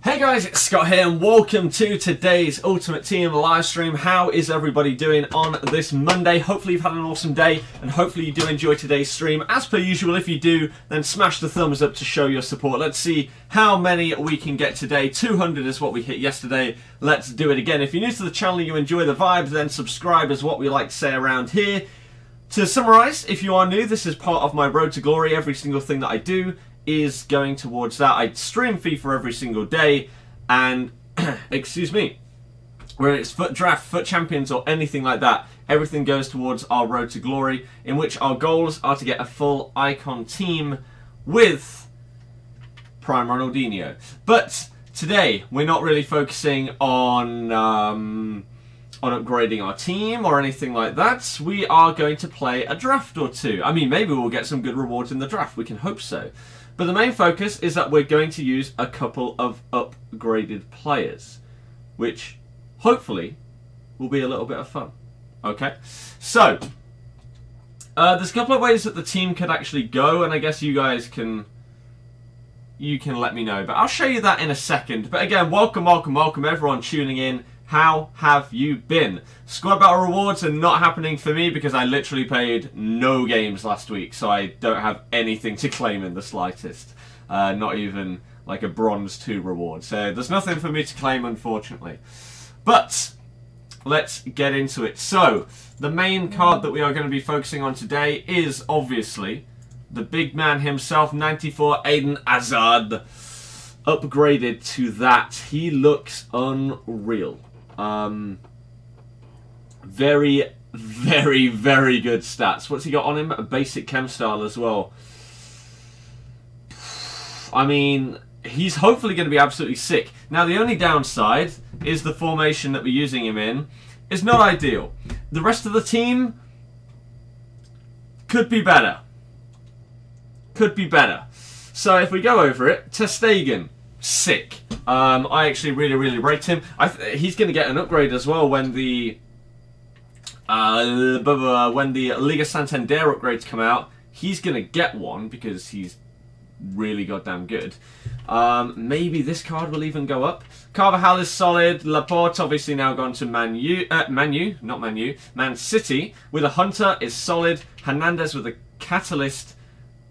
Hey guys, it's Scott here and welcome to today's Ultimate Team live stream. How is everybody doing on this Monday? Hopefully you've had an awesome day and hopefully you do enjoy today's stream. As per usual, if you do, then smash the thumbs up to show your support. Let's see how many we can get today. 200 is what we hit yesterday. Let's do it again. If you're new to the channel and you enjoy the vibes, then subscribe is what we like to say around here. To summarise, if you are new, this is part of my road to glory. Every single thing that I do is going towards that. I stream FIFA every single day and, excuse me, whether it's FUT Draft, FUT Champions or anything like that, everything goes towards our road to glory, in which our goals are to get a full icon team with Prime Ronaldinho. But today, we're not really focusing on upgrading our team or anything like that. We are going to play a draft or two. I mean, maybe we'll get some good rewards in the draft. We can hope so. But the main focus is that we're going to use a couple of upgraded players, which hopefully will be a little bit of fun. Okay, so there's a couple of ways that the team could actually go, and I guess you guys can let me know. But I'll show you that in a second. But again, welcome everyone tuning in. How have you been? Squad Battle rewards are not happening for me because I literally played no games last week, so I don't have anything to claim in the slightest. Not even like a Bronze 2 reward. So there's nothing for me to claim, unfortunately. But let's get into it. So the main card that we are going to be focusing on today is obviously the big man himself, 94 Eden Hazard. Upgraded to that. He looks unreal. Very, very good stats. What's he got on him? A basic chem style as well. I mean, he's hopefully going to be absolutely sick. Now, the only downside is the formation that we're using him in is not ideal. The rest of the team could be better. Could be better. So if we go over it, Ter Stegen, sick. I actually really rate him. He's going to get an upgrade as well when the Liga Santander upgrades come out. He's going to get one because he's really goddamn good. Maybe this card will even go up. Carvajal is solid. Laporte obviously now gone to Man City. With a Hunter is solid. Hernandez with a Catalyst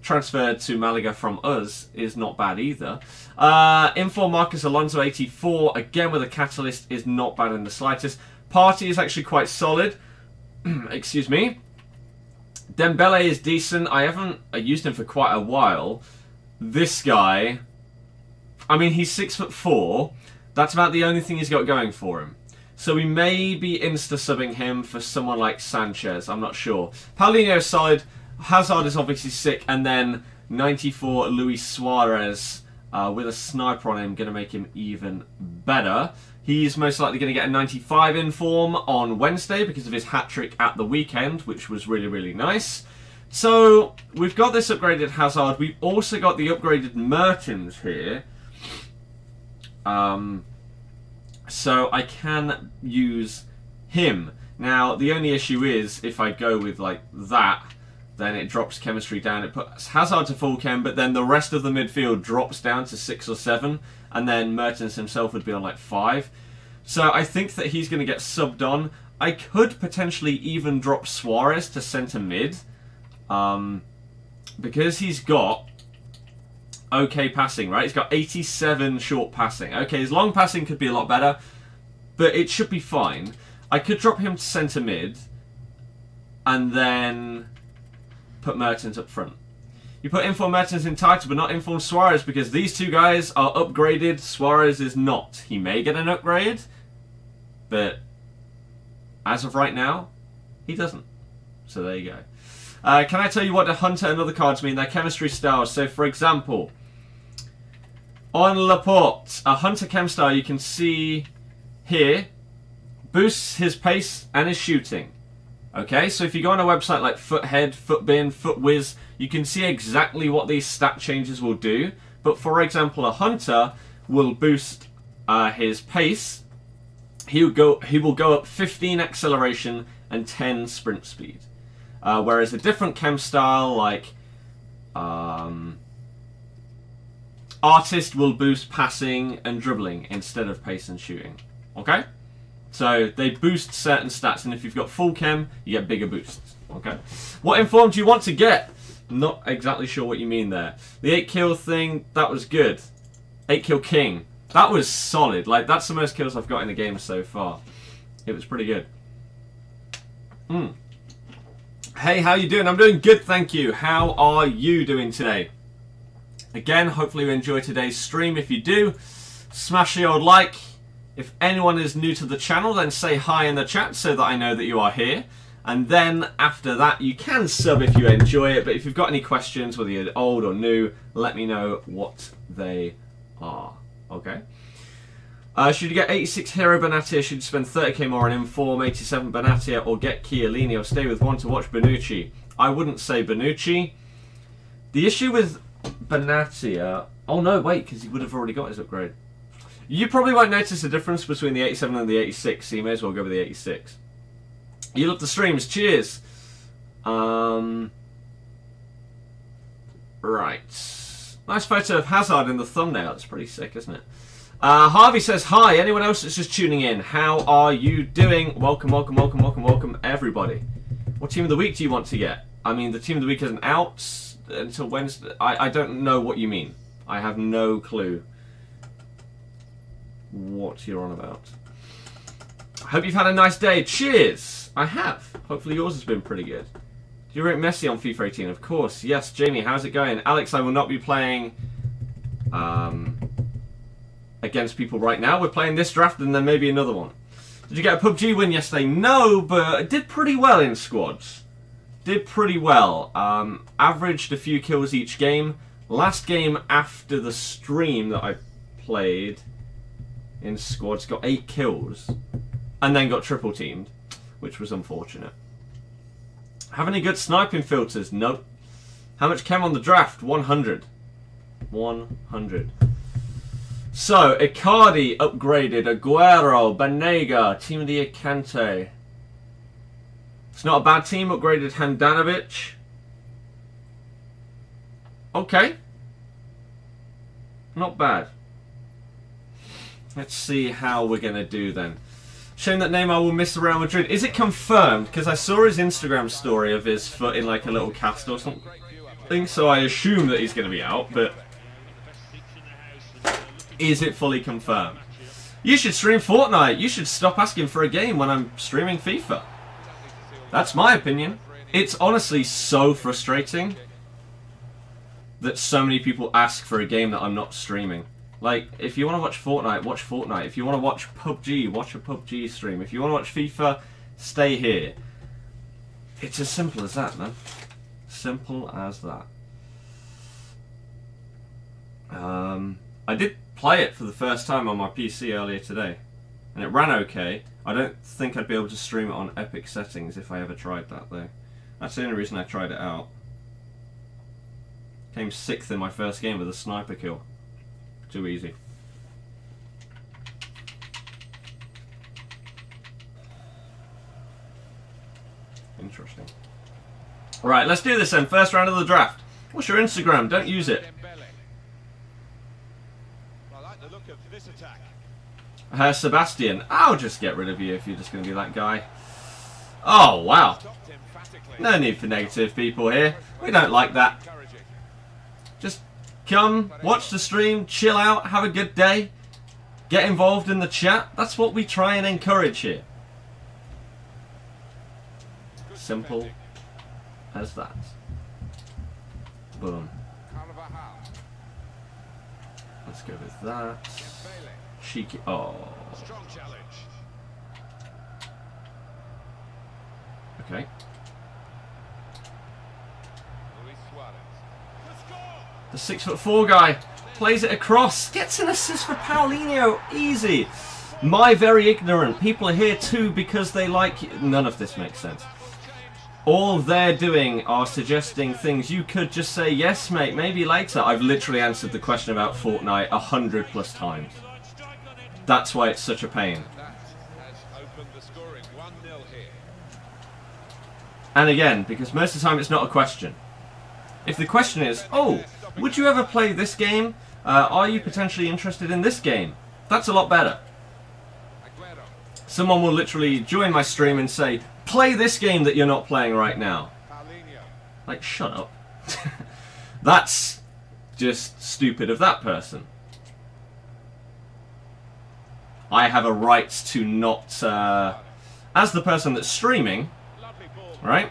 transferred to Malaga from us is not bad either. Inform Marcus Alonso 84 again with a Catalyst is not bad in the slightest. Partey is actually quite solid. Excuse me. Dembele is decent. I haven't used him for quite a while. This guy, I mean, he's 6'4". That's about the only thing he's got going for him. So we may be insta-subbing him for someone like Sanchez. I'm not sure. Paulinho is solid. Hazard is obviously sick, and then 94 Luis Suarez with a sniper on him, going to make him even better. He's most likely going to get a 95 in form on Wednesday because of his hat-trick at the weekend, which was really nice. So we've got this upgraded Hazard. We've also got the upgraded Mertens here. So I can use him. Now, the only issue is if I go with like that, then it drops chemistry down. It puts Hazard to full chem, but then the rest of the midfield drops down to 6 or 7, and then Mertens himself would be on like 5. So I think that he's going to get subbed on. I could potentially even drop Suarez to centre mid, because he's got okay passing, right? He's got 87 short passing. Okay, his long passing could be a lot better, but it should be fine. I could drop him to centre mid, and then put Mertens up front. You put Inform Mertens in title, but not Inform Suarez, because these two guys are upgraded. Suarez is not. He may get an upgrade, but as of right now, he doesn't. So there you go. Can I tell you what the Hunter and other cards mean? Their chemistry styles. So for example, on Laporte, a Hunter chem style you can see here boosts his pace and his shooting. Okay, so if you go on a website like Foothead, Footbin, Footwiz, you can see exactly what these stat changes will do. But for example, a Hunter will boost his pace. He will go up 15 acceleration and 10 sprint speed. Whereas a different chem style like Artist will boost passing and dribbling instead of pace and shooting. Okay? So they boost certain stats, and if you've got full chem, you get bigger boosts. Okay? What inform do you want to get? Not exactly sure what you mean there. The 8 kill thing, that was good. 8 kill king. That was solid. Like, that's the most kills I've got in the game so far. It was pretty good. Hey, how you doing? I'm doing good, thank you. How are you doing today? Again, hopefully you enjoy today's stream. If you do, smash the old like. If anyone is new to the channel, then say hi in the chat so that I know that you are here. And then after that, you can sub if you enjoy it. But if you've got any questions, whether you're old or new, let me know what they are. Okay? Should you get 86 Hero Benatia, should you spend 30k more on Inform, 87 Benatia, or get Chiellini, or stay with one to watch Bonucci? I wouldn't say Bonucci. The issue with Benatia... Oh no, wait, because he would have already got his upgrade. You probably won't notice the difference between the 87 and the 86, so you may as well go with the 86. You love the streams, cheers! Right. Nice photo of Hazard in the thumbnail, it's pretty sick, isn't it? Harvey says, hi, anyone else that's just tuning in, how are you doing? Welcome, welcome, welcome, welcome, welcome, everybody. What team of the week do you want to get? I mean, the team of the week isn't out until Wednesday. I don't know what you mean. I have no clue what you're on about. I hope you've had a nice day. Cheers! I have. Hopefully yours has been pretty good. Do you rate Messi on FIFA 18? Of course. Yes, Jamie, how's it going? Alex, I will not be playing against people right now. We're playing this draft and then maybe another one. Did you get a PUBG win yesterday? No, but I did pretty well in squads. Did pretty well. Averaged a few kills each game. Last game after the stream that I played in squads, got 8 kills. And then got triple teamed, which was unfortunate. Have any good sniping filters? Nope. How much chem on the draft? 100. 100. So, Icardi upgraded, Aguero, Banega, Team of the Year Kante. It's not a bad team, upgraded Handanovic. Okay. Not bad. Let's see how we're going to do then. Shame that Neymar will miss Real Madrid. Is it confirmed? Because I saw his Instagram story of his foot in like a little cast or something. So I assume that he's going to be out, but... Is it fully confirmed? You should stream Fortnite. You should stop asking for a game when I'm streaming FIFA. That's my opinion. It's honestly so frustrating that so many people ask for a game that I'm not streaming. Like, if you want to watch Fortnite, watch Fortnite. If you want to watch PUBG, watch a PUBG stream. If you want to watch FIFA, stay here. It's as simple as that, man. Simple as that. I did play it for the first time on my PC earlier today, and it ran okay. I don't think I'd be able to stream it on epic settings if I ever tried that, though. That's the only reason I tried it out. Came 6th in my first game with a sniper kill. Too easy. Interesting. Right, let's do this then. First round of the draft. What's your Instagram? Don't use it. Sebastian, I'll just get rid of you if you're just going to be that guy. Oh, wow. No need for negative people here. We don't like that. Just come, watch the stream, chill out, have a good day. Get involved in the chat. That's what we try and encourage here. Simple as that. Boom. Let's go with that. Cheeky. Oh. Okay. The 6'4" guy plays it across. Gets an assist for Paulinho. Easy. My very ignorant. People are here too because they like... None of this makes sense. All they're doing are suggesting things. You could just say, yes, mate, maybe later. I've literally answered the question about Fortnite 100+ times. That's why it's such a pain. And again, because most of the time it's not a question. If the question is, oh, would you ever play this game? Are you potentially interested in this game? That's a lot better. Someone will literally join my stream and say, play this game that you're not playing right now. Like, shut up. That's just stupid of that person. I have a right to not, as the person that's streaming, right?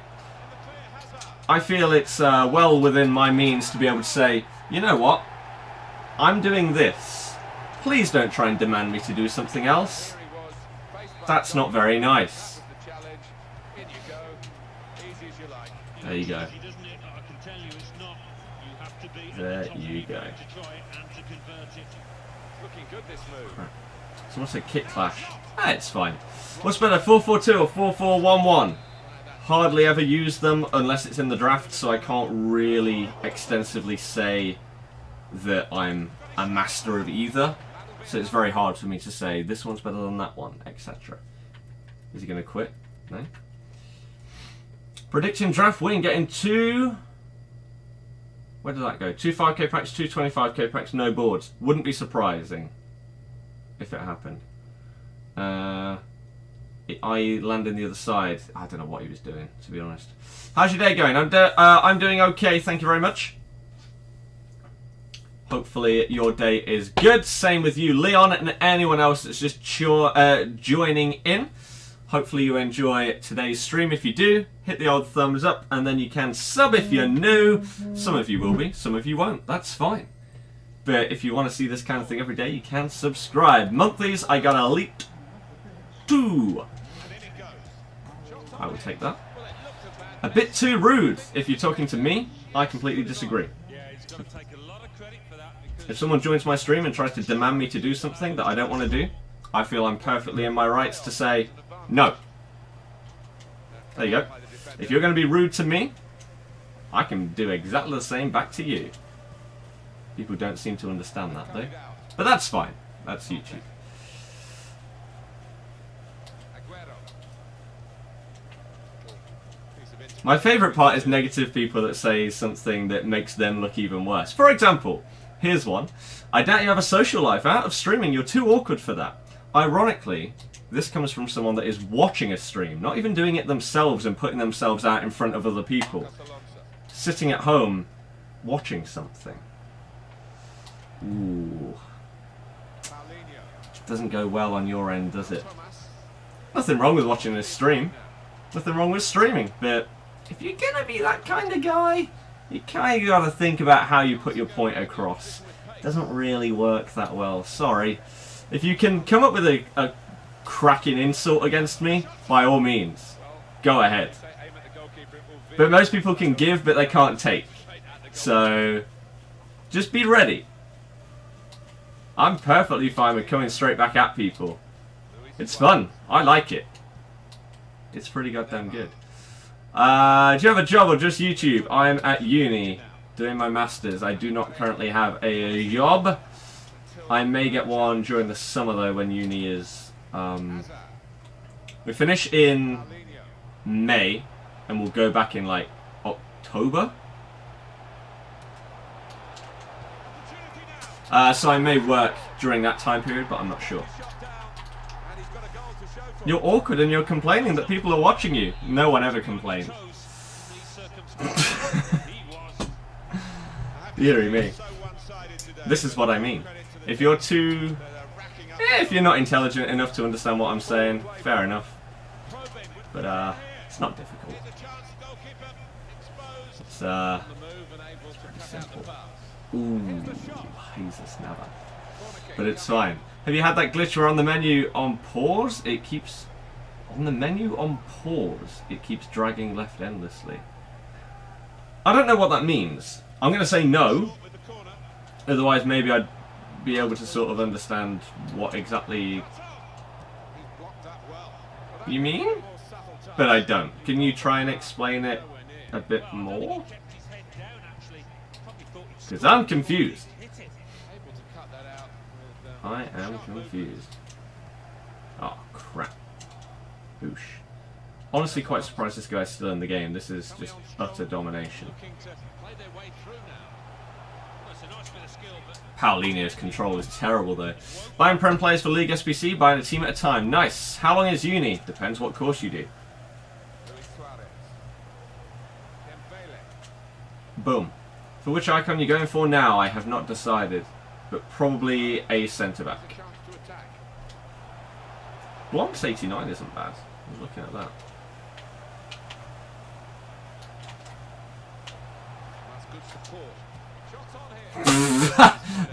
I feel it's well within my means to be able to say, you know what? I'm doing this. Please don't try and demand me to do something else. That's not very nice. There you go. There you go. Right. Someone said kick clash. Ah, it's fine. What's better, 4-4-2 or 4-4-1-1? Hardly ever use them unless it's in the draft, so I can't really extensively say that I'm a master of either. So it's very hard for me to say this one's better than that one, etc. Is he going to quit? No. Prediction draft win, getting 2... Where did that go? 2 5k packs, 2 25k packs, no boards. Wouldn't be surprising if it happened. I land in the other side. I don't know what he was doing, to be honest. How's your day going? I'm doing okay, thank you very much. Hopefully your day is good. Same with you, Leon, and anyone else that's just joining in. Hopefully you enjoy today's stream. If you do, hit the old thumbs up, and then you can sub if you're new. Some of you will be, some of you won't. That's fine. But if you want to see this kind of thing every day, you can subscribe. Monthlies, I got Elite 2. I will take that. A bit too rude. If you're talking to me, I completely disagree. If someone joins my stream and tries to demand me to do something that I don't want to do, I feel I'm perfectly in my rights to say, no. There you go. If you're going to be rude to me, I can do exactly the same back to you. People don't seem to understand that, though. But that's fine. That's YouTube. My favourite part is negative people that say something that makes them look even worse. For example, here's one. I doubt you have a social life. Out of streaming, you're too awkward for that. Ironically, this comes from someone that is watching a stream, not even doing it themselves and putting themselves out in front of other people. Sitting at home, watching something. Ooh. Doesn't go well on your end, does it? Nothing wrong with watching this stream. Nothing wrong with streaming, but if you're gonna be that kind of guy, you kind of gotta think about how you put your point across. It doesn't really work that well, sorry. If you can come up with a cracking insult against me, by all means, go ahead. But most people can give, but they can't take. So, just be ready. I'm perfectly fine with coming straight back at people. It's fun. I like it. It's pretty goddamn good. Do you have a job or just YouTube? I'm at uni doing my masters. I do not currently have a job. I may get one during the summer though when uni is... we finish in May and we'll go back in like October. So I may work during that time period, but I'm not sure. You're awkward and you're complaining that people are watching you. No one ever complains. Deary me. This is what I mean. If you're too... if you're not intelligent enough to understand what I'm saying, fair enough. But it's not difficult. It's pretty simple. Ooh, Jesus, never. But it's fine. Have you had that glitch where on the menu on pause, it keeps... on the menu on pause, it keeps dragging left endlessly? I don't know what that means. I'm going to say no. Otherwise, maybe I'd be able to sort of understand what exactly you mean? But I don't. Can you try and explain it a bit more? Because I'm confused. I am confused. Oh, crap. Oosh. Honestly, quite surprised this guy's still in the game. This is just utter domination. Paulinho's control is terrible though. Buying Prem players for League SBC, buying a team at a time. Nice. How long is uni? Depends what course you do. Boom. For which icon you're going for now, I have not decided. But probably a centre-back. Blanc's 89 isn't bad. I was looking at that.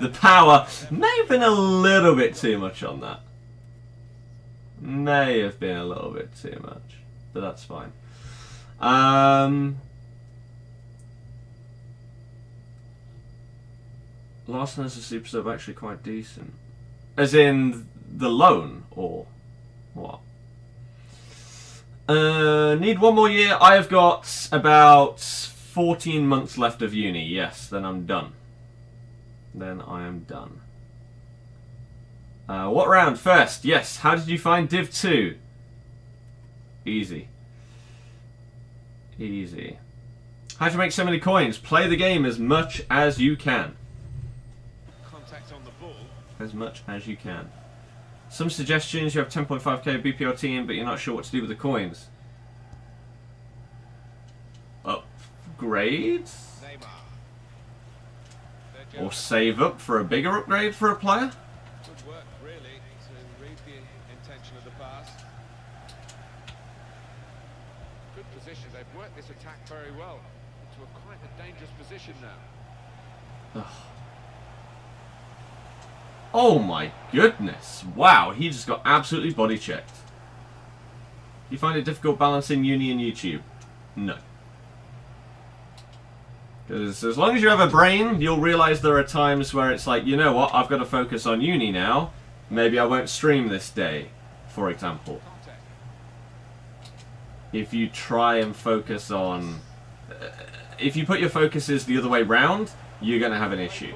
The power may have been a little bit too much on that. May have been a little bit too much. But that's fine. Larson as a super sub actually quite decent. As in the loan, or what? Need one more year. I have got about 14 months left of uni. Yes, then I'm done. Then I am done. What round? First, yes. How did you find Div 2? Easy. Easy. How do you make so many coins? Play the game as much as you can. Contact on the ball. As much as you can. Some suggestions. You have 10.5k BPL team, but you're not sure what to do with the coins. Upgrades? Or save up for a bigger upgrade for a player? Good work, really, to read the intention of the pass. Good position. They've worked this attack very well into a quite a dangerous position now. Ugh. Oh my goodness! Wow, he just got absolutely body checked. Do you find it difficult balancing uni and YouTube? No. Because as long as you have a brain, you'll realise there are times where it's like, you know what, I've got to focus on uni now. Maybe I won't stream this day, for example. If you try and focus on... if you put your focuses the other way round, you're going to have an issue.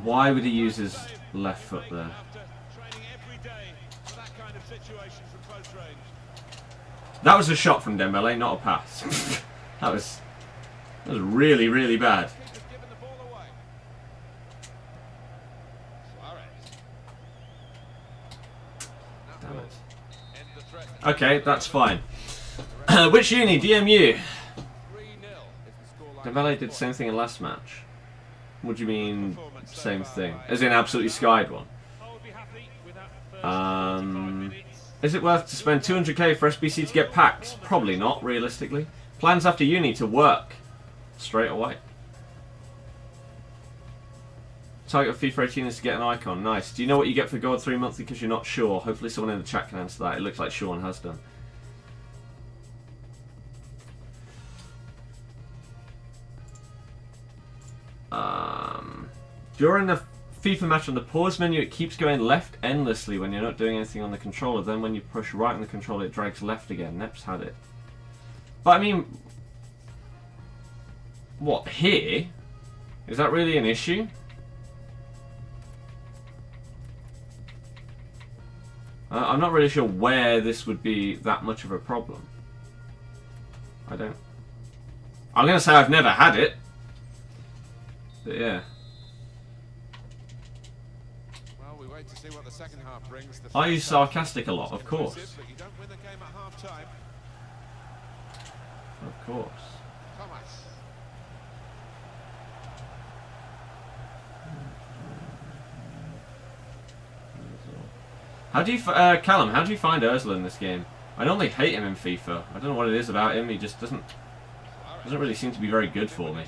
Why would he use his left foot there? That was a shot from Dembele, not a pass. that was really, really bad. Damn it. Okay, that's fine. Which uni? DMU. Dembele did the same thing in last match. What do you mean, same thing? As in absolutely skied one? Is it worth to spend 200k for SBC to get packs? Probably not, realistically. Plans after uni to work straight away. Target of FIFA 18 is to get an icon. Nice. Do you know what you get for gold 3 monthly because you're not sure? Hopefully someone in the chat can answer that. It looks like Sean has done. During the FIFA match on the pause menu, it keeps going left endlessly when you're not doing anything on the controller. Then when you push right on the controller, it drags left again. Nep's had it. But I mean, what, here? Is that really an issue? I'm not really sure where this would be that much of a problem. I'm going to say I've never had it. But yeah. To see what the second half brings. Are you sarcastic a lot? Of course. But you don't win the game at half time. Of course. Thomas. How do you, Callum? How do you find Ursula in this game? I normally hate him in FIFA. I don't know what it is about him. He just doesn't really seem to be very good for me.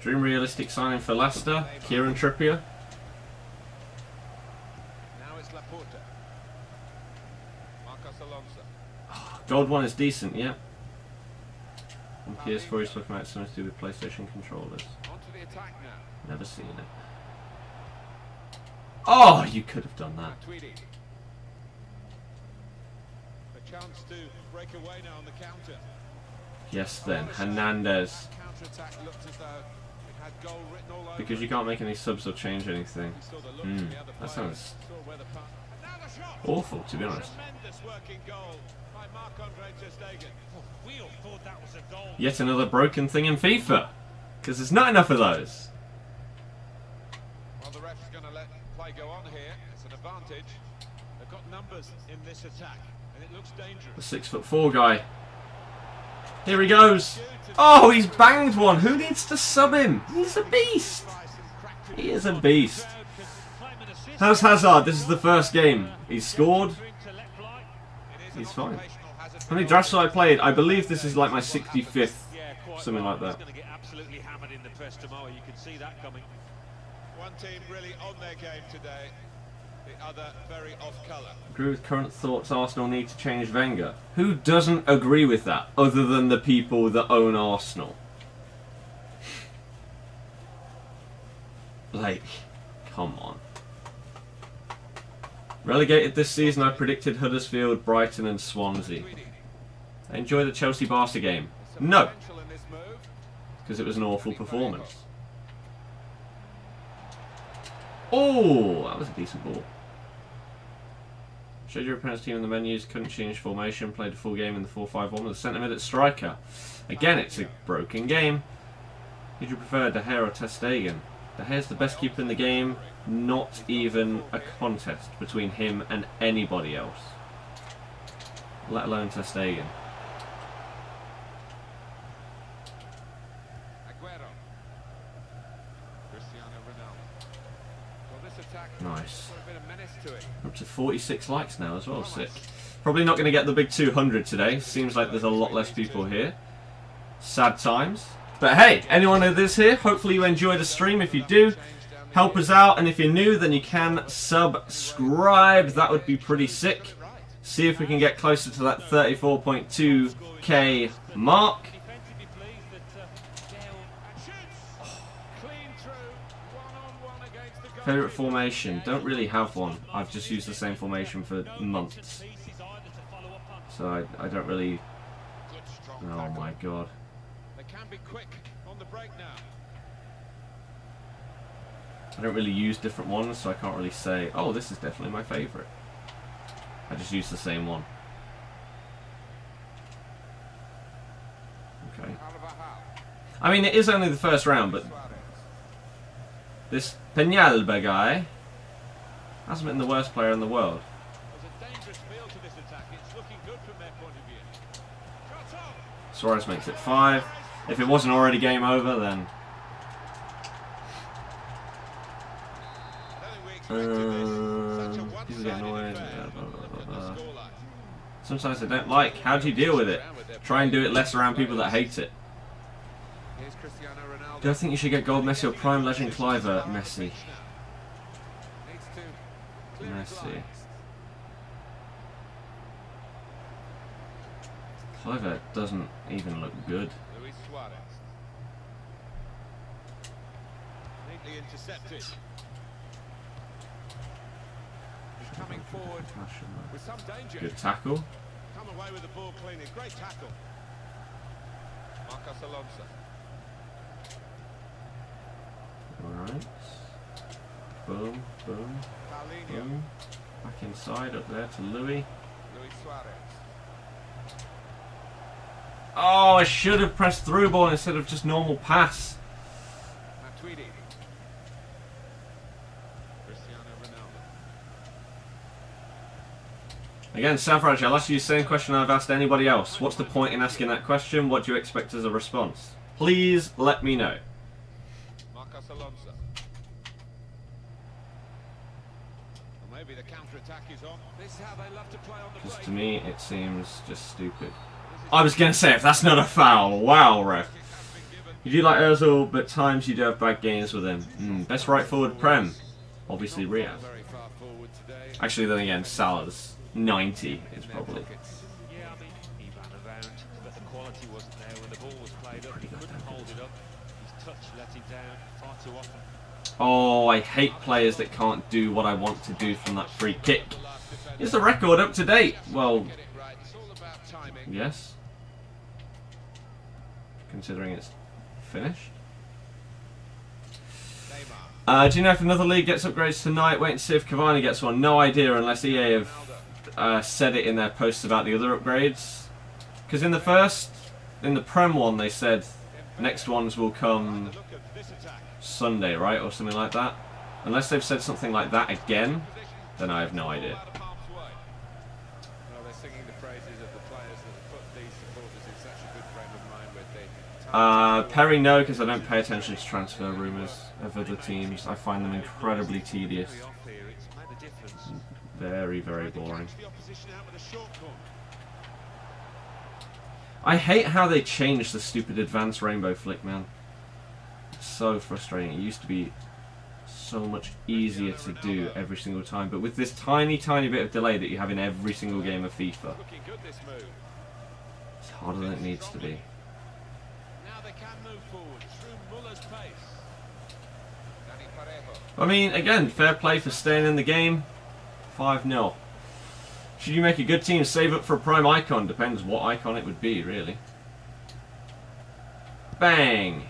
Dream realistic signing for Leicester, Kieran Trippier. Now it's Laporta. Marcos Alonso. Oh, gold one is decent, yeah. And PS4 is talking about something to do with PlayStation controllers. Onto the attack now. Never seen it. Oh, you could have done that. A chance to break away now on the counter. Yes then, Hernandez. Counter-attack looked as though it had goal written all over. Because you can't make any subs or change anything. That sounds awful, to be honest. Tremendous working goal by Marco Yet another broken thing in FIFA. Because there's not enough of those. Well, the ref's going to let play go on here. It's an advantage. They've got numbers in this attack, and it looks dangerous. The 6'4" guy. Here he goes. Oh, he's banged one. Who needs to sub him? He's a beast. He is a beast. How's Hazard? This is the first game. He's scored. He's fine. How many drafts have I played? I believe this is like my 65th. Something like that. One team really on their game today. The other very off colour. Agree with current thoughts Arsenal need to change Wenger. Who doesn't agree with that, other than the people that own Arsenal? Like, come on. Relegated this season, I predicted Huddersfield, Brighton and Swansea. I enjoy the Chelsea-Barca game. No. Because it was an awful performance. Oh, that was a decent ball. Showed your opponent's team in the menus, couldn't change formation, played a full game in the 4-5-1 with a centre mid at striker. Again, it's a broken game. Would you prefer De Gea or ter Stegen? De Gea's the best keeper in the game, not even a contest between him and anybody else. Let alone ter Stegen. Nice. Up to 46 likes now as well, sick. Probably not going to get the big 200 today. Seems like there's a lot less people here. Sad times. But hey, anyone that is here, hopefully you enjoy the stream. If you do, help us out. And if you're new, then you can subscribe. That would be pretty sick. See if we can get closer to that 34.2k mark. Favourite formation? Don't really have one. I've just used the same formation for months. So I don't really... Oh my god. I don't really use different ones, so I can't really say, oh, this is definitely my favourite. I just use the same one. Okay. I mean, it is only the first round, but... This Peñalba guy hasn't been the worst player in the world. Suarez makes it 5. If it wasn't already game over, then... People get annoyed. Sometimes I don't like. How do you deal with it? Try and do it less around people that hate it. Do I think you should get gold Messi or prime legend Cliver Messi? Messi. Cliver doesn't even look good. Neatly intercepted. Coming forward with some danger. Good tackle. Come away with the ball cleanly. Great tackle. Marcos Alonso. Alright. Boom, boom, boom. Back inside, up there to Louis. Oh, I should have pressed through ball instead of just normal pass. Again, Savraj, I'll ask you the same question I've asked anybody else. What's the point in asking that question? What do you expect as a response? Please let me know. Marcos Alonso. Maybe the counter-attack is on. This is how they love to play on the Because to me, it seems just stupid. I was going to say, if that's not a foul, wow, ref. You do like Ozil, but times you do have bad games with him. Best right forward Prem. Obviously Riyadh. Actually, then again, Salah's 90 is probably. Yeah, I mean, he ran around, but the quality wasn't there when the ball was played up. He couldn't hold it up. His touch let him down far too often. Oh, I hate players that can't do what I want to do from that free kick. Is the record up to date? Well, yes. Considering it's finished. Do you know if another league gets upgrades tonight? Wait and see if Cavani gets one. No idea unless EA have said it in their posts about the other upgrades. Because in the Prem one, they said next ones will come Sunday, right? Or something like that. Unless they've said something like that again, then I have no idea. Perry, no, because I don't pay attention to transfer rumours of other teams. I find them incredibly tedious. Very, very boring. I hate how they changed the stupid advanced rainbow flick, man. It's so frustrating. It used to be so much easier to do every single time, but with this tiny, tiny bit of delay that you have in every single game of FIFA, it's harder than it needs to be. I mean, again, fair play for staying in the game. 5-0. Should you make a good team, save up for a prime icon? Depends what icon it would be, really. Bang!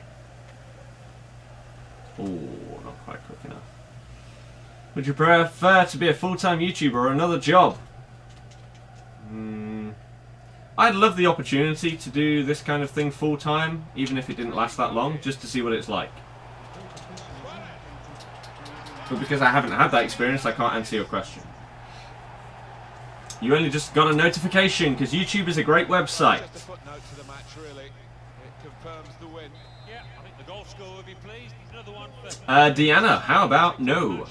Oh, not quite quick enough. Would you prefer to be a full-time YouTuber or another job? I'd love the opportunity to do this kind of thing full-time, even if it didn't last that long, just to see what it's like. But because I haven't had that experience, I can't answer your question. You only just got a notification because YouTube is a great website. Deanna, how about no?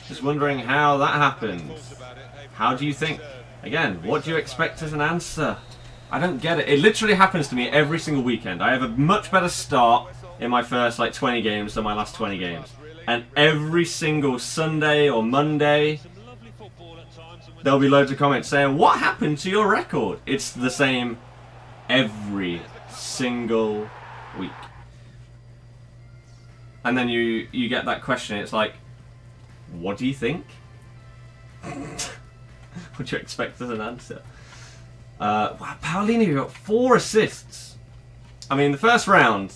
Just wondering how that happened. How do you think? Again, what do you expect as an answer? I don't get it. It literally happens to me every single weekend. I have a much better start in my first like 20 games than my last 20 games. And every single Sunday or Monday, there'll be loads of comments saying, what happened to your record? It's the same every single week. And then you get that question, it's like, what do you think? What do you expect as an answer? Wow, Paulinho got 4 assists. I mean, the first round,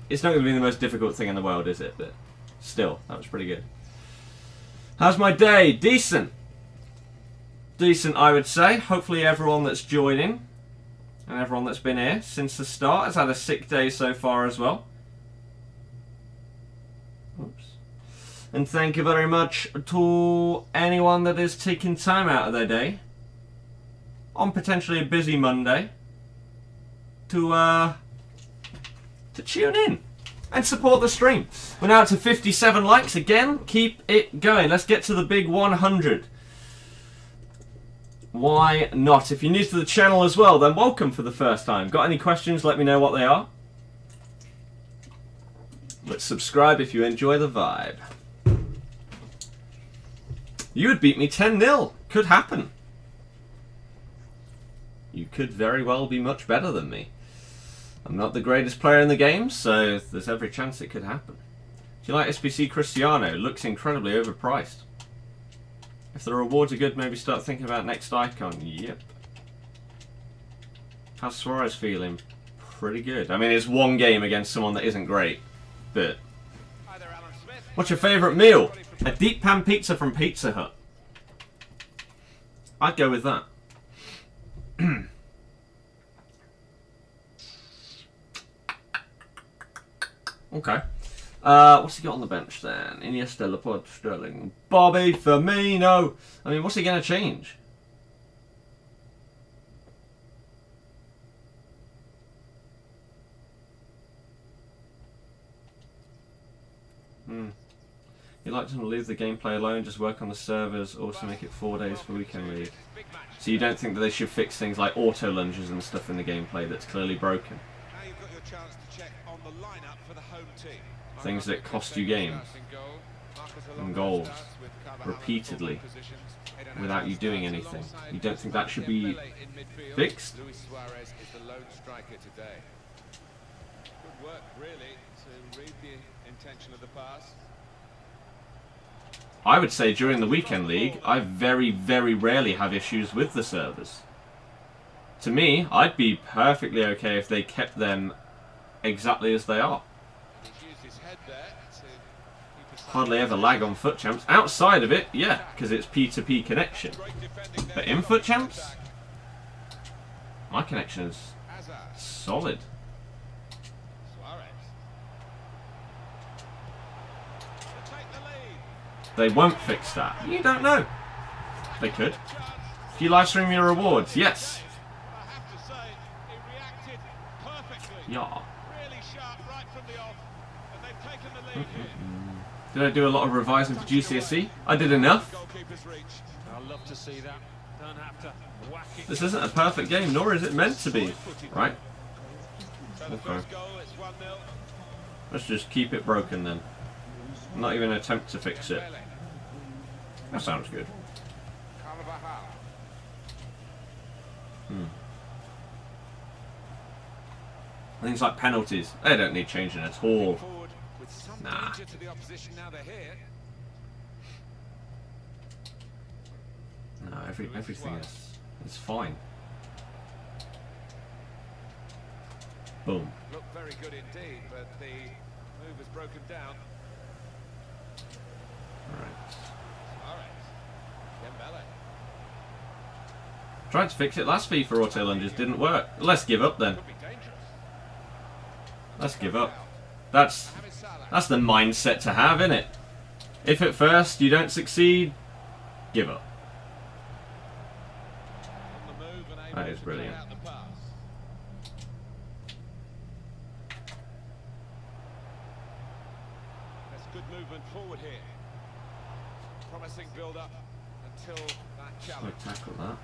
it's not going to be the most difficult thing in the world, is it? But still, that was pretty good. How's my day? Decent. Decent, I would say. Hopefully everyone that's joining and everyone that's been here since the start has had a sick day so far as well. Oops. And thank you very much to anyone that is taking time out of their day on potentially a busy Monday to tune in and support the stream. We're now to 57 likes again. Keep it going. Let's get to the big 100. Why not? If you're new to the channel as well, then welcome for the first time. Got any questions? Let me know what they are. But subscribe if you enjoy the vibe. You would beat me 10-0. Could happen. You could very well be much better than me. I'm not the greatest player in the game, so there's every chance it could happen. Do you like SBC Cristiano? Looks incredibly overpriced. If the rewards are good, maybe start thinking about next icon. Yep. How's Suarez feeling? Pretty good. I mean, it's one game against someone that isn't great, but... What's your favourite meal? A deep pan pizza from Pizza Hut. I'd go with that. Okay. What's he got on the bench then? Iniesta, Laporte, Sterling, Bobby, Firmino. I mean, what's he going to change? You'd like to leave the gameplay alone, just work on the servers, also make it 4 days for weekend league. So you don't think that they should fix things like auto lunges and stuff in the gameplay that's clearly broken? Now you've got your chance to check on the lineup for the home team. Things that cost you games and goals repeatedly without you doing anything. You don't think that should be fixed? Luis Suarez is the lone striker today. Good work, really, to read the intention of the pass. I would say during the weekend league, I very, very rarely have issues with the servers. To me, I'd be perfectly okay if they kept them exactly as they are. Hardly ever lag on FUT Champs. Outside of it, yeah, because it's P2P connection. But in FUT Champs, my connection is solid. They won't fix that. You don't know. They could. If you live stream your rewards, yes. Yeah. Did I do a lot of revising for GCSE? I did enough. This isn't a perfect game, nor is it meant to be. Right? Okay. Let's just keep it broken then. Not even attempt to fix it. That sounds good. Things like penalties, they don't need changing at all. Nah. No, everything is fine. Boom. Look very good indeed, but the move has broken down. Tried to fix it last FIFA auto lunges, didn't work. Let's give up then. Let's give up. That's the mindset to have, isn't it? If at first you don't succeed, give up. That is brilliant. There's good movement forward here. Promising build up until that challenge. Tackle that.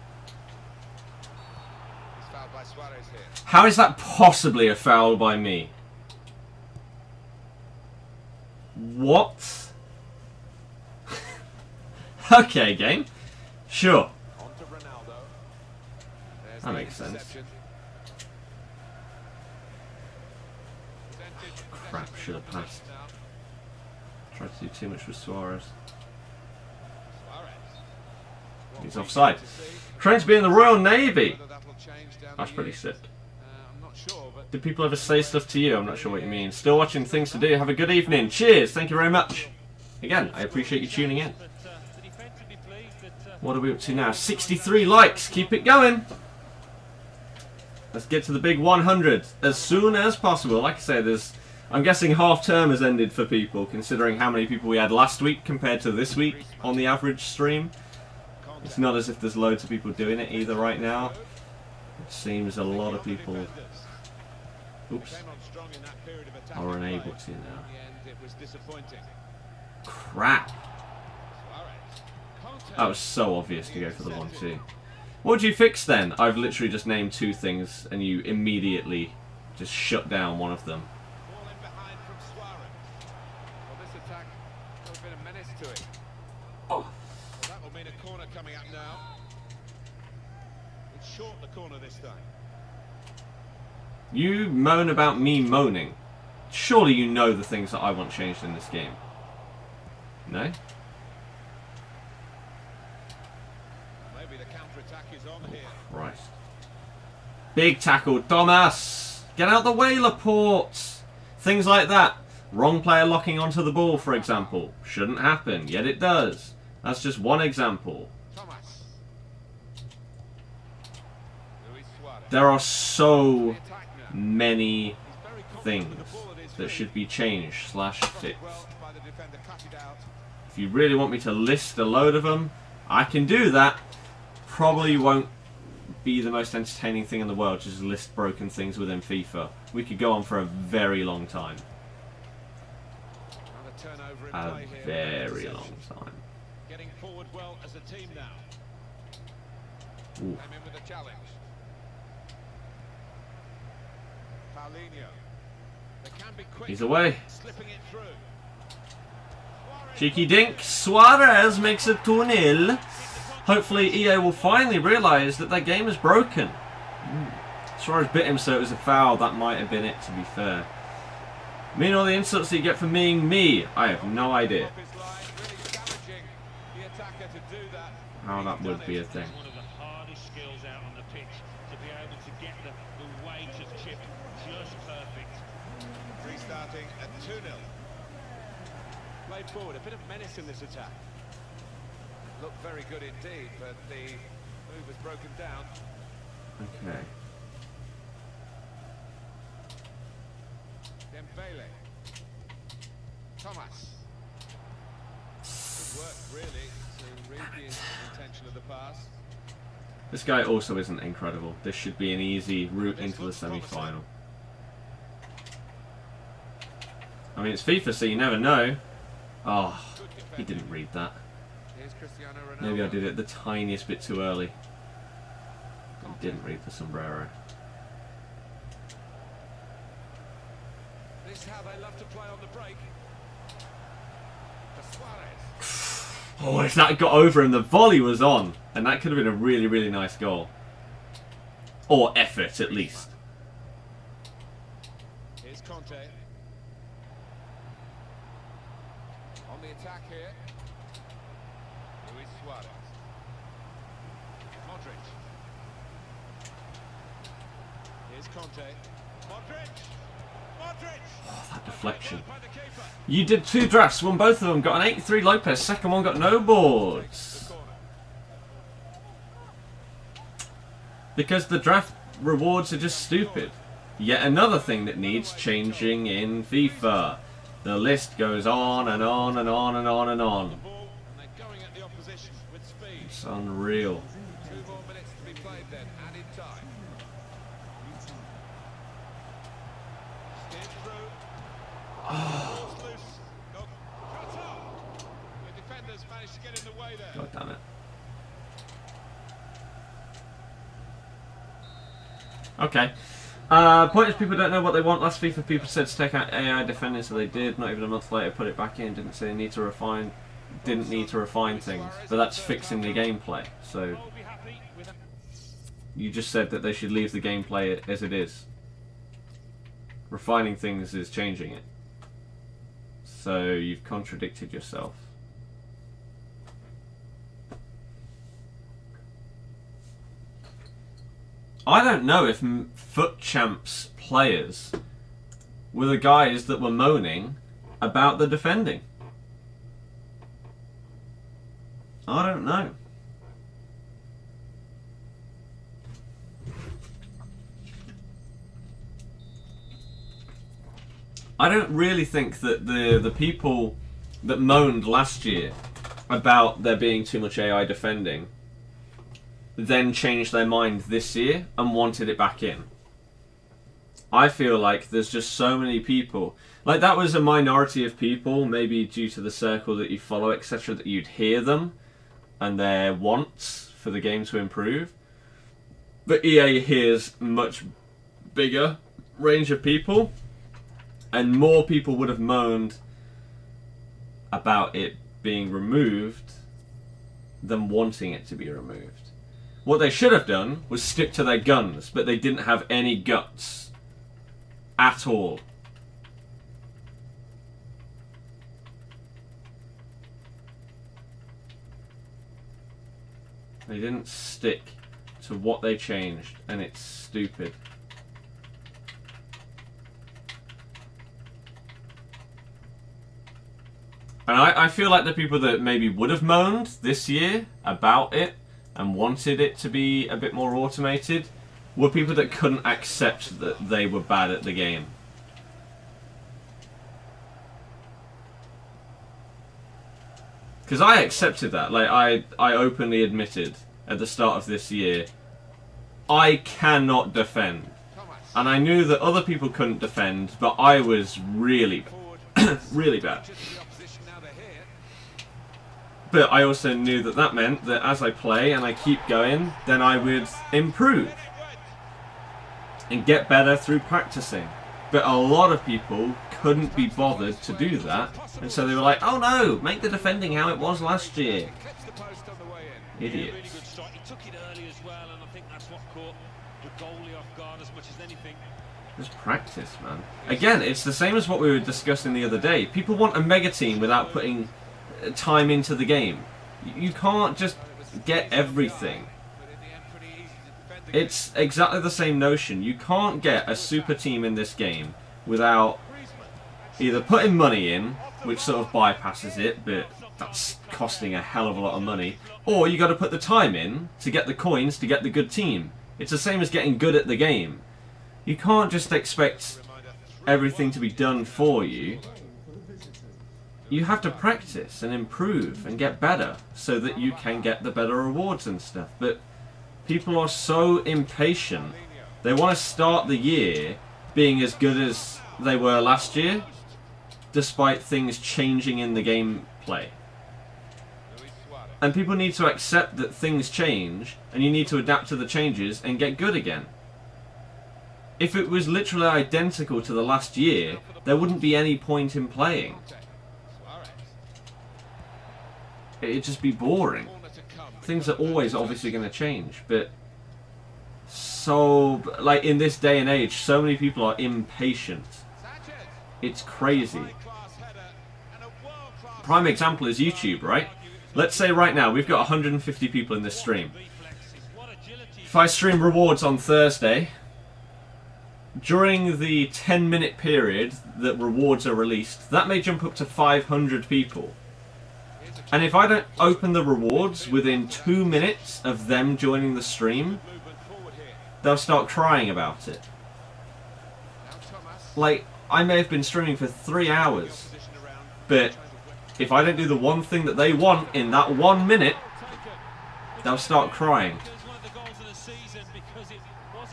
He's fouled by Suarez here. How is that possibly a foul by me? What? Okay, game. Sure. On to Ronaldo. That makes sense. Crap, should have passed. Tried to do too much with Suarez. He's offside. Trying to be in the Royal Navy. That's pretty sick. Do people ever say stuff to you? I'm not sure what you mean. Still watching Things to Do. Have a good evening. Cheers. Thank you very much. Again, I appreciate you tuning in. What are we up to now? 63 likes. Keep it going. Let's get to the big 100 as soon as possible. Like I say, I'm guessing half term has ended for people, considering how many people we had last week compared to this week on the average stream. It's not as if there's loads of people doing it either right now. It seems a lot of people, oops, are unable to now. Crap. That was so obvious to go for the 1-2. What would you fix then? I've literally just named two things and you immediately just shut down one of them. Oh. That will mean a corner coming up now. It's short the corner this time. You moan about me moaning. Surely you know the things that I want changed in this game. No? Maybe the counter-attack is on here. Christ. Big tackle, Thomas! Get out the way, Laporte! Things like that. Wrong player locking onto the ball, for example. Shouldn't happen, yet it does. That's just one example. There are so many things that should be changed / fixed. If you really want me to list a load of them, I can do that. Probably won't be the most entertaining thing in the world, just list broken things within FIFA. We could go on for a very long time. A very long time. Getting forward well as a team now. Ooh. Came in with a challenge. Paulinho. They can be quick. He's away. Slipping it through. Cheeky dink. Suarez makes it 2-0. Hopefully EA will finally realise that their game is broken. Suarez bit him, so it was a foul. That might have been it, to be fair. Mean all the insults that you get from being me? I have no idea how that would be a thing. One of the hardest skills out on the pitch to be able to get the weight of chip just perfect. Restarting at 2-0. Played forward, a bit of menace in this attack. Looked very good indeed, but the move was broken down. Okay. Dembele. Thomas. Good work, really, to read the intention of the pass. This guy also isn't incredible. This should be an easy route into the semi-final. I mean, it's FIFA, so you never know. Oh, he didn't read that. Maybe I did it the tiniest bit too early. He didn't read the sombrero. This is how they love to play on the break. Oh, if that got over him, the volley was on. And that could have been a really, really nice goal. Or effort, at least. Here's Conte. On the attack here. Luis Suarez. Modric. Here's Conte. Modric. Modric. Oh, that deflection. You did 2 drafts, won both of them, got an 83 Lopez, second one got no boards. Because the draft rewards are just stupid. Yet another thing that needs changing in FIFA. The list goes on and on and on and on and on. It's unreal. 2 more minutes to be played then, added time. Steered through. Ball's loose. Cut off. The defenders managed to get in the way there. God damn it. Okay. Point is, people don't know what they want. Last FIFA, people said to take out AI defending, so they did. Not even a month later, put it back in. Didn't say they need to refine. Didn't need to refine things, but that's fixing the gameplay. So you just said that they should leave the gameplay as it is. Refining things is changing it. So you've contradicted yourself. I don't know if FUT Champs players were the guys that were moaning about the defending. I don't know. I don't really think that the people that moaned last year about there being too much AI defending then changed their mind this year and wanted it back in. I feel like there's just so many people, like that was a minority of people, maybe due to the circle that you follow, etc., that you'd hear them and their wants for the game to improve. But EA hears much bigger range of people, and more people would have moaned about it being removed than wanting it to be removed. What they should have done was stick to their guns, but they didn't have any guts at all. They didn't stick to what they changed, and it's stupid. And I feel like the people that maybe would have moaned this year about it and wanted it to be a bit more automated were people that couldn't accept that they were bad at the game. Because I accepted that. Like, I openly admitted at the start of this year, I cannot defend. And I knew that other people couldn't defend, but I was really, really bad. But I also knew that that meant that as I play and I keep going, then I would improve and get better through practicing. But a lot of people couldn't be bothered to do that, and so they were like, oh no, make the defending how it was last year. Idiots. Just practice, man. Again, it's the same as what we were discussing the other day. People want a mega team without putting time into the game. You can't just get everything. It's exactly the same notion. You can't get a super team in this game without either putting money in, which sort of bypasses it, but that's costing a hell of a lot of money, or you got to put the time in to get the coins to get the good team. It's the same as getting good at the game. You can't just expect everything to be done for you. You have to practice and improve and get better so that you can get the better rewards and stuff. But people are so impatient. They want to start the year being as good as they were last year, despite things changing in the gameplay. And people need to accept that things change, and you need to adapt to the changes and get good again. If it was literally identical to the last year, there wouldn't be any point in playing. It'd just be boring. Things are always obviously going to change, but so, like in this day and age, so many people are impatient. It's crazy. Prime example is YouTube, right? Let's say right now we've got 150 people in this stream. If I stream rewards on Thursday, during the 10-minute period that rewards are released, that may jump up to 500 people. And if I don't open the rewards within 2 minutes of them joining the stream, they'll start crying about it. Like, I may have been streaming for 3 hours, but if I don't do the one thing that they want in that 1 minute, they'll start crying.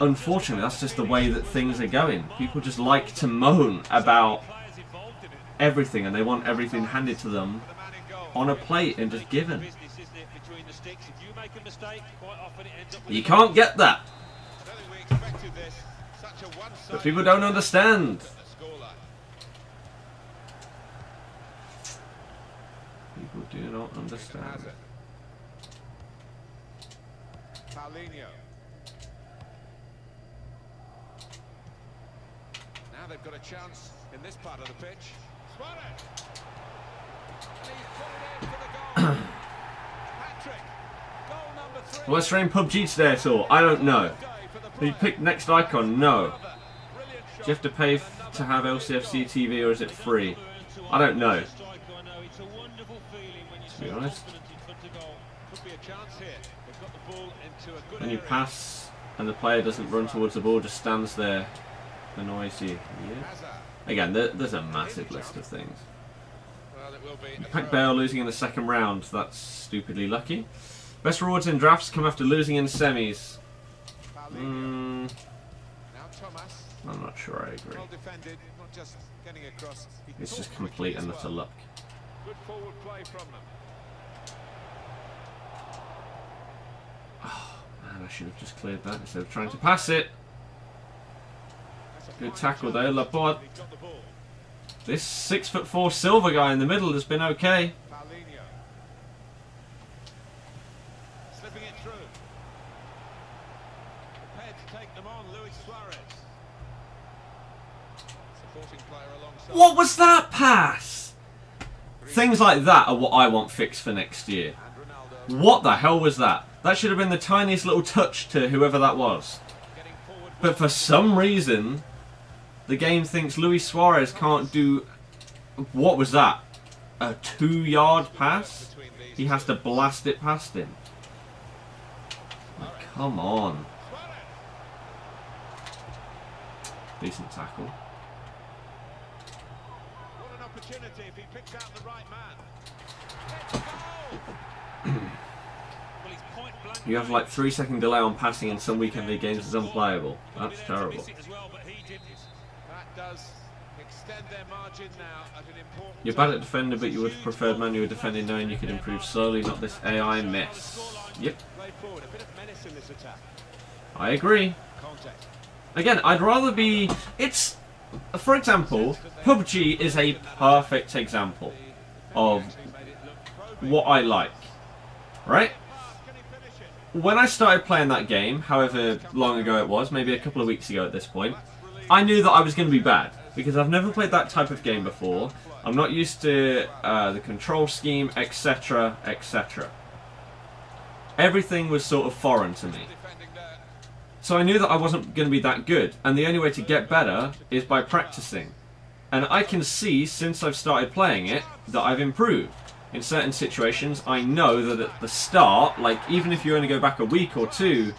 Unfortunately, that's just the way that things are going. People just like to moan about everything, and they want everything handed to them on a plate and just given. You can't get that. But people don't understand. People do not understand. Now they've got a chance in this part of the pitch. Will I stream PUBG today at all? I don't know. Have you picked next icon? No. Do you have to pay to have LCFC TV, or is it free? I don't know. To be honest. When you pass and the player doesn't run towards the ball, just stands there, annoys you. Yeah. Again, there's a massive list of things. Pack Bale losing in the second round, that's stupidly lucky. Best rewards in drafts come after losing in semis. I'm not sure I agree. It's just complete and utter luck. Oh man, I should have just cleared that instead of trying to pass it. Good tackle though, Laporte. This 6'4" silver guy in the middle has been okay. What was that pass? Things like that are what I want fixed for next year. What the hell was that? That should have been the tiniest little touch to whoever that was. But for some reason, the game thinks Luis Suarez can't do... What was that? A 2-yard pass? He has to blast it past him. Oh, come on. Decent tackle. If he picks out the right man. You have like 3-second delay on passing in some weekend league games is unplayable. That's terrible. You're bad at defending, but you would have preferred manual defending knowing you could improve slowly, not this AI mess. Yep. I agree. Again, I'd rather be... It's... For example, PUBG is a perfect example of what I like, right? When I started playing that game, however long ago it was, maybe a couple of weeks ago at this point, I knew that I was going to be bad, because I've never played that type of game before. I'm not used to the control scheme, etc, etc. Everything was sort of foreign to me. So I knew that I wasn't going to be that good, and the only way to get better is by practicing. And I can see, since I've started playing it, that I've improved. In certain situations, I know that at the start, like, even if you only go back a week or two,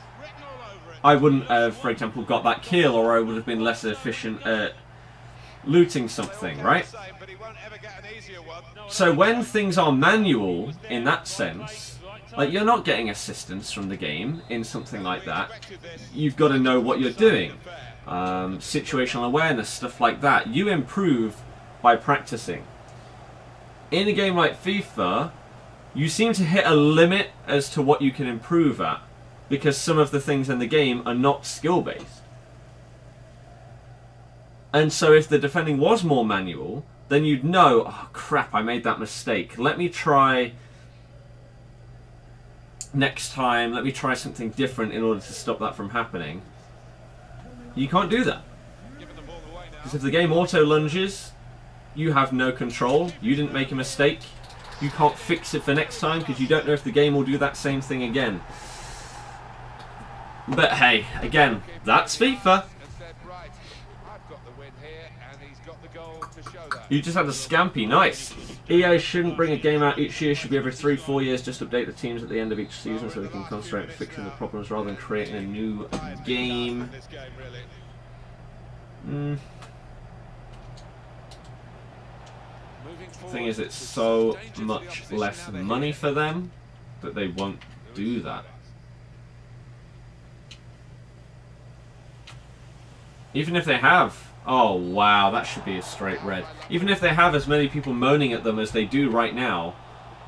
I wouldn't have, for example, got that kill, or I would have been less efficient at looting something, right? So when things are manual, in that sense, like, you're not getting assistance from the game in something like that. You've got to know what you're doing. Situational awareness, stuff like that. You improve by practicing. In a game like FIFA, you seem to hit a limit as to what you can improve at, because some of the things in the game are not skill-based. And so if the defending was more manual, then you'd know, oh crap, I made that mistake. Let me try next time, let me try something different in order to stop that from happening. You can't do that. Because if the game auto-lunges, you have no control. You didn't make a mistake. You can't fix it for next time because you don't know if the game will do that same thing again. But hey, again, that's FIFA. You just had a scampi, nice. EA shouldn't bring a game out each year, should be every 3-4 years, just update the teams at the end of each season so they can concentrate on fixing the problems rather than creating a new game. The thing is, it's so much less money for them that they won't do that. Even if they have... Oh, wow, that should be a straight red. Even if they have as many people moaning at them as they do right now,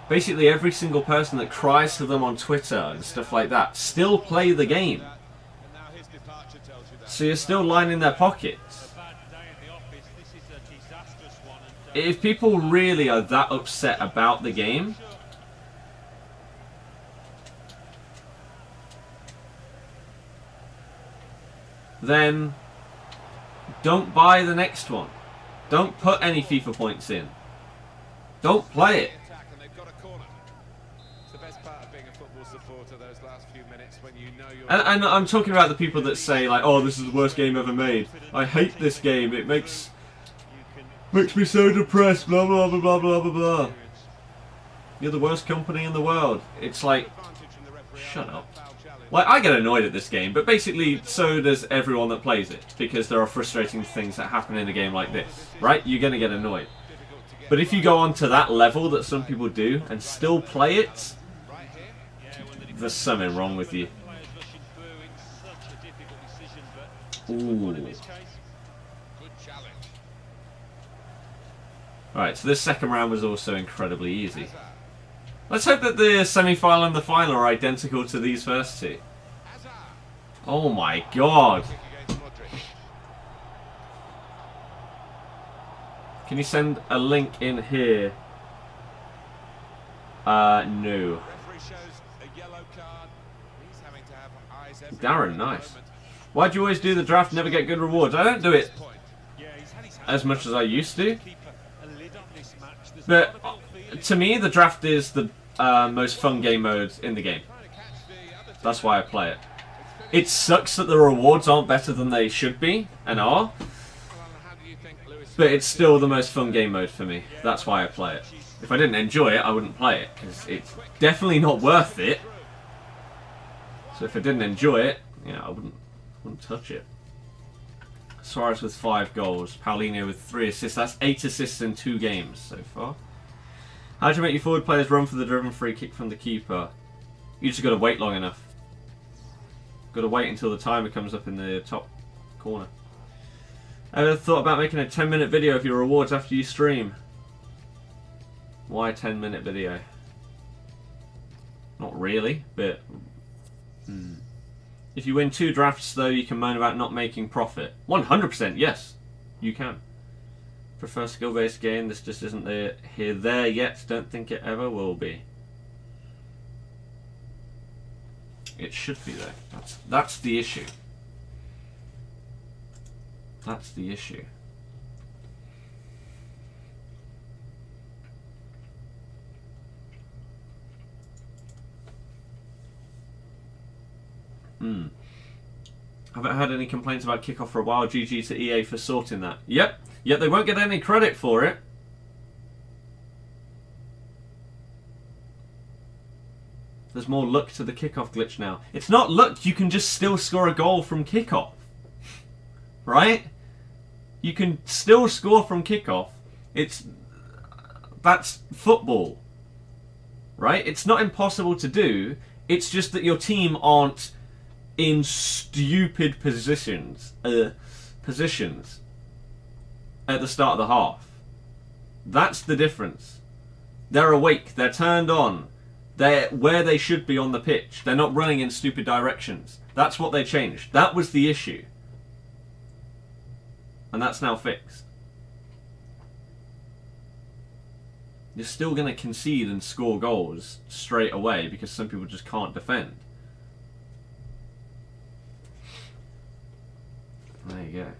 basically every single person that cries to them on Twitter and stuff like that still play the game. So you're still lining their pockets. If people really are that upset about the game, then don't buy the next one. Don't put any FIFA points in. Don't play it. And I'm talking about the people that say, like, oh, this is the worst game ever made. I hate this game. It makes me so depressed. Blah, blah, blah, blah, blah, blah, blah. You're the worst company in the world. It's like, shut up. Like, I get annoyed at this game, but basically so does everyone that plays it, because there are frustrating things that happen in a game like this, right? You're going to get annoyed. But if you go on to that level that some people do and still play it, there's something wrong with you. Ooh. Alright, so this second round was also incredibly easy. Let's hope that the semi-final and the final are identical to these first two. Oh my god. Can you send a link in here? No. Darren, nice. Why do you always do the draft and never get good rewards? I don't do it as much as I used to. But to me, the draft is the most fun game mode in the game. That's why I play it. It sucks that the rewards aren't better than they should be, and are. But it's still the most fun game mode for me. That's why I play it. If I didn't enjoy it, I wouldn't play it, because it's definitely not worth it. So if I didn't enjoy it, yeah, I wouldn't touch it. Suarez with 5 goals. Paulinho with 3 assists. That's 8 assists in 2 games so far. How do you make your forward players run for the driven free kick from the keeper? You just got to wait long enough. Got to wait until the timer comes up in the top corner. Ever thought about making a 10-minute video of your rewards after you stream? Why a 10-minute video? Not really, but... If you win 2 drafts, though, you can moan about not making profit. 100%, yes, you can. Prefer skill-based game. This just isn't there yet. Don't think it ever will be. It should be though. That's the issue. That's the issue. Haven't had any complaints about kickoff for a while. GG to EA for sorting that. Yep. Yet they won't get any credit for it. There's more luck to the kickoff glitch now. It's not luck, you can just still score a goal from kickoff. Right? You can still score from kickoff. That's football. Right? It's not impossible to do. It's just that your team aren't in stupid positions at the start of the half. That's the difference. They're awake. They're turned on. They're where they should be on the pitch. They're not running in stupid directions. That's what they changed. That was the issue. And that's now fixed. You're still going to concede and score goals straight away because some people just can't defend. There you go.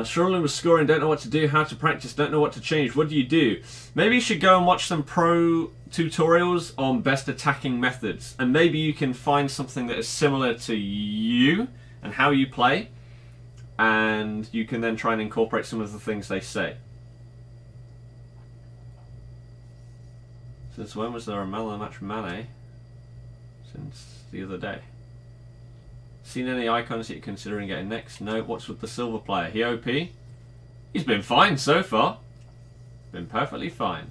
Struggling with scoring, don't know what to do, how to practice, don't know what to change. What do you do? Maybe you should go and watch some pro tutorials on best attacking methods. And maybe you can find something that is similar to you and how you play. And you can then try and incorporate some of the things they say. Since when was there a mellow match Mane? Since the other day. Seen any icons that you're considering getting next? No. What's with the silver player? He OP? He's been fine so far. Been perfectly fine.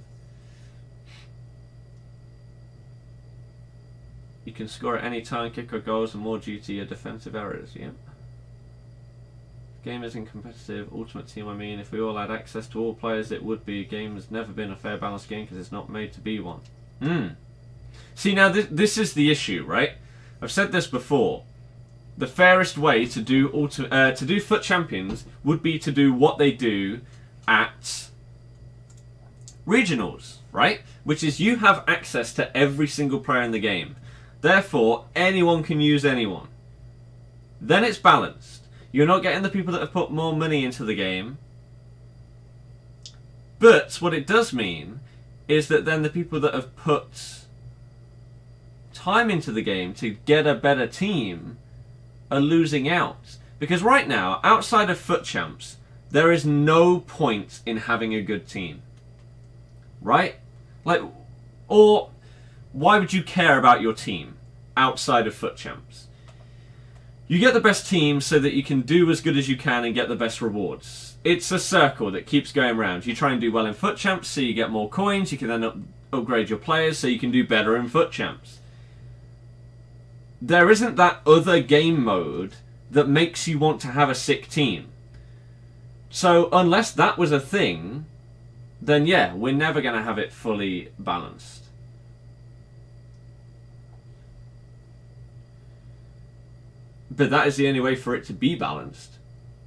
You can score at any time, kick or goals, and more due to your defensive errors. Yep. Game isn't competitive. Ultimate Team, I mean, if we all had access to all players, it would be. A game has never been a fair balanced game because it's not made to be one. See, now this is the issue, right? I've said this before. The fairest way to do FUT Champions would be to do what they do at regionals, right? Which is you have access to every single player in the game. Therefore, anyone can use anyone. Then it's balanced. You're not getting the people that have put more money into the game. But what it does mean is that then the people that have put time into the game to get a better team are losing out. Because right now, outside of FUT Champs, there is no point in having a good team. Right? Like, or why would you care about your team outside of FUT Champs? You get the best team so that you can do as good as you can and get the best rewards. It's a circle that keeps going round. You try and do well in FUT Champs so you get more coins. You can then upgrade your players so you can do better in FUT Champs. There isn't that other game mode that makes you want to have a sick team. So unless that was a thing, then yeah, we're never going to have it fully balanced. But that is the only way for it to be balanced,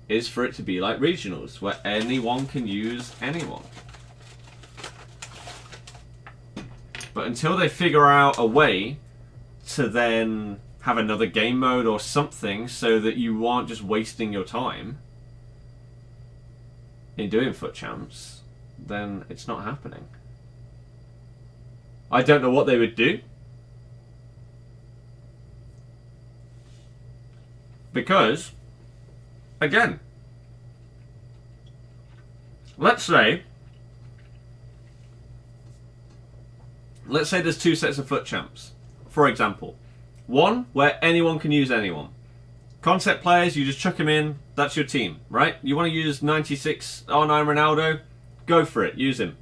is for it to be like regionals, where anyone can use anyone. But until they figure out a way to then have another game mode or something so that you aren't just wasting your time in doing FUT Champs, then it's not happening. I don't know what they would do. Because, again, let's say there's two sets of FUT Champs, for example. One, where anyone can use anyone. Concept players, you just chuck them in, that's your team, right? You want to use 96 R9 Ronaldo? Go for it, use him.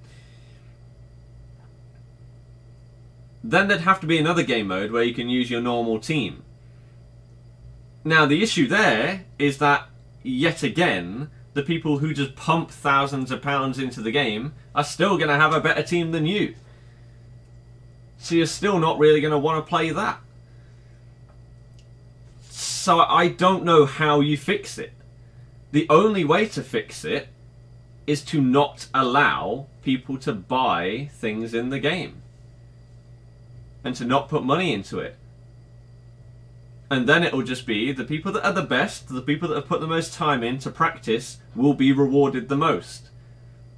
Then there'd have to be another game mode where you can use your normal team. Now, the issue there is that, yet again, the people who just pump thousands of pounds into the game are still going to have a better team than you. So you're still not really going to want to play that. So I don't know how you fix it. The only way to fix it is to not allow people to buy things in the game. And to not put money into it. And then it'll just be the people that are the best, the people that have put the most time in to practice, will be rewarded the most.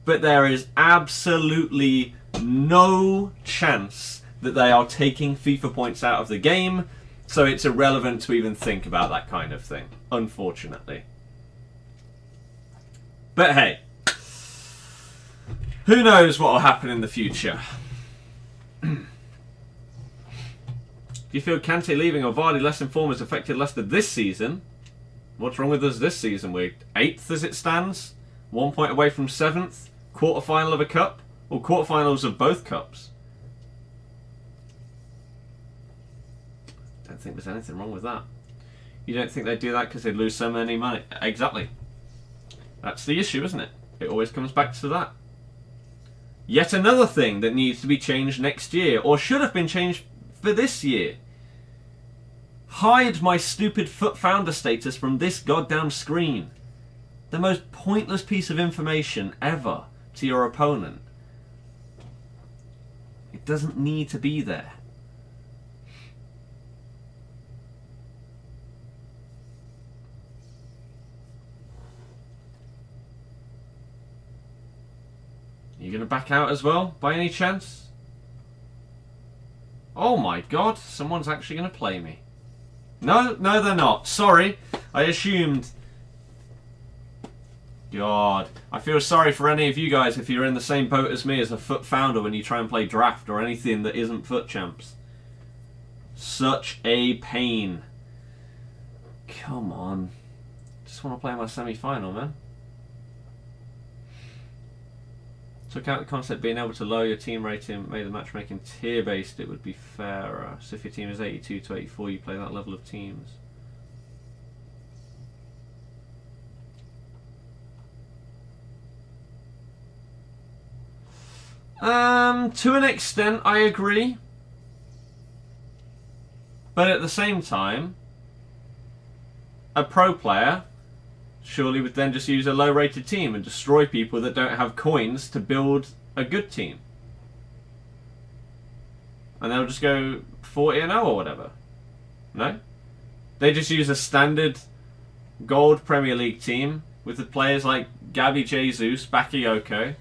But there is absolutely no chance that they are taking FIFA points out of the game, so it's irrelevant to even think about that kind of thing, unfortunately. But hey, who knows what will happen in the future? Do you feel Kante leaving or Vardy less in form has affected Leicester this season? What's wrong with us this season? We're 8th as it stands, 1 point away from 7th, quarter-final of a cup, or quarter-finals of both cups. Don't think there's anything wrong with that. You don't think they'd do that because they'd lose so many money? Exactly. That's the issue, isn't it? It always comes back to that. Yet another thing that needs to be changed next year, or should have been changed for this year. Hide my stupid FUT founder status from this goddamn screen. The most pointless piece of information ever to your opponent. It doesn't need to be there. You gonna back out as well, by any chance? Oh my god, someone's actually gonna play me. No, no they're not. Sorry, I assumed. God, I feel sorry for any of you guys if you're in the same boat as me as a FUT founder when you try and play draft or anything that isn't FUT champs. Such a pain. Come on. Just want to play my semi-final, man. Took out the concept being able to lower your team rating, made the matchmaking tier-based, it would be fairer. So if your team is 82 to 84, you play that level of teams. To an extent, I agree. But at the same time, a pro player surely would then just use a low-rated team and destroy people that don't have coins to build a good team. And they'll just go 40-0 or whatever. No? They just use a standard gold Premier League team with the players like Gabby Jesus, Bakayoko,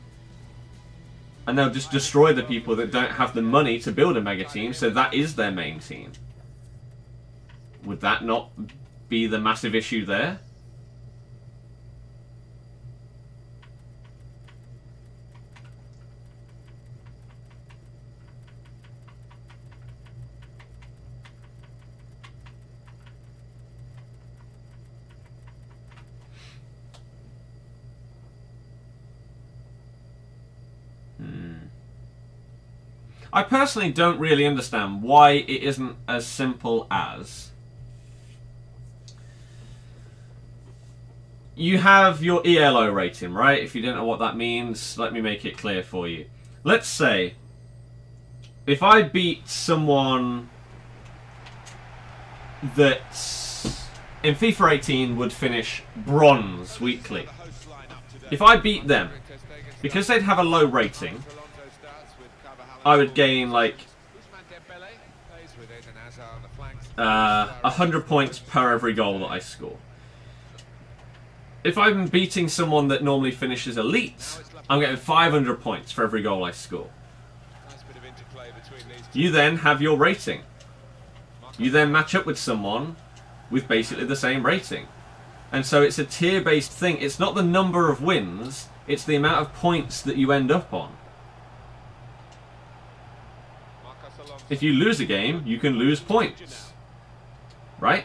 and they'll just destroy the people that don't have the money to build a mega team, so that is their main team. Would that not be the massive issue there? I personally don't really understand why it isn't as simple as you have your ELO rating, right? If you don't know what that means, let me make it clear for you. Let's say if I beat someone that in FIFA 18 would finish bronze weekly. If I beat them, because they'd have a low rating, I would gain like 100 points per every goal that I score. If I'm beating someone that normally finishes elite, I'm getting 500 points for every goal I score. You then have your rating. You then match up with someone with basically the same rating. And so it's a tier-based thing. It's not the number of wins, it's the amount of points that you end up on. If you lose a game, you can lose points. Right?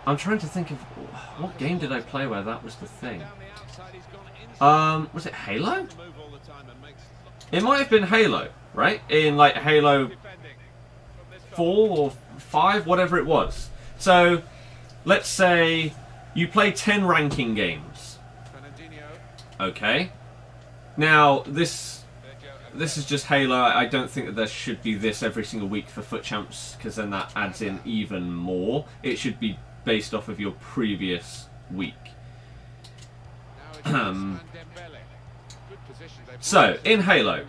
I'm trying to think of what game did I play where that was the thing. Was it Halo? It might have been Halo, right? In like Halo 4 or 5, whatever it was. So, let's say you play 10 ranking games. Okay. Now, this is just Halo. I don't think that there should be this every single week for FUT Champs, because then that adds in even more. It should be based off of your previous week. So, in Halo,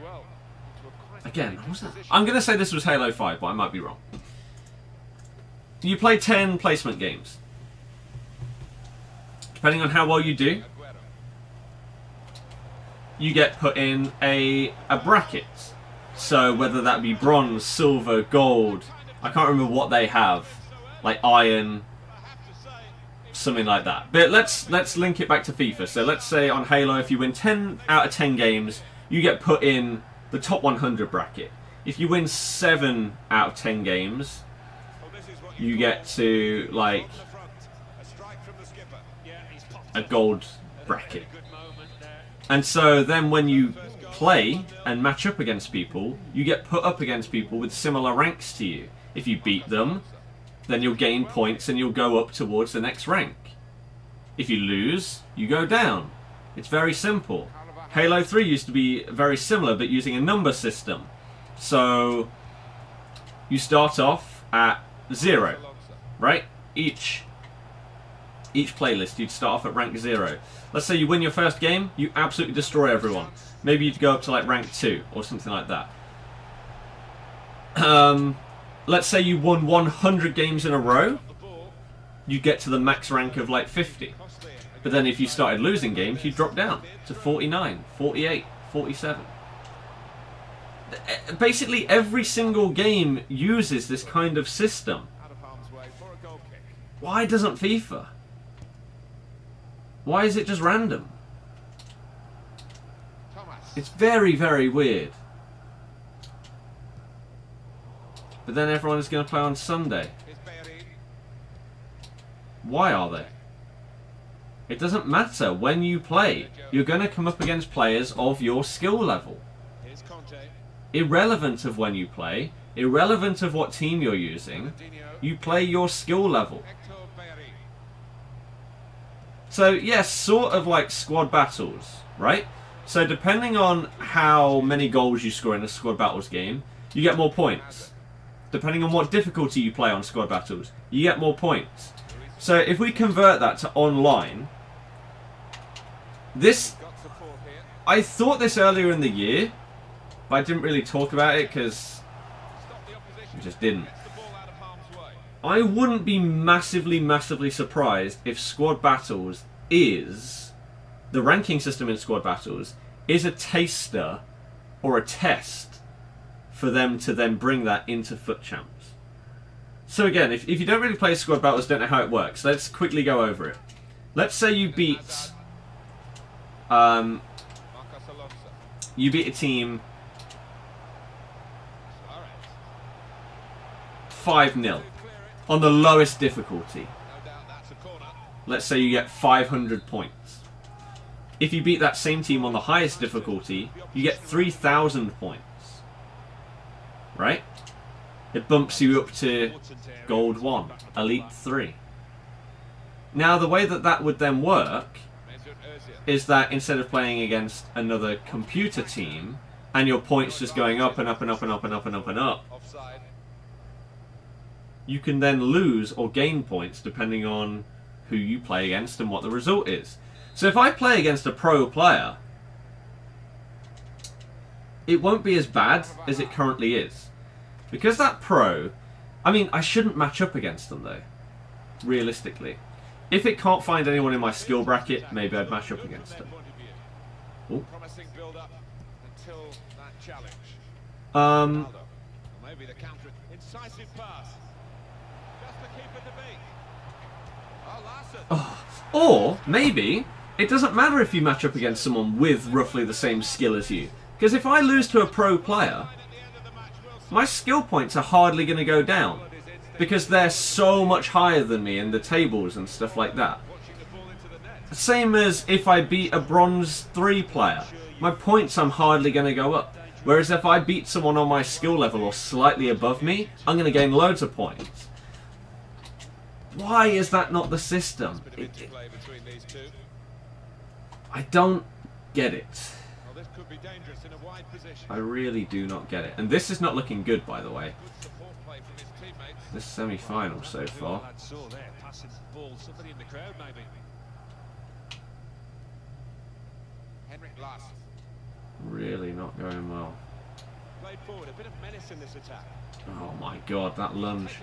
again, what was that? I'm going to say this was Halo 5, but I might be wrong. You play 10 placement games. Depending on how well you do, you get put in a bracket. So whether that be bronze, silver, gold, I can't remember what they have, like iron, something like that. But let's link it back to FIFA. So let's say on Halo, if you win 10 out of 10 games, you get put in the top 100 bracket. If you win 7 out of 10 games, you get to, like, a gold bracket. And so then when you play and match up against people, you get put up against people with similar ranks to you. If you beat them, then you'll gain points and you'll go up towards the next rank. If you lose, you go down. It's very simple. Halo 3 used to be very similar, but using a number system. So you start off at 0, right? Each playlist, you'd start off at rank 0. Let's say you win your first game, you absolutely destroy everyone. Maybe you'd go up to like rank 2 or something like that. Let's say you won 100 games in a row, you get to the max rank of like 50. But then if you started losing games, you drop down to 49, 48, 47. Basically, every single game uses this kind of system. Why doesn't FIFA? Why is it just random? It's very, very weird. But then everyone is going to play on Sunday. Why are they? It doesn't matter when you play. You're going to come up against players of your skill level. Irrelevant of when you play, irrelevant of what team you're using, you play your skill level. So yes, sort of like squad battles, right? So depending on how many goals you score in a squad battles game, you get more points. Depending on what difficulty you play on squad battles, you get more points. So if we convert that to online, I thought this earlier in the year, but I didn't really talk about it because I just didn't. I wouldn't be massively, massively surprised if squad battles is, the ranking system in squad battles, is a taster or a test for them to then bring that into FUT Champs. So again, if you don't really play squad battles, don't know how it works, let's quickly go over it. Let's say you beat a team 5-0 on the lowest difficulty. Let's say you get 500 points. If you beat that same team on the highest difficulty, you get 3,000 points. Right? It bumps you up to Gold 1, Elite 3. Now the way that that would then work is that instead of playing against another computer team and your points just going up and up and up and up and up and up and up, you can then lose or gain points depending on who you play against and what the result is. So if I play against a pro player, it won't be as bad as it currently is. Because that pro, I mean, I shouldn't match up against them though, realistically. If it can't find anyone in my skill bracket, maybe I'd match up against them. Ooh. Maybe the counter, incisive pass. Just to keep it to beat. Or maybe it doesn't matter if you match up against someone with roughly the same skill as you. Because if I lose to a pro player, my skill points are hardly going to go down. Because they're so much higher than me in the tables and stuff like that. Same as if I beat a bronze 3 player. My points, I'm hardly going to go up. Whereas if I beat someone on my skill level or slightly above me, I'm going to gain loads of points. Why is that not the system? I don't get it. I really do not get it. And this is not looking good, by the way. This semi-final so far. Really not going well. Oh my god, that lunge.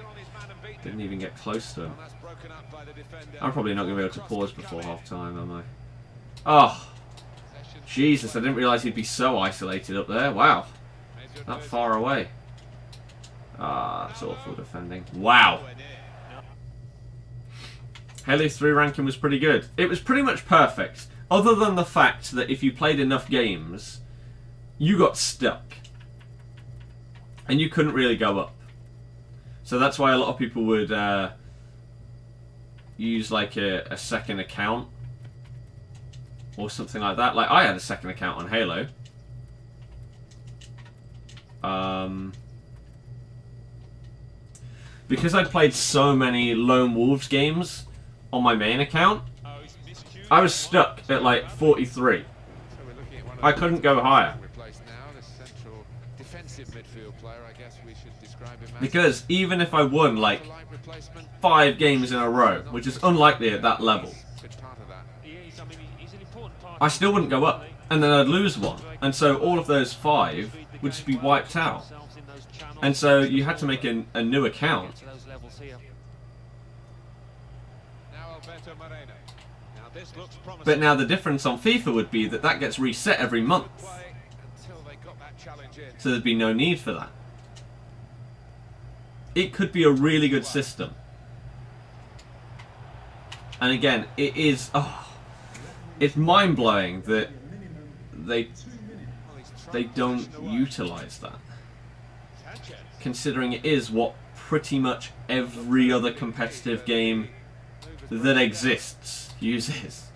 Didn't even get close to him. I'm probably not going to be able to pause before half time, am I? Oh, Jesus, I didn't realise he'd be so isolated up there. Wow. That far away. Ah, that's awful defending. Wow. Halo 3 ranking was pretty good. It was pretty much perfect, other than the fact that if you played enough games, you got stuck. And you couldn't really go up. So that's why a lot of people would use like a second account or something like that. Like I had a second account on Halo. Because I played so many Lone Wolves games on my main account, I was stuck at like 43. I couldn't go higher. Because even if I won like 5 games in a row, which is unlikely at that level, I still wouldn't go up. And then I'd lose one. And so all of those 5 would just be wiped out. And so you had to make a new account. But now the difference on FIFA would be that that gets reset every month. So there'd be no need for that. It could be a really good system. And again, it is... Oh, it's mind-blowing that they don't utilise that. Considering it is what pretty much every other competitive game that exists uses.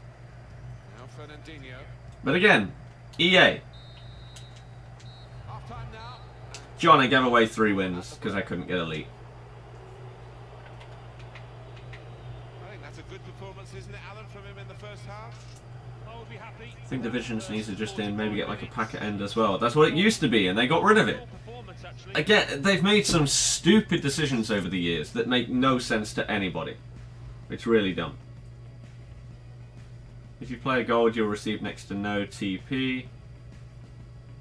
But again, EA. John, I gave away 3 wins because I couldn't get elite. I think that's a good performance, isn't it, Alan, from him in the first half? I think Divisions needs to just maybe get like a pack at end as well. That's what it used to be, and they got rid of it. Again, they've made some stupid decisions over the years that make no sense to anybody. It's really dumb. If you play a gold, you'll receive next to no TP.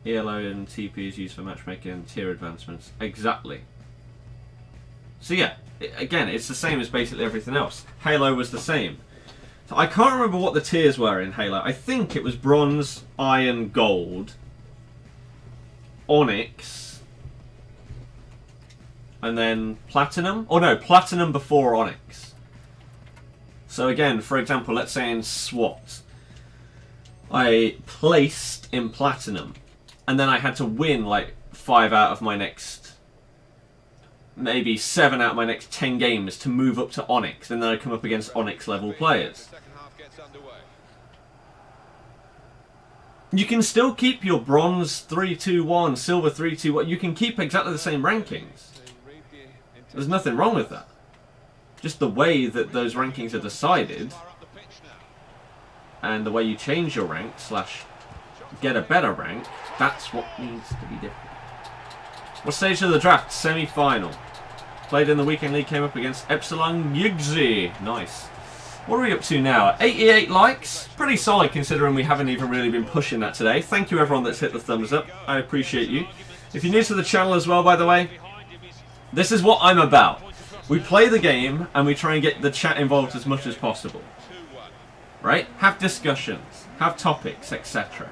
ELO and TP is used for matchmaking and tier advancements. Exactly. So yeah, again, it's the same as basically everything else. Halo was the same. So I can't remember what the tiers were in Halo. I think it was bronze, iron, gold, onyx, and then platinum. Oh no, platinum before onyx. So again, for example, let's say in SWAT, I placed in platinum, and then I had to win like 5 out of my next, maybe 7 out of my next 10 games to move up to onyx, and then I come up against onyx level players. You can still keep your bronze 3-2-1, silver 3-2-1. You can keep exactly the same rankings. There's nothing wrong with that. Just the way that those rankings are decided, and the way you change your rank / get a better rank, that's what needs to be different. What stage of the draft? Semi-final. Played in the weekend league, came up against Epsilon Yiggsy. Nice. What are we up to now? 88 likes. Pretty solid considering we haven't even really been pushing that today. Thank you everyone that's hit the thumbs up. I appreciate you. If you're new to the channel as well, by the way, this is what I'm about. We play the game and we try and get the chat involved as much as possible. Right? Have discussions, have topics, etc.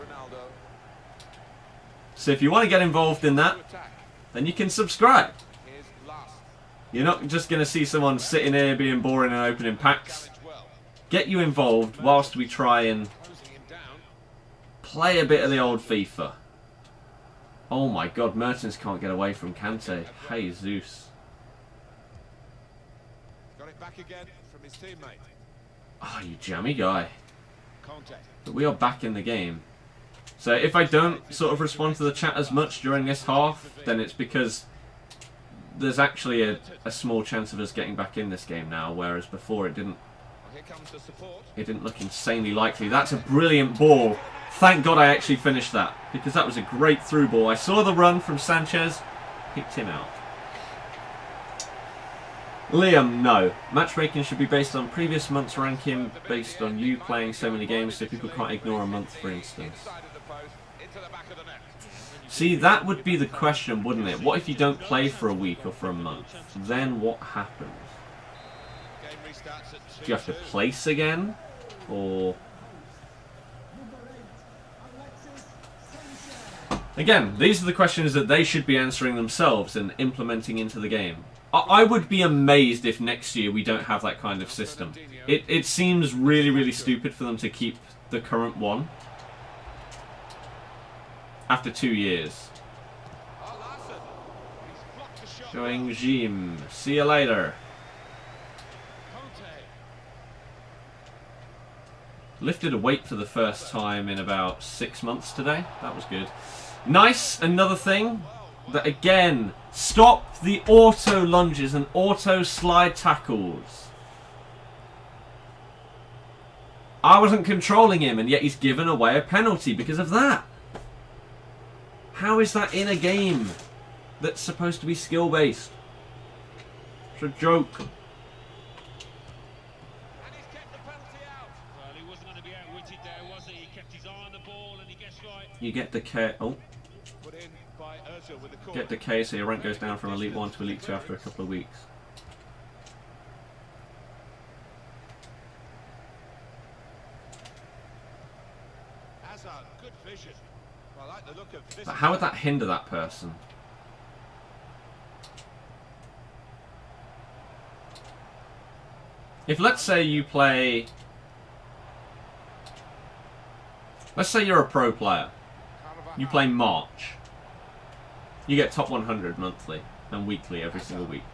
So if you want to get involved in that, then you can subscribe. You're not just going to see someone sitting here being boring and opening packs. Get you involved whilst we try and play a bit of the old FIFA. Oh my god, Mertens can't get away from Kante. Hey, Zeus. Got it back again from his teammate. Oh, you jammy guy. But we are back in the game. So if I don't sort of respond to the chat as much during this half, then it's because there's actually a small chance of us getting back in this game now, whereas before it didn't look insanely likely. That's a brilliant ball. Thank God I actually finished that, because that was a great through ball. I saw the run from Sanchez, picked him out. Liam, no. Matchmaking should be based on previous month's ranking, based on you playing so many games, so people can't ignore a month, for instance. See, that would be the question, wouldn't it? What if you don't play for a week or for a month? Then what happens? Do you have to place again? Or... Again, these are the questions that they should be answering themselves and implementing into the game. I would be amazed if next year we don't have that kind of system. It seems really, really stupid for them to keep the current one after 2 years. Going Jim. See you later. Lifted a weight for the first time in about 6 months today. That was good. Nice. Another thing that, again, stop the auto lunges and auto slide tackles. I wasn't controlling him, and yet he's given away a penalty because of that. How is that in a game that's supposed to be skill-based? It's a joke. You get decay. Oh. Get decay, so your rank goes down from Elite 1 to Elite 2 after a couple of weeks. Hazard, good vision. I like the look of this. But how would that hinder that person? If, let's say, you play... Let's say you're a pro player. You play March. You get top 100 monthly and weekly every single week.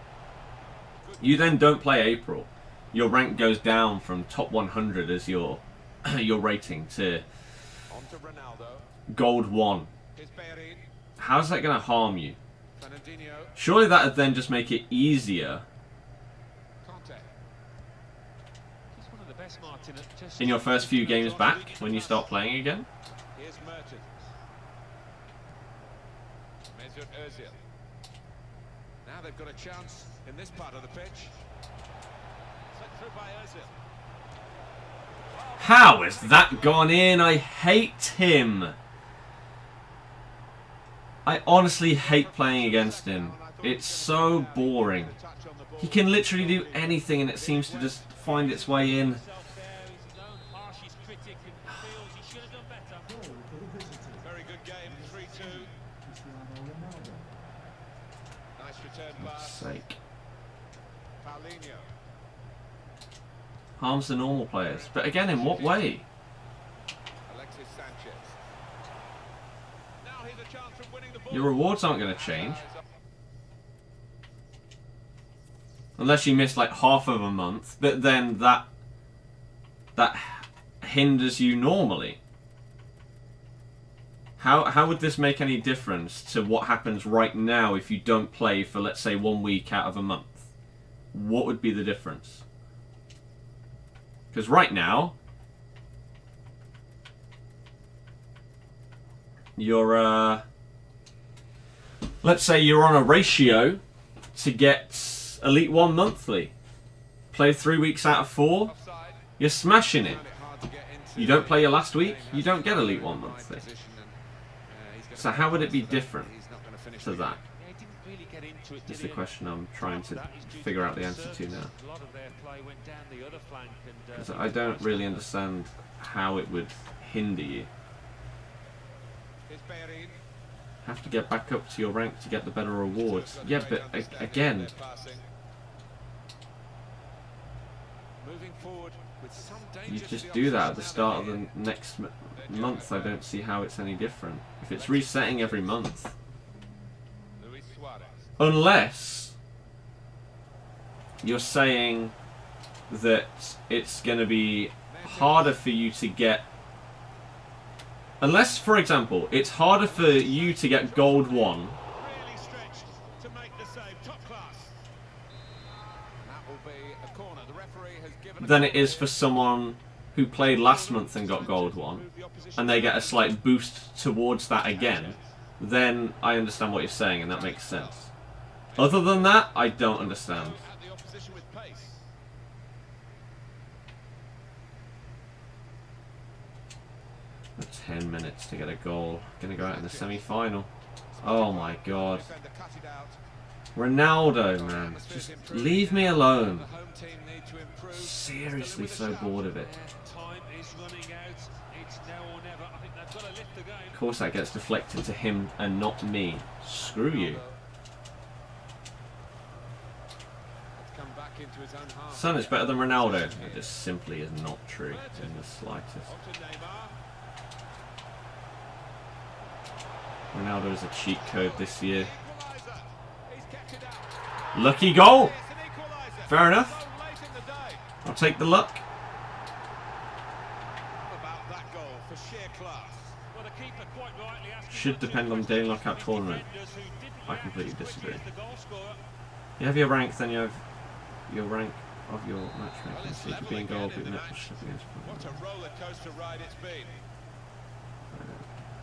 You then don't play April. Your rank goes down from top 100 as your rating to gold 1. How's that going to harm you? Surely that would then just make it easier in your first few games back when you start playing again. Here's Mertens. Messi and Ozil. Now they've got a chance in this part of the pitch. Sent through by Ozil. How has that gone in? I hate him. I honestly hate playing against him. It's so boring. He can literally do anything and it seems to just find its way in. Very good game, 3-2. Nice return pass. Sake. Paulinho. Harms the normal players. But again, in what way? Alexis Sanchez. Now here's a chance from winning the ball. Your rewards aren't going to change. Unless you miss like half of a month, but then that hinders you normally. How would this make any difference to what happens right now if you don't play for, let's say, 1 week out of a month? What would be the difference? Because right now, you're, let's say you're on a ratio to get Elite 1 monthly. Play 3 weeks out of 4, you're smashing it. You don't play your last week, you don't get Elite 1 monthly. So how would it be different to that? Is the question I'm trying to figure out the answer to now. Because I don't really understand how it would hinder you. Have to get back up to your rank to get the better rewards. Yeah, but again, you just do that at the start of the next month. I don't see how it's any different. If it's resetting every month. Unless you're saying that it's going to be harder for you to get... Unless, for example, it's harder for you to get Gold 1 than it is for someone who played last month and got Gold 1, and they get a slight boost towards that again, then I understand what you're saying and that makes sense. Other than that, I don't understand. 10 minutes to get a goal. Gonna go out in the semi-final. Oh my god. Ronaldo, man. Just leave me alone. Seriously so bored of it. Of course that gets deflected to him and not me. Screw you. into his own half. Son is better than Ronaldo. It just simply is not true in the slightest. Ronaldo is a cheat code this year. Lucky goal! Fair enough. I'll take the luck. Should depend on daily knockout tournament. I completely disagree. You have your rank, then you have your rank of your matchmaking. So you could be in goal, but against. What a roller coaster ride it's been.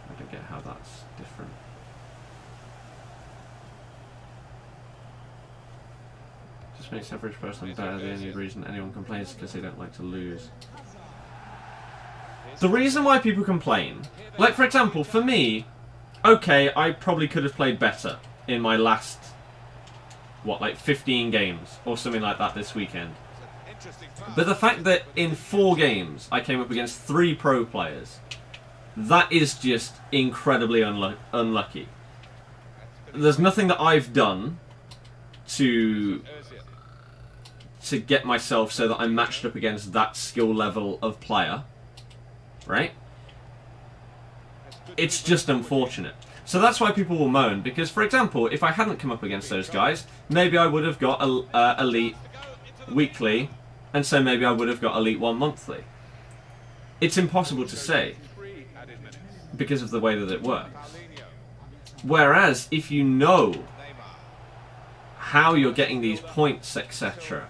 I don't get how that's different. Just makes average person better. The only reason anyone complains is because they don't like to lose. The reason why people complain, like for example, for me, okay, I probably could have played better in my last, what, like 15 games or something like that this weekend. But the fact that in 4 games I came up against 3 pro players, that is just incredibly unlucky. There's nothing that I've done to get myself so that I'm matched up against that skill level of player, right? It's just unfortunate. So that's why people will moan, because for example, if I hadn't come up against those guys, maybe I would have got Elite weekly, and so maybe I would have got Elite 1 monthly. It's impossible to say, because of the way that it works. Whereas, if you know how you're getting these points, etc.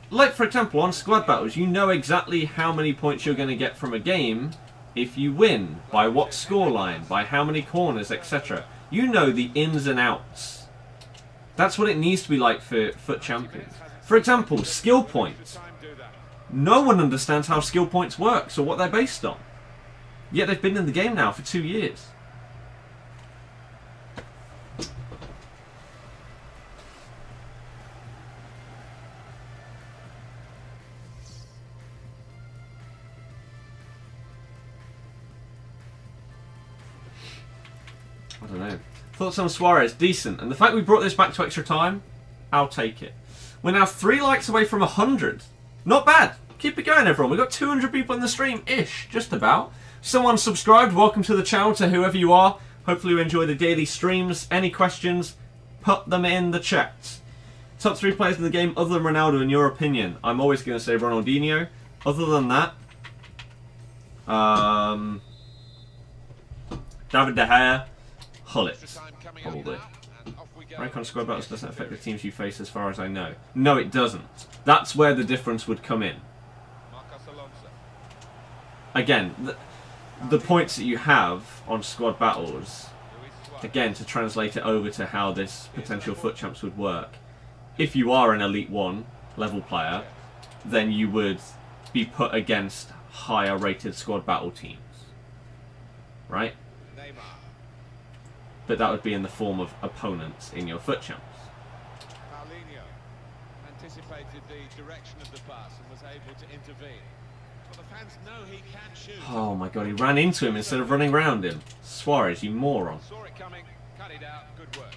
Like, for example, on squad battles, you know exactly how many points you're going to get from a game if you win, by what scoreline, by how many corners, etc. You know the ins and outs. That's what it needs to be like for FUT Champions. For example, skill points. No one understands how skill points works or what they're based on. Yet they've been in the game now for 2 years. I don't know. Thoughts on Suarez? Decent. And the fact we brought this back to extra time, I'll take it. We're now 3 likes away from 100. Not bad. Keep it going, everyone. We've got 200 people in the stream-ish, just about. Someone subscribed. Welcome to the channel, to whoever you are. Hopefully you enjoy the daily streams. Any questions, put them in the chat. Top 3 players in the game other than Ronaldo, in your opinion? I'm always going to say Ronaldinho. Other than that, David De Gea, Hullet, probably. Rank on squad battles doesn't affect the teams you face as far as I know. No, it doesn't. That's where the difference would come in. Again, the points that you have on squad battles, again, to translate it over to how this potential FUT Champs would work. If you are an Elite 1 level player, then you would be put against higher rated squad battle teams. Right? But that would be in the form of opponents in your FUT Champs. Anticipated the direction of the pass and was able to intervene. But the fans know he can shoot. Oh my god, he ran into him instead of running round him. Suarez, you moron. Saw it coming, cut it out, good work.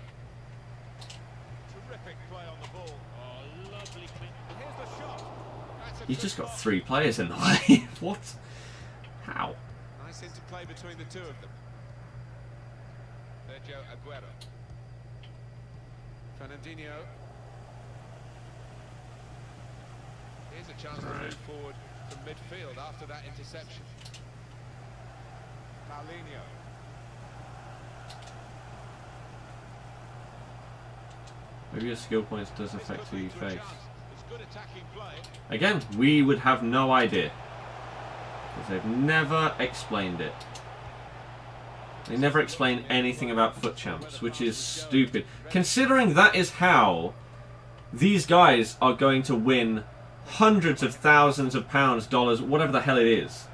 Terrific play on the ball. Oh, lovely clip. Here's the shot. He's just got 3 players in the way. What? How? Nice interplay between the two of them. Sergio Aguero. Ronaldinho. Here's a chance to move forward from midfield after that interception. Paulinho. Maybe your skill points does affect who you face. Again, we would have no idea. Because they've never explained it. They never explain anything about FUT Champs, which is stupid. Considering that is how these guys are going to win hundreds of thousands of pounds, dollars, whatever the hell it is.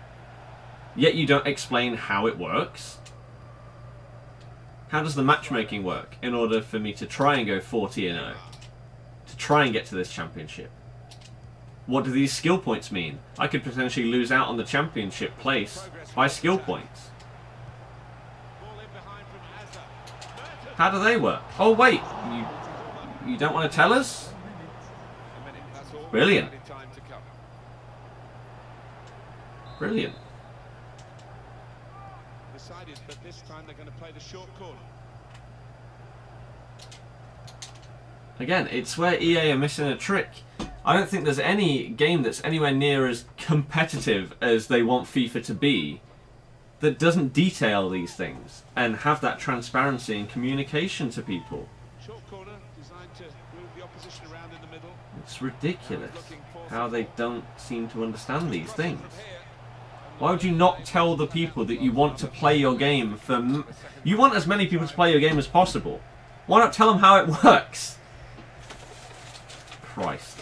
Yet you don't explain how it works. How does the matchmaking work in order for me to try and go 40-0? To try and get to this championship? What do these skill points mean? I could potentially lose out on the championship place by skill points. How do they work? Oh wait, you don't want to tell us? Brilliant. Added time to come. Brilliant. Decided, but this time they're going to play the short corner. Again, it's where EA are missing a trick. I don't think there's any game that's anywhere near as competitive as they want FIFA to be that doesn't detail these things and have that transparency and communication to people. Short corner designed to move the opposition around in the middle. It's ridiculous how they don't seem to understand these things. Why would you not tell the people that you want to play your game for... You want as many people to play your game as possible. Why not tell them how it works? Christ.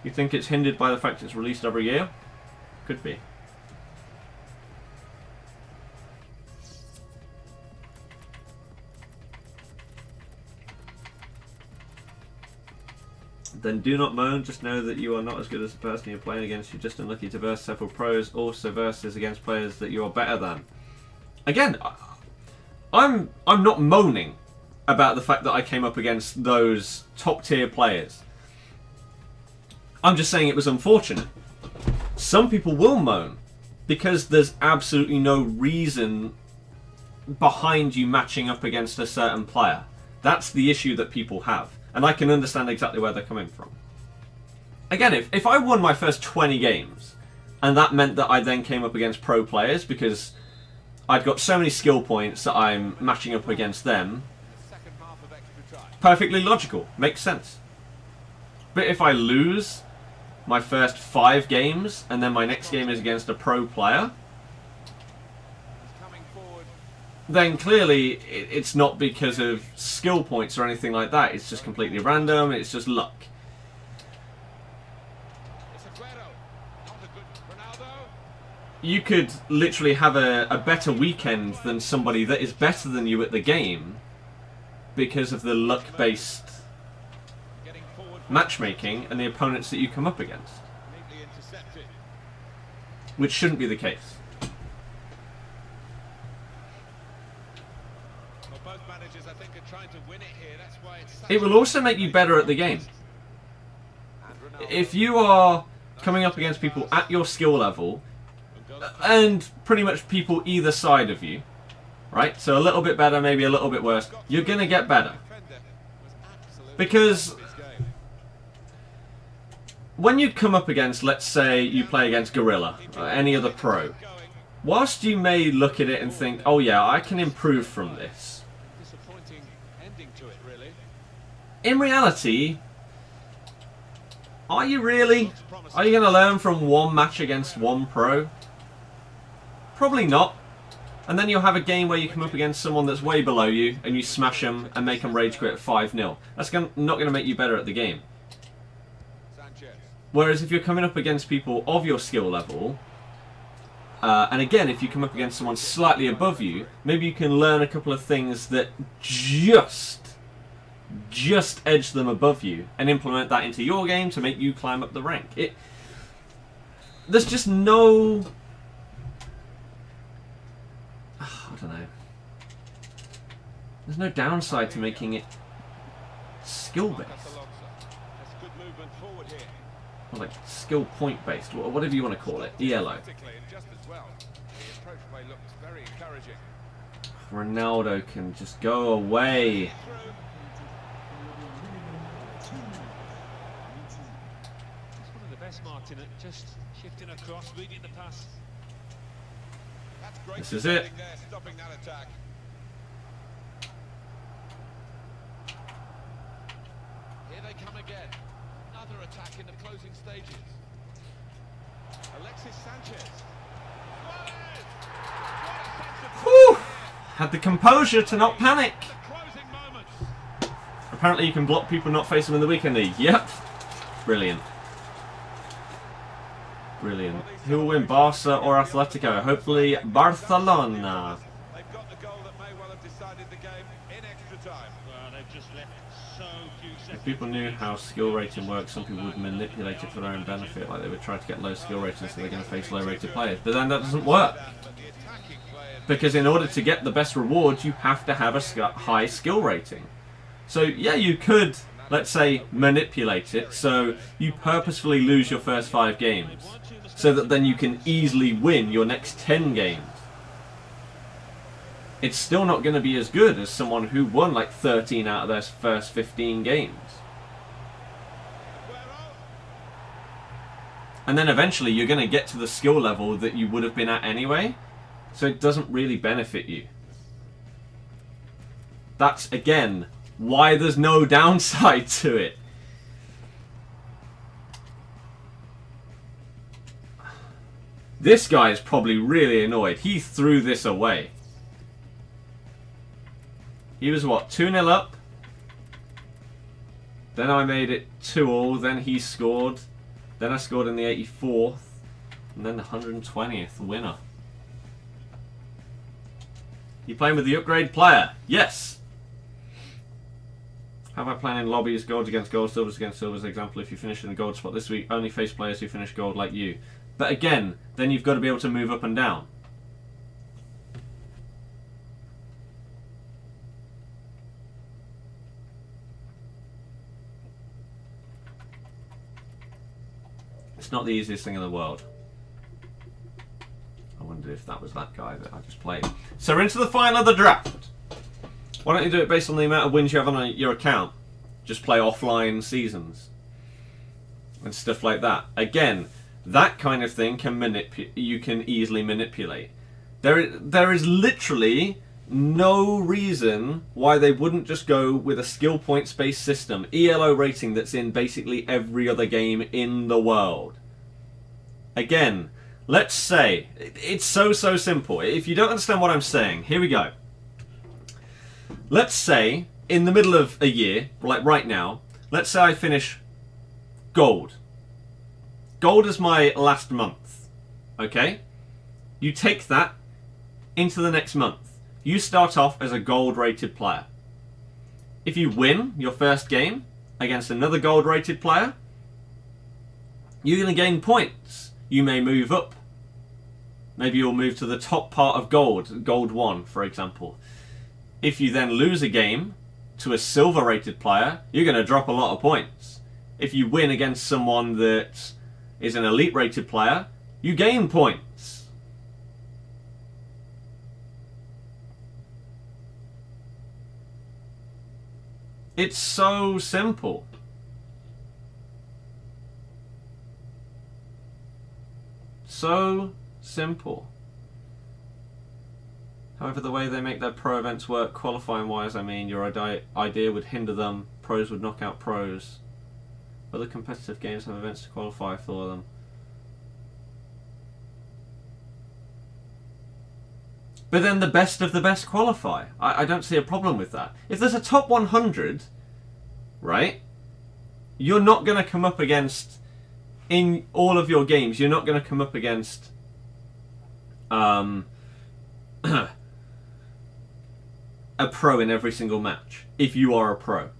You think it's hindered by the fact it's released every year? Could be. Then do not moan, just know that you are not as good as the person you're playing against. You're just unlucky to verse several pros, also verses against players that you are better than. Again, I'm not moaning about the fact that I came up against those top tier players. I'm just saying it was unfortunate. Some people will moan because there's absolutely no reason behind you matching up against a certain player. That's the issue that people have. And I can understand exactly where they're coming from. Again, if I won my first 20 games, and that meant that I then came up against pro players because I'd got so many skill points that I'm matching up against them, perfectly logical, makes sense. But if I lose my first 5 games, and then my next game is against a pro player, then clearly it's not because of skill points or anything like that. It's just completely random. It's just luck. You could literally have a better weekend than somebody that is better than you at the game because of the luck-based matchmaking and the opponents that you come up against. Which shouldn't be the case. It will also make you better at the game. If you are coming up against people at your skill level, and pretty much people either side of you, right? So a little bit better, maybe a little bit worse, you're going to get better. Because when you come up against, let's say you play against Gorilla, or any other pro, whilst you may look at it and think, oh yeah, I can improve from this, in reality, are you really? Are you going to learn from one match against one pro? Probably not. And then you'll have a game where you come up against someone that's way below you and you smash them and make them rage quit 5-0. That's not going to make you better at the game. Whereas if you're coming up against people of your skill level, and again, if you come up against someone slightly above you, maybe you can learn a couple of things that just edge them above you and implement that into your game to make you climb up the rank. There's just no... I don't know. There's no downside to making it skill-based. Or like skill point-based, whatever you want to call it. ELO. Ronaldo can just go away. Martin, just shifting across, reading the pass. This is it. Stopping that attack. Here they come again. Another attack in the closing stages. Alexis Sanchez. Whew! Had the composure to not panic. Apparently you can block people not face them in the weekend league. Yep. Brilliant. Brilliant. Who will win, Barca or Atletico? Hopefully Barcelona. They've got the goal that may well have decided the game in extra time. Well, they've just left so few seconds. If people knew how skill rating works, some people would manipulate it for their own benefit, like they would try to get low skill ratings so they're going to face low rated players. But then that doesn't work. Because in order to get the best rewards, you have to have a high skill rating. So yeah, you could let's say, manipulate it so you purposefully lose your first 5 games so that then you can easily win your next 10 games. It's still not going to be as good as someone who won like 13 out of their first 15 games. And then eventually you're going to get to the skill level that you would have been at anyway, so it doesn't really benefit you. That's, again, why there's no downside to it. This guy is probably really annoyed. He threw this away. He was, what, 2-0 up? Then I made it 2-2, then he scored. Then I scored in the 84th. And then the 120th winner. You playing with the upgrade player? Yes! How about playing in lobbies, golds against gold, silvers against silvers? Example, if you finish in the gold spot this week, only face players who finish gold like you. But again, then you've got to be able to move up and down. It's not the easiest thing in the world. I wondered if that was that guy that I just played. So we're into the final of the draft. Why don't you do it based on the amount of wins you have on your account? Just play offline seasons and stuff like that. Again, that kind of thing you can easily manipulate. There is literally no reason why they wouldn't just go with a skill points based system, ELO rating that's in basically every other game in the world. Again, let's say it's so simple. If you don't understand what I'm saying, here we go. Let's say in the middle of a year, like right now, let's say I finish gold. Gold is my last month. Okay? You take that into the next month. You start off as a gold rated player. If you win your first game against another gold rated player, you're going to gain points. You may move up. Maybe you'll move to the top part of gold, gold 1 for example. If you then lose a game to a silver rated player, you're going to drop a lot of points. If you win against someone that is an elite rated player, you gain points. It's so simple. So simple. However, the way they make their pro events work, qualifying wise, I mean, your idea would hinder them. Pros would knock out pros. Other competitive games have events to qualify for them. But then the best of the best qualify. I don't see a problem with that. If there's a top 100, right, you're not going to come up against, in all of your games, you're not going to come up against a pro in every single match, if you are a pro.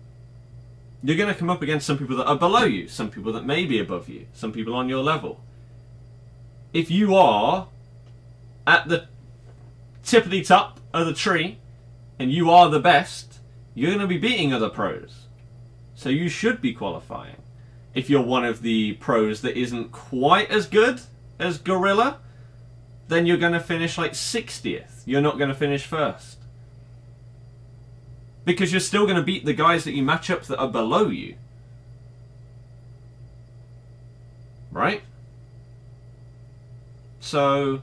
You're going to come up against some people that are below you, some people that may be above you, some people on your level. If you are at the tippity top of the tree and you are the best, you're going to be beating other pros. So you should be qualifying. If you're one of the pros that isn't quite as good as Gorilla, then you're going to finish like 60th. You're not going to finish first. Because you're still going to beat the guys that you match up that are below you. Right? So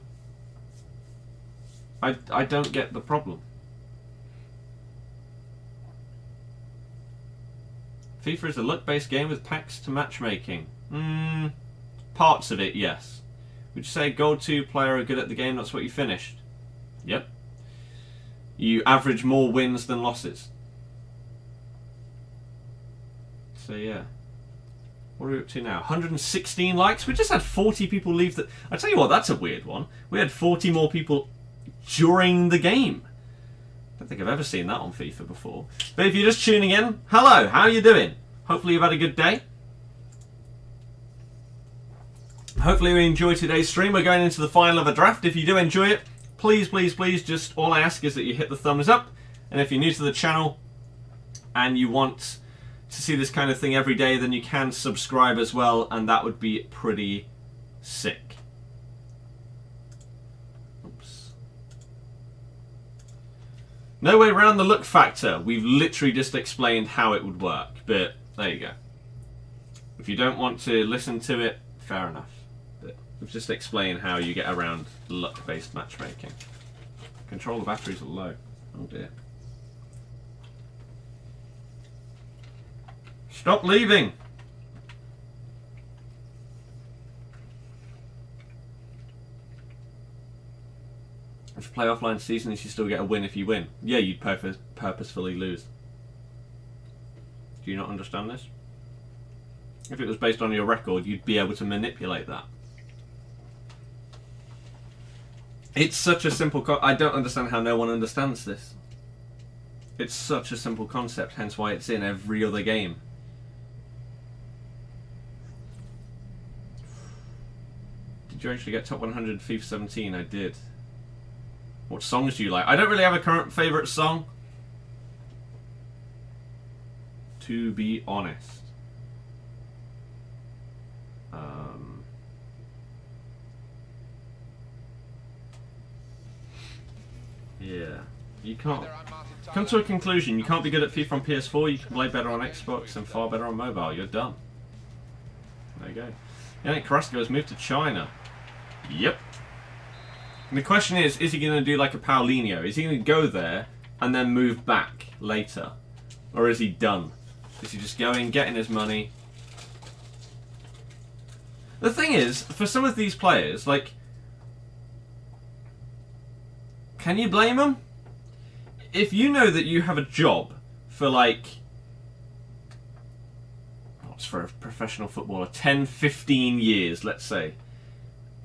I don't get the problem. FIFA is a luck-based game with packs to matchmaking. Parts of it, yes. Would you say Gold 2 player are good at the game, that's what you finished? Yep. You average more wins than losses. So yeah. What are we up to now? 116 likes? We just had 40 people leave the... I tell you what, that's a weird one. We had 40 more people during the game. I don't think I've ever seen that on FIFA before. But if you're just tuning in, hello, how are you doing? Hopefully you've had a good day. Hopefully you enjoyed today's stream. We're going into the final of a draft. If you do enjoy it, please, please, please, just all I ask is that you hit the thumbs up. And if you're new to the channel and you want to see this kind of thing every day, then you can subscribe as well, and that would be pretty sick. Oops. No way around the look factor. We've literally just explained how it would work, but there you go. If you don't want to listen to it, fair enough. But we've just explained how you get around luck-based matchmaking. Control the batteries are low. Oh dear. Stop leaving! If you play offline seasons, you still get a win if you win. Yeah, you'd purposefully lose. Do you not understand this? If it was based on your record, you'd be able to manipulate that. It's such a simple I don't understand how no one understands this. It's such a simple concept, hence why it's in every other game. Did you actually get top 100 FIFA 17? I did. What songs do you like? I don't really have a current favourite song, to be honest. Yeah. You can't... Come to a conclusion. You can't be good at FIFA on PS4, you can play better on Xbox and far better on mobile. You're done. There you go. Yannick Carrasco has moved to China. Yep. And the question is he going to do like a Paulinho? Is he going to go there and then move back later? Or is he done? Is he just going, getting his money? The thing is, for some of these players, like... Can you blame them? If you know that you have a job for like... What's for a professional footballer? 10, 15 years, let's say.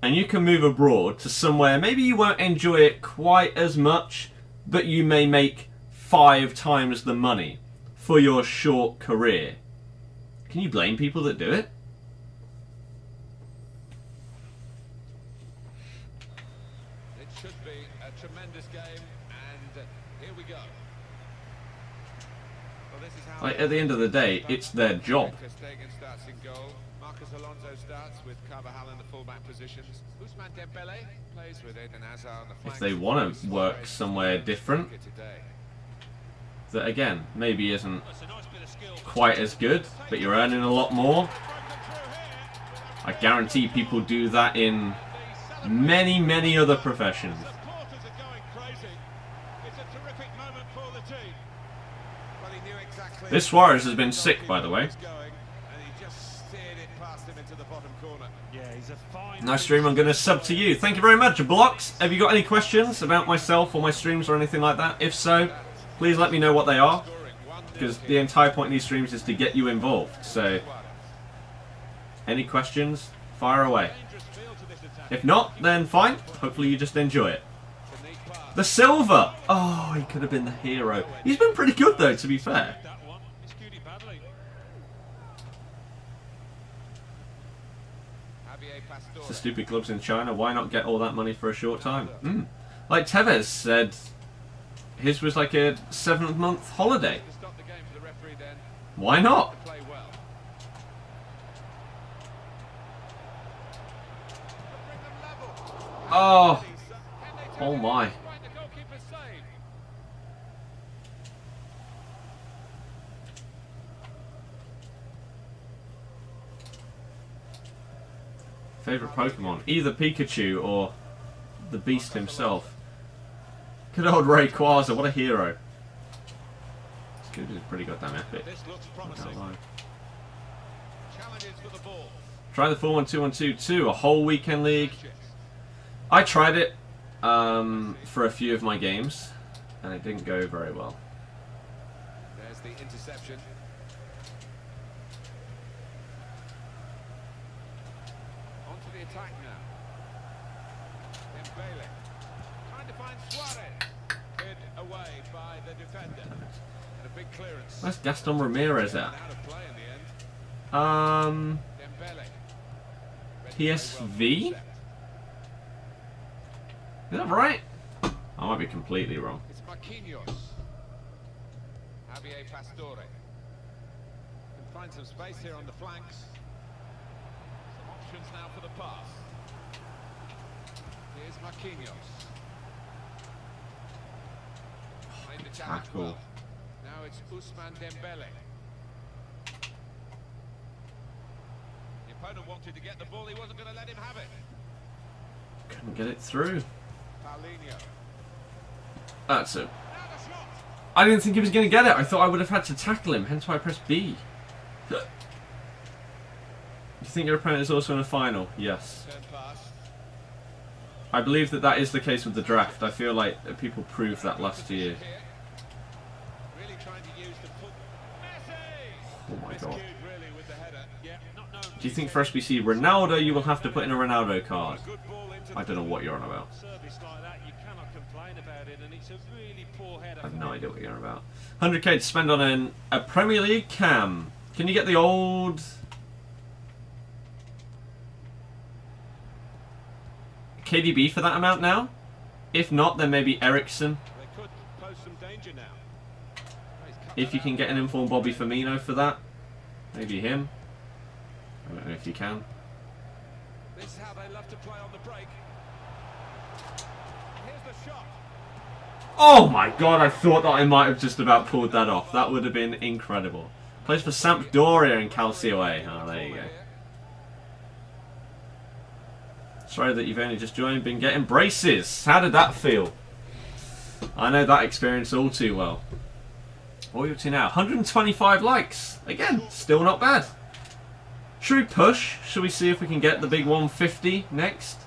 And you can move abroad to somewhere, maybe you won't enjoy it quite as much, but you may make 5 times the money for your short career. Can you blame people that do it? It should be a tremendous game, and here we go. Well, this is how Like, at the end of the day, it's their job. starts in goal. Marcus Alonso starts with Carvajal in the fullback positions. Ousmane Dembele plays with Eden Hazard on the flanks. If they want to work somewhere different, that again, maybe isn't quite as good, but you're earning a lot more. I guarantee people do that in many, many other professions. This Suarez has been sick, by the way. Nice stream, I'm going to sub to you. Thank you very much, Blocks. Have you got any questions about myself or my streams or anything like that? If so, please let me know what they are, because the entire point of these streams is to get you involved. So, any questions, fire away. If not, then fine. Hopefully you just enjoy it. The Silver! Oh, he could have been the hero. He's been pretty good though, to be fair. The stupid clubs in China, why not get all that money for a short time? Like Tevez said, his was like a 7-month holiday. Why not? Oh, oh my. Favourite Pokemon? Either Pikachu or the Beast himself. Good old Rayquaza, what a hero. This is pretty goddamn epic. Try the 4-1-2-1-2-2, a whole weekend league. I tried it for a few of my games, and it didn't go very well. There's the interception. Onto the attack now. Dembele trying to find Suarez. Hid away by the defender. And a big clearance. Where's Gaston Ramirez at? PSV? Is that right? I might be completely wrong. It's Marquinhos. Javier Pastore. Find some space here on the flanks. Some options now for the pass. Here's Marquinhos. Made the challenge well. Now it's Ousmane Dembele. The opponent wanted to get the ball, he wasn't going to let him have it. Couldn't get it through. Paulinho. That's it. Now the shot. I didn't think he was going to get it. I thought I would have had to tackle him, hence why I pressed B. Do you think your opponent is also in a final? Yes. Turn pass. I believe that that is the case with the draft. I feel like people proved that last year. Really trying to use the full. Messi! Oh my god. Really with the header. Yeah, not known. Do you think for SBC Ronaldo you will have to put in a Ronaldo card? Good ball into I don't know what you're on about. Service like that, you cannot complain about it, and it's a really poor header. I have no idea what you're on about. 100k to spend on a Premier League cam. Can you get the old... KDB for that amount now? If not, then maybe Ericsson. They could pose some danger now. If you can get an informed Bobby Firmino for that. Maybe him. I don't know if you can. This is how they love to play on the break. Here's the shot. Oh my god, I thought that I might have just about pulled that off. That would have been incredible. Plays for Sampdoria and Calcio A. Oh, there you go. Sorry that you've only just joined. Been getting braces. How did that feel? I know that experience all too well. What are you up to now? 125 likes. Again, still not bad. Should we push? Should we see if we can get the big 150 next?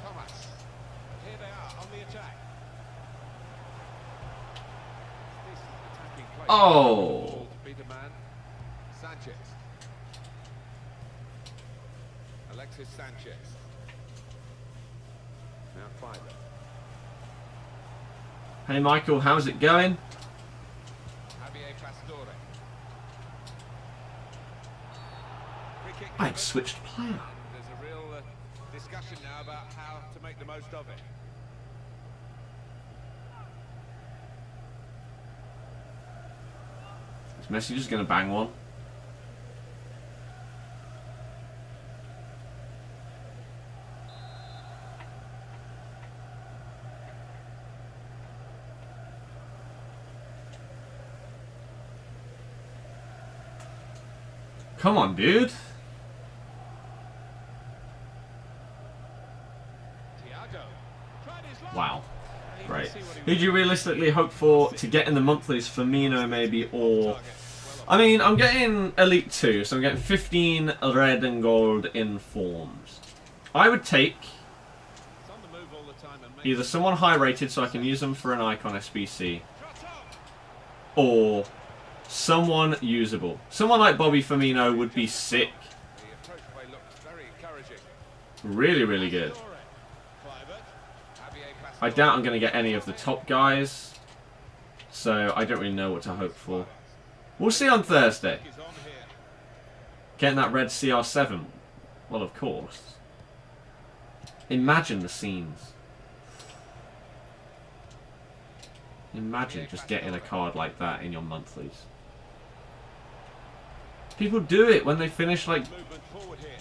Thomas. Here they are on the attack. Decent attacking play. Oh. To beat a man. Sanchez. Alexis Sanchez. Now Fiverr. Hey Michael, how's it going? Javier Pastore. Free kick I've given. switched player. And there's a real discussion now about how to make the most of it. Is Messi just going to bang one? Come on, dude. Wow. Great. Who do you realistically hope for to get in the monthlies? Firmino, maybe, or... I mean, I'm getting Elite 2, so I'm getting 15 red and gold informs. I would take either someone high-rated so I can use them for an icon SBC, or someone usable. Someone like Bobby Firmino would be sick. Really, really good. I doubt I'm going to get any of the top guys, so I don't really know what to hope for. We'll see on Thursday. Getting that red CR7. Well, of course. Imagine the scenes. Imagine just getting a card like that in your monthlies. People do it when they finish like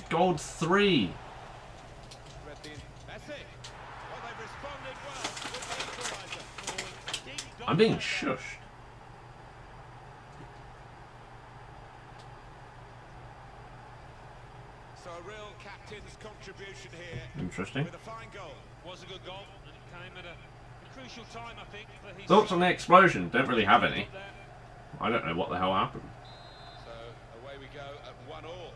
gold 3. I'm being shushed. So a real captain's contribution here. Interesting. With a fine goal. Was a good goal, and it came at a crucial time, I think. For his Thoughts on the explosion? Don't really have any. I don't know what the hell happened. So away we go at 1-1.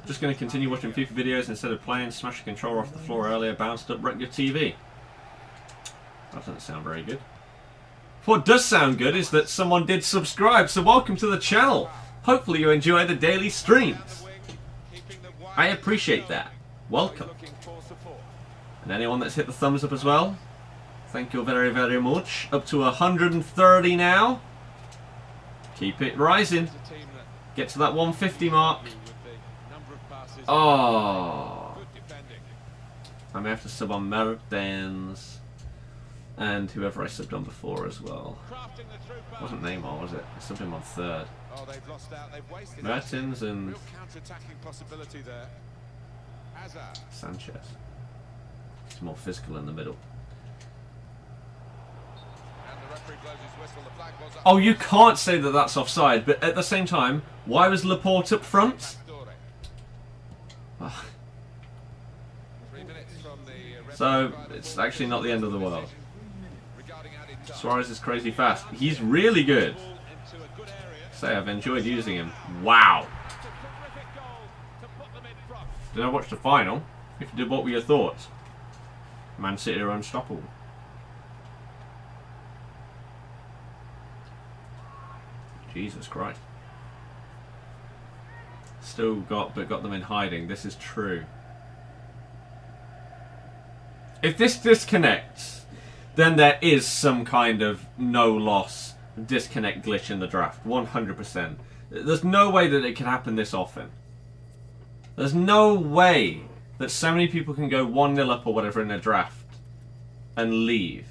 Just going to continue watching FIFA videos instead of playing. Smash the controller off the floor earlier. Bounced up, wrecked your TV. That doesn't sound very good. What does sound good is that someone did subscribe, so welcome to the channel. Hopefully you enjoy the daily streams. I appreciate that. Welcome. And anyone that's hit the thumbs up as well, thank you very, very much. Up to 130 now. Keep it rising. Get to that 150 mark. Oh. I may have to sub on Mertens. And whoever I subbed on before as well. Crafting the through pass. Wasn't Neymar, was it? I subbed him on third. Oh, they've lost out. They've wasted Mertens and real counter-attacking possibility there. Hazard. Sanchez. It's more physical in the middle. And the referee blows his whistle. The flag was up. Oh, you can't say that that's offside, but at the same time, why was Laporte up front? 3 minutes from the So, it's actually not the end of the world. Suarez is crazy fast. He's really good. Say, I've enjoyed using him. Wow. Did I watch the final? If you did, what were your thoughts? Man City are unstoppable. Jesus Christ. Still got them in hiding. This is true. If this disconnects, then there is some kind of no-loss disconnect glitch in the draft. 100%. There's no way that it can happen this often. There's no way that so many people can go 1-0 up or whatever in a draft and leave.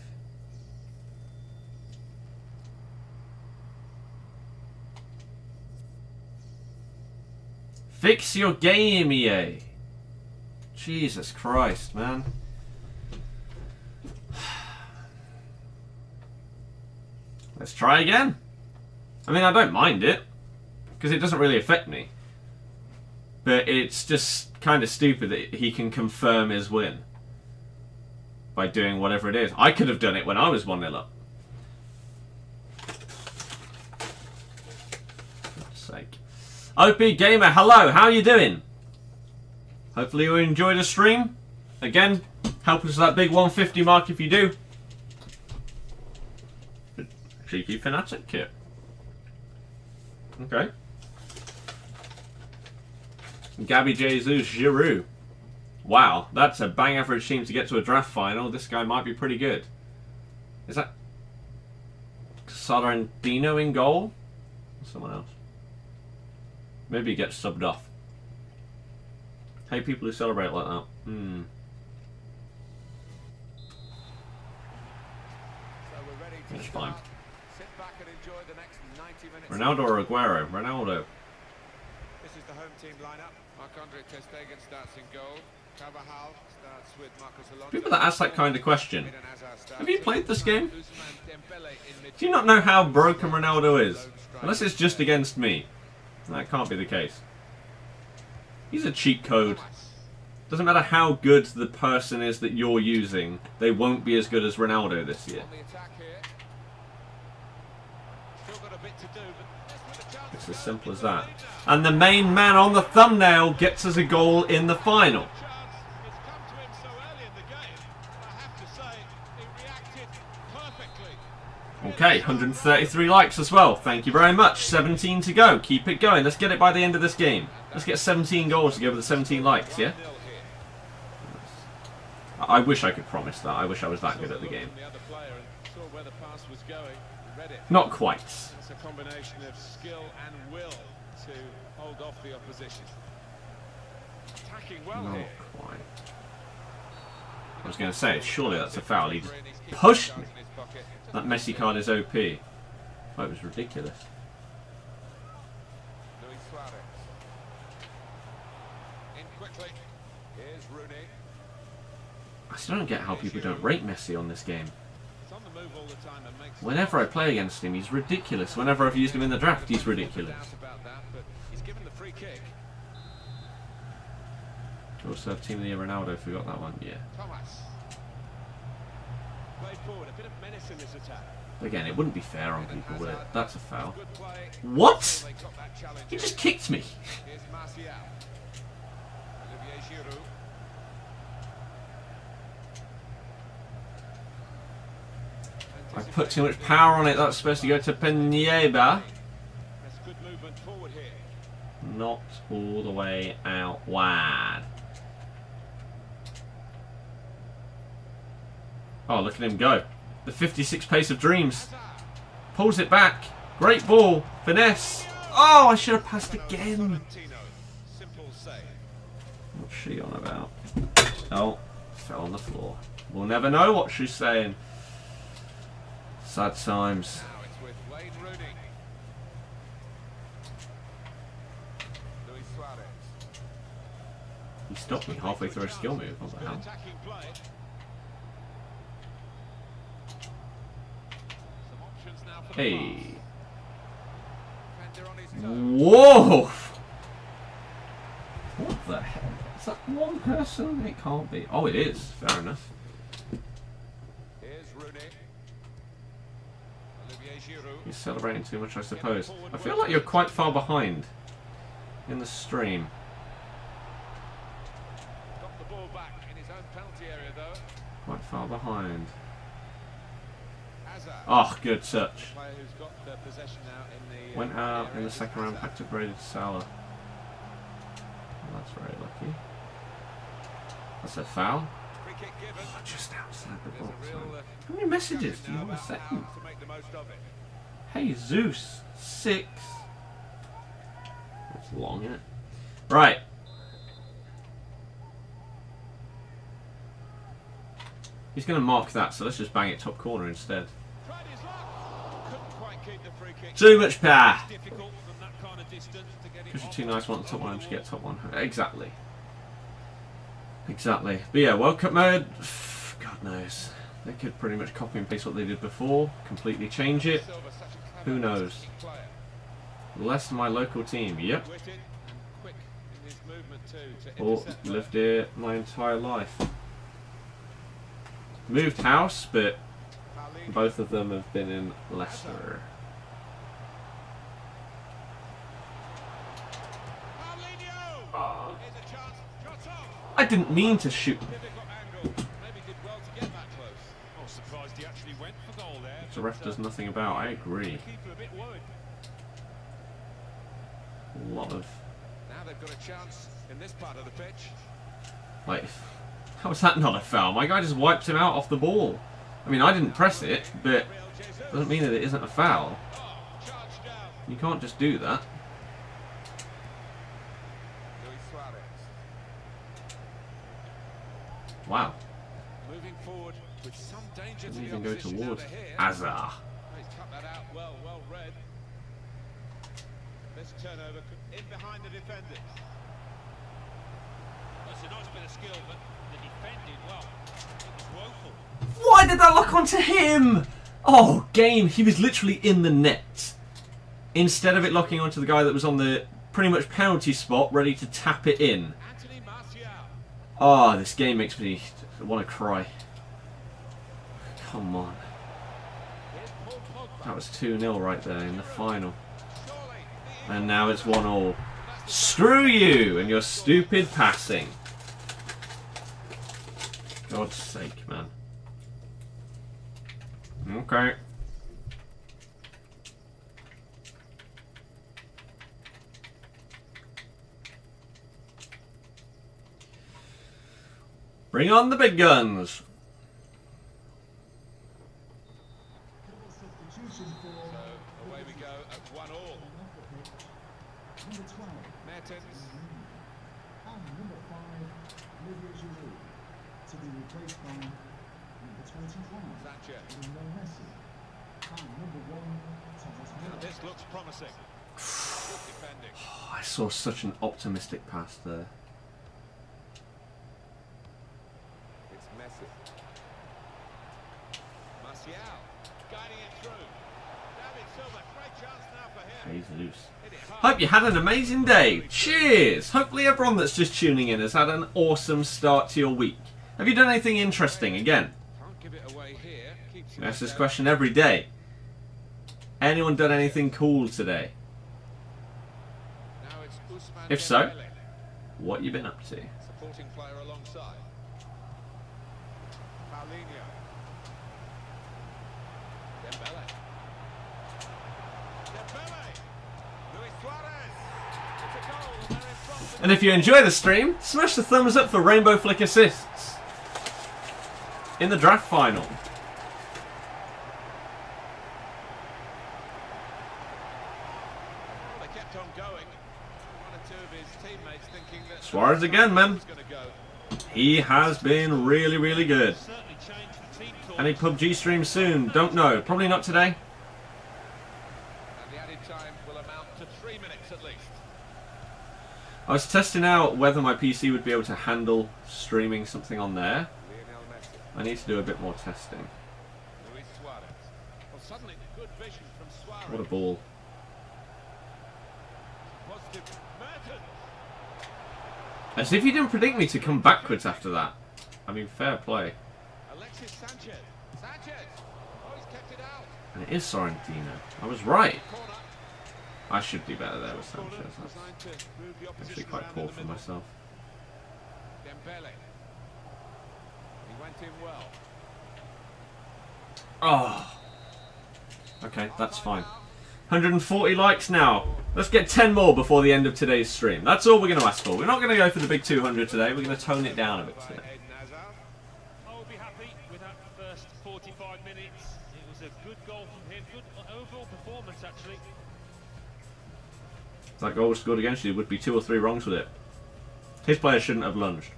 Fix your game, EA. Jesus Christ, man. Let's try again. I mean, I don't mind it, because it doesn't really affect me. But it's just kind of stupid that he can confirm his win by doing whatever it is. I could have done it when I was 1-0 up. For God's sake. OP Gamer, hello, how are you doing? Hopefully you enjoyed the stream. Again, help us with that big 150 mark if you do. Cheeky Fnatic kit. Okay. Gabby Jesus Giroud. Wow, that's a bang average team to get to a draft final. This guy might be pretty good. Is that Hazard and Mertens in goal? Or someone else? Maybe he gets subbed off. Hey, people who celebrate like that. That's fine. Ronaldo or Aguero? Ronaldo. This is the home team lineup. Marc-Andre ter Stegen starts in goal. Carvajal starts with Marcos Alonso. People that ask that kind of question. Have you played this game? Do you not know how broken Ronaldo is? Unless it's just against me. That can't be the case. He's a cheat code. Doesn't matter how good the person is that you're using, they won't be as good as Ronaldo this year. It's as simple as that. And the main man on the thumbnail gets us a goal in the final. Okay, 133 likes as well. Thank you very much. 17 to go. Keep it going. Let's get it by the end of this game. Let's get 17 goals to go with the 17 likes, yeah? I wish I could promise that. I wish I was that good at the game. Not quite. It's a combination of skill and will to hold off the opposition. Attacking well Not here. quite. I was going to say, surely that's a foul. He just pushed me. That Messi card is OP. Oh, it was ridiculous. Luis Suarez. In quickly. Here's Rooney. I still don't get how people don't rate Messi on this game. It's on the move all the time and makes Whenever I play against him, he's ridiculous. Whenever I've used him in the draft, he's ridiculous. about that, but he's given the free kick. Also have Team of the Year Ronaldo, forgot that one, yeah. Thomas. Played forward, a bit of menace in this attack. Again, it wouldn't be fair on people, would it? That's a foul. Good play. What? They got that challenge. He just kicked me. Here's Martial. Olivier Giroud. I put too much power on it. That's supposed to go to Pineda. That's good movement forward here. Not all the way out wide. Oh, look at him go. The 56 pace of dreams. Pulls it back. Great ball. Finesse. Oh, I should have passed again. Simple save. What's she on about? Oh, fell on the floor. We'll never know what she's saying. Sad times. Now it's with Wayne Rooney. Luis Suarez. He stopped me halfway through a skill move. What the Good hell? attacking play. Some options now for the Hey. pass. Defender on his toes. Whoa! What the hell? Is that one person? It can't be. Oh, it is. Fair enough. Here's Rooney. Olivier Giroud. You're celebrating too much, I suppose. I feel like you're quite far behind in the stream. Got the ball back in his own penalty area though. Quite far behind. Hazard. Oh, good touch. Player who's got the possession now in the Went out in area the is second round, Hazard. activated Salah. Well, that's very lucky. That's a foul. Free kick given. Oh, just outside the There's a box. real, Man. How many messages do you now want a about second? how to make the most of it. Hey, Zeus. 6. That's long, isn't it? Right. He's going to mark that, so let's just bang it top corner instead. Tried his luck. Couldn't quite keep the free kick. Too much power. Difficult from that kind of distance to get it Because you're off too nice, want the top over one the to get wall. top one. Exactly. Exactly. But yeah, World Cup mode, God knows. They could pretty much copy and paste what they did before, completely change it. Silva, such a clever Who knows? attacking player. Less than my local team, yep. Witted and quick in his movement too to Or intercept lived here my entire life. Moved house, but Paulinho. both of them have been in Leicester. Paulinho! Oh, Here's a chance. Shot off. I didn't mean to shoot. Difficult angle. Maybe did well to get that close. Oh, surprised he actually went for goal there. The ref does nothing about. I agree. Keeper a bit worried. A lot of Now they've got a chance in this part of the pitch. like. How is that not a foul? My guy just wiped him out off the ball. I mean, I didn't press it, but Real Jesus. doesn't mean that it isn't a foul. Oh, charged down. You can't just do that. Luis Suarez. Wow. Moving forward with some danger to Doesn't the even go opposition. Now towards they're here. Hazard. Oh, he's cut that out well read. This turnover in behind the defenders. That's a nice bit of skill, but the defending, well, it was woeful. Why did that lock onto him? Oh, game. He was literally in the net. Instead of it locking onto the guy that was on the pretty much penalty spot, ready to tap it in. Anthony Martial. Oh, this game makes me want to cry. Come on. Here's Paul Pogba. That was 2-0 right there in the final. Surely And now it's 1-1. Screw you and your stupid passing. God's sake, man. Okay. Bring on the big guns. So away we go at 1-1. Mertens. And number 5, Olivier Giroud, to be replaced by number 21, Sanchez. Messi, and number 1, Thomas Now Müller. this looks promising. Good defending. Oh, I saw such an optimistic pass there. It's Messi. Martial guiding it through. David Silva, great chance now for him. Jesus. Hit it hard. Hope you had an amazing day. Cheers! Hopefully everyone that's just tuning in has had an awesome start to your week. Have you done anything interesting again? Can't give it away here. Keeps I ask this it question every day. Anyone done anything cool today? Now it's Ousmane If so, Dembele, what you been up to? supporting player alongside. Paulinho. Dembele. Dembele. Luis Suarez. It's a goal and they're in front. And if you enjoy the stream, smash the thumbs up for Rainbow Flick assists in the draft final. They kept on going. One or two of his teammates thinking that Suarez again, man. was going to go. He has been really, really good. Certainly changed the Any PUBG stream soon? Don't know. Probably not today. And the added time will amount to 3 minutes at least. I was testing out whether my PC would be able to handle streaming something on there. Lionel Messi. I need to do a bit more testing. Luis Suarez. Well, suddenly good vision from Suarez. What a ball. Positive. Mertens. As if you didn't predict me to come backwards after that. I mean, fair play. Alexis Sanchez. Sanchez. Oh, he's kept it out. And it is Sorrentino. I was right. Corner. I should do better there with Sanchez. That's Designed to move the actually opposition quite around poor in the for middle. myself. Dembele. He went in well. Oh. Okay, that's fine. 140 likes now. Let's get 10 more before the end of today's stream. That's all we're going to ask for. We're not going to go for the big 200 today. We're going to tone it down a bit today. I will be happy with that first 45 minutes. It was a good goal from him. Good overall performance, actually. If that goal was scored against you, there would be 2 or 3 wrongs with it. His player shouldn't have lunged.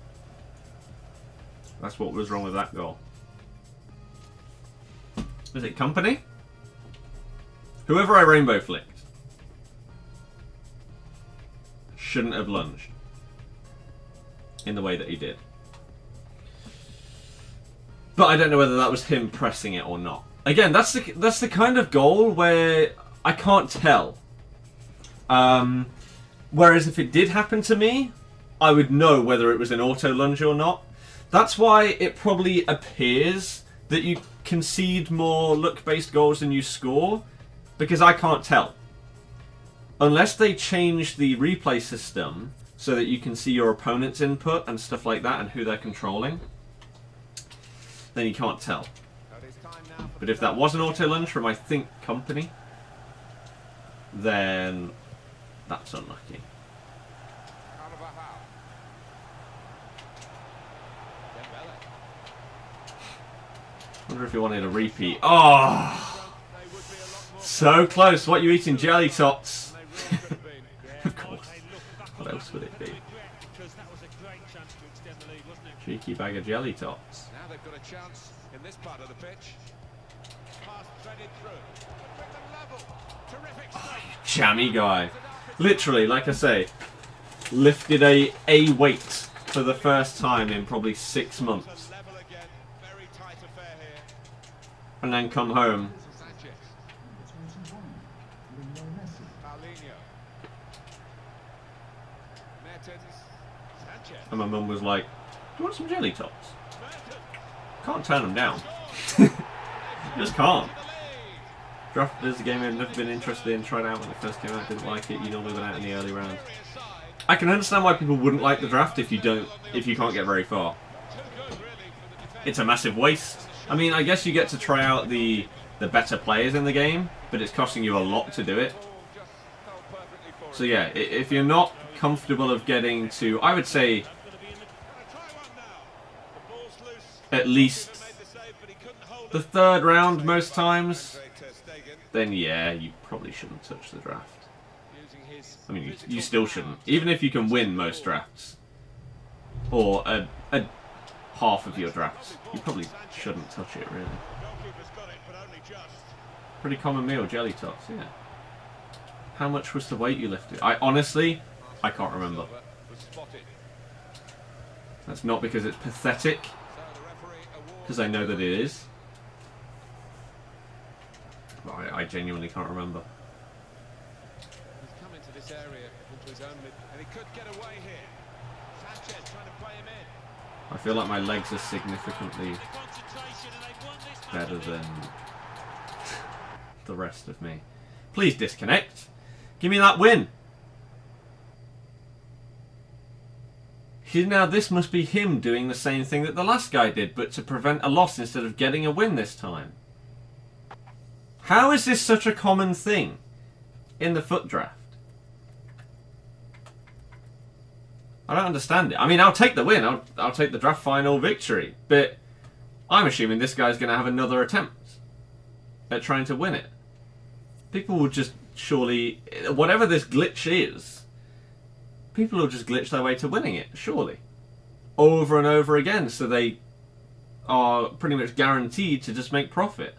That's what was wrong with that goal. Was it company? Whoever I rainbow flicked shouldn't have lunged in the way that he did. But I don't know whether that was him pressing it or not. Again, that's the kind of goal where I can't tell. Whereas if it did happen to me, I would know whether it was an auto lunge or not. That's why it probably appears that you concede more luck-based goals than you score, because I can't tell. Unless they change the replay system so that you can see your opponent's input and stuff like that and who they're controlling, then you can't tell. But if that was an auto lunge from, I think, company, then that's unlucky. Wonder if he wanted a repeat. Oh, so close. What you eating, jelly tots? Of course. What else would it be? Cheeky bag of jelly tots. Now they've got a chance in this part of the pitch. Pass threaded through. Quick and level. Terrific strike. Jammy guy. Literally, like I say, lifted a weight for the first time in probably 6 months. Level again. Very tight affair here. And then come home. Sanchez. Number 21, Lionel Messi. Paulinho. Mertens. Sanchez. And my mum was like, do you want some jelly tots? Mertens. Can't turn them down. Just can't. Draft is a game I've never been interested in. Tried out when it first came out, didn't like it. You normally went out in the early round. I can understand why people wouldn't like the draft if you can't get very far. It's a massive waste. I mean, I guess you get to try out the better players in the game, but it's costing you a lot to do it. So yeah, if you're not comfortable of getting to, I would say, at least the 3rd round most times, then yeah, you probably shouldn't touch the draft. I mean, you still shouldn't. Even if you can win most drafts, or a half of your drafts, you probably shouldn't touch it, really. Pretty common meal, jelly tots, yeah. How much was the weight you lifted? Honestly, I can't remember. That's not because it's pathetic, because I know that it is. But I genuinely can't remember. He's come into this area, into his own mid, and he could get away here. Sanchez trying to play him in. I feel like my legs are significantly better than the rest of me. Please disconnect. Give me that win. Now this must be him doing the same thing that the last guy did, but to prevent a loss instead of getting a win this time. How is this such a common thing in the FUT Draft? I don't understand it. I mean, I'll take the win. I'll take the draft final victory. But I'm assuming this guy's going to have another attempt at trying to win it. People will just surely, whatever this glitch is, people will just glitch their way to winning it, surely. Over and over again, so they are pretty much guaranteed to just make profit.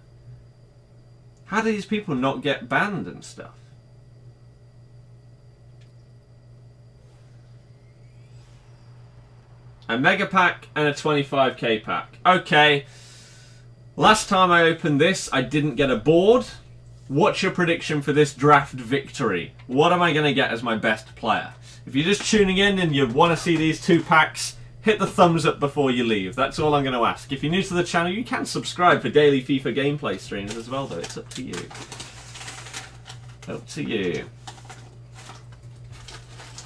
How do these people not get banned and stuff? A mega pack and a 25k pack. Okay. Last time I opened this, I didn't get a board. What's your prediction for this draft victory? What am I going to get as my best player? If you're just tuning in and you want to see these 2 packs, hit the thumbs up before you leave. That's all I'm going to ask. If you're new to the channel, you can subscribe for daily FIFA gameplay streams as well, though. It's up to you. Up to you.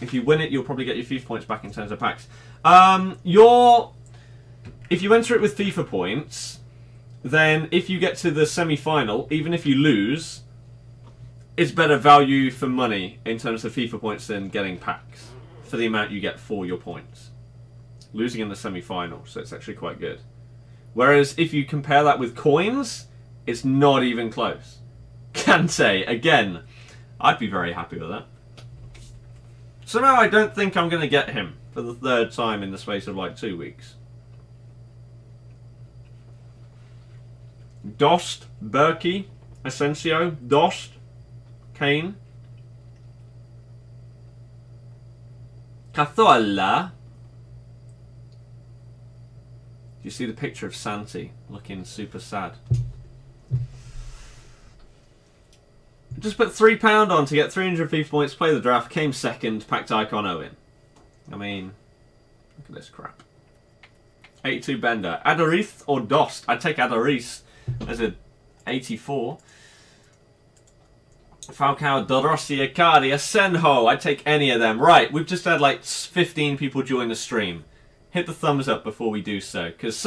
If you win it, you'll probably get your FIFA points back in terms of packs. If you enter it with FIFA points, then if you get to the semi-final, even if you lose, it's better value for money in terms of FIFA points than getting packs for the amount you get for your points. Losing in the semi-final, so it's actually quite good. Whereas if you compare that with coins, it's not even close. Kante, again, I'd be very happy with that. Somehow I don't think I'm going to get him for the 3rd time in the space of like 2 weeks. Dost, Berkey, Asensio, Dost, Kane, Cazorla. Do you see the picture of Santi looking super sad? Just put £3 on to get 300 FIFA points, play the draft, came second, packed icon Owen. I mean, look at this crap. 82 Bender. Adorith or Dost? I'd take Adorith as a 84. Falcao, Dorossi, Icardi, Asenjo. I'd take any of them. Right, we've just had like 15 people join the stream. Hit the thumbs up before we do so, because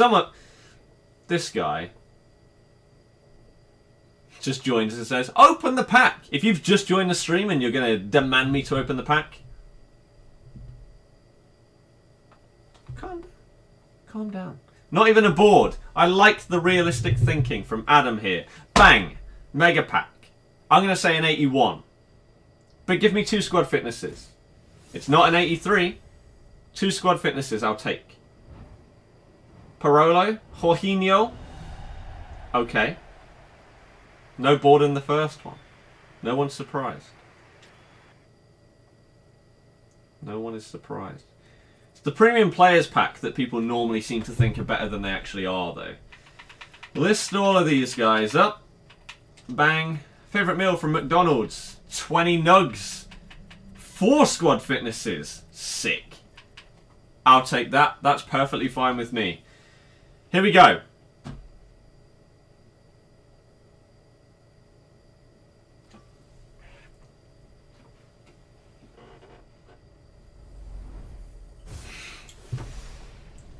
this guy just joins and says, open the pack! If you've just joined the stream and you're going to demand me to open the pack, calm down. Not even a board. I like the realistic thinking from Adam here. Bang! Mega pack. I'm going to say an 81. But give me 2 squad fitnesses. It's not an 83. 2 squad fitnesses I'll take. Parolo. Jorginho. Okay. No board in the first one. No one's surprised. No one is surprised. It's the premium players pack that people normally seem to think are better than they actually are, though. List all of these guys up. Bang. Favourite meal from McDonald's. 20 nugs. 4 squad fitnesses. Sick. I'll take that. That's perfectly fine with me. Here we go.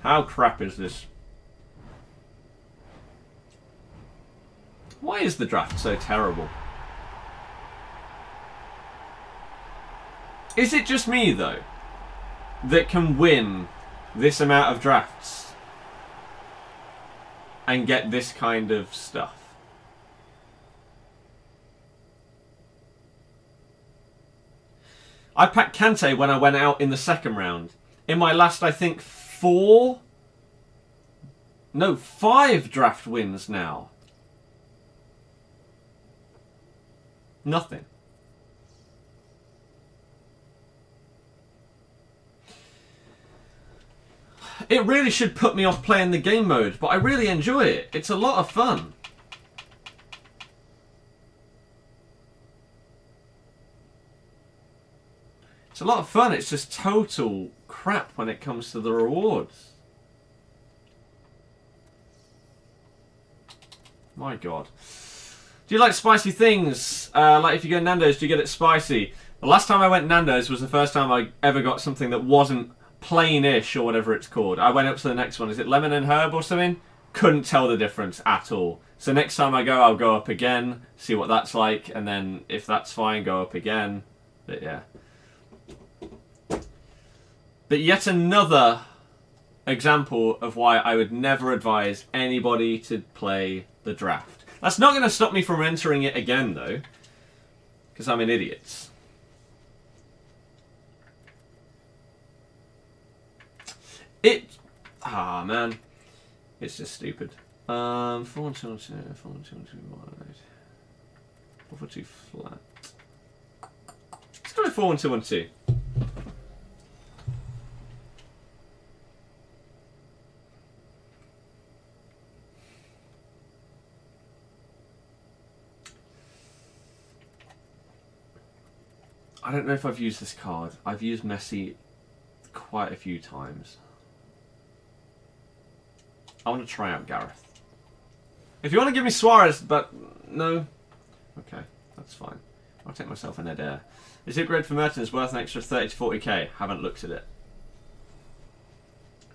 How crap is this? Why is the draft so terrible? Is it just me, though, that can win this amount of drafts and get this kind of stuff? I packed Kante when I went out in the 2nd round. In my last, I think, 5 draft wins now. Nothing. It really should put me off playing the game mode, but I really enjoy it. It's a lot of fun. It's a lot of fun. It's just total crap when it comes to the rewards. My God. Do you like spicy things? Like if you go Nando's, do you get it spicy? The last time I went Nando's was the first time I ever got something that wasn't plain-ish or whatever it's called. I went up to the next one. Is it lemon and herb or something? Couldn't tell the difference at all. So next time I go, I'll go up again, see what that's like, and then if that's fine, go up again. But yeah. But yet another example of why I would never advise anybody to play the draft. That's not going to stop me from entering it again, though, because I'm an idiot. Man. It's just stupid. 4-1-2-1-2, 4-1-2-1-2 wide. 4-4-2 flat. Let's go with 4-1-2-1-2. I don't know if I've used this card. I've used Messi quite a few times. I want to try out Gareth. If you want to give me Suarez, but no. Okay, that's fine. I'll take myself an Ed Air. Is upgrade for Mertens worth an extra 30 to 40k? Haven't looked at it.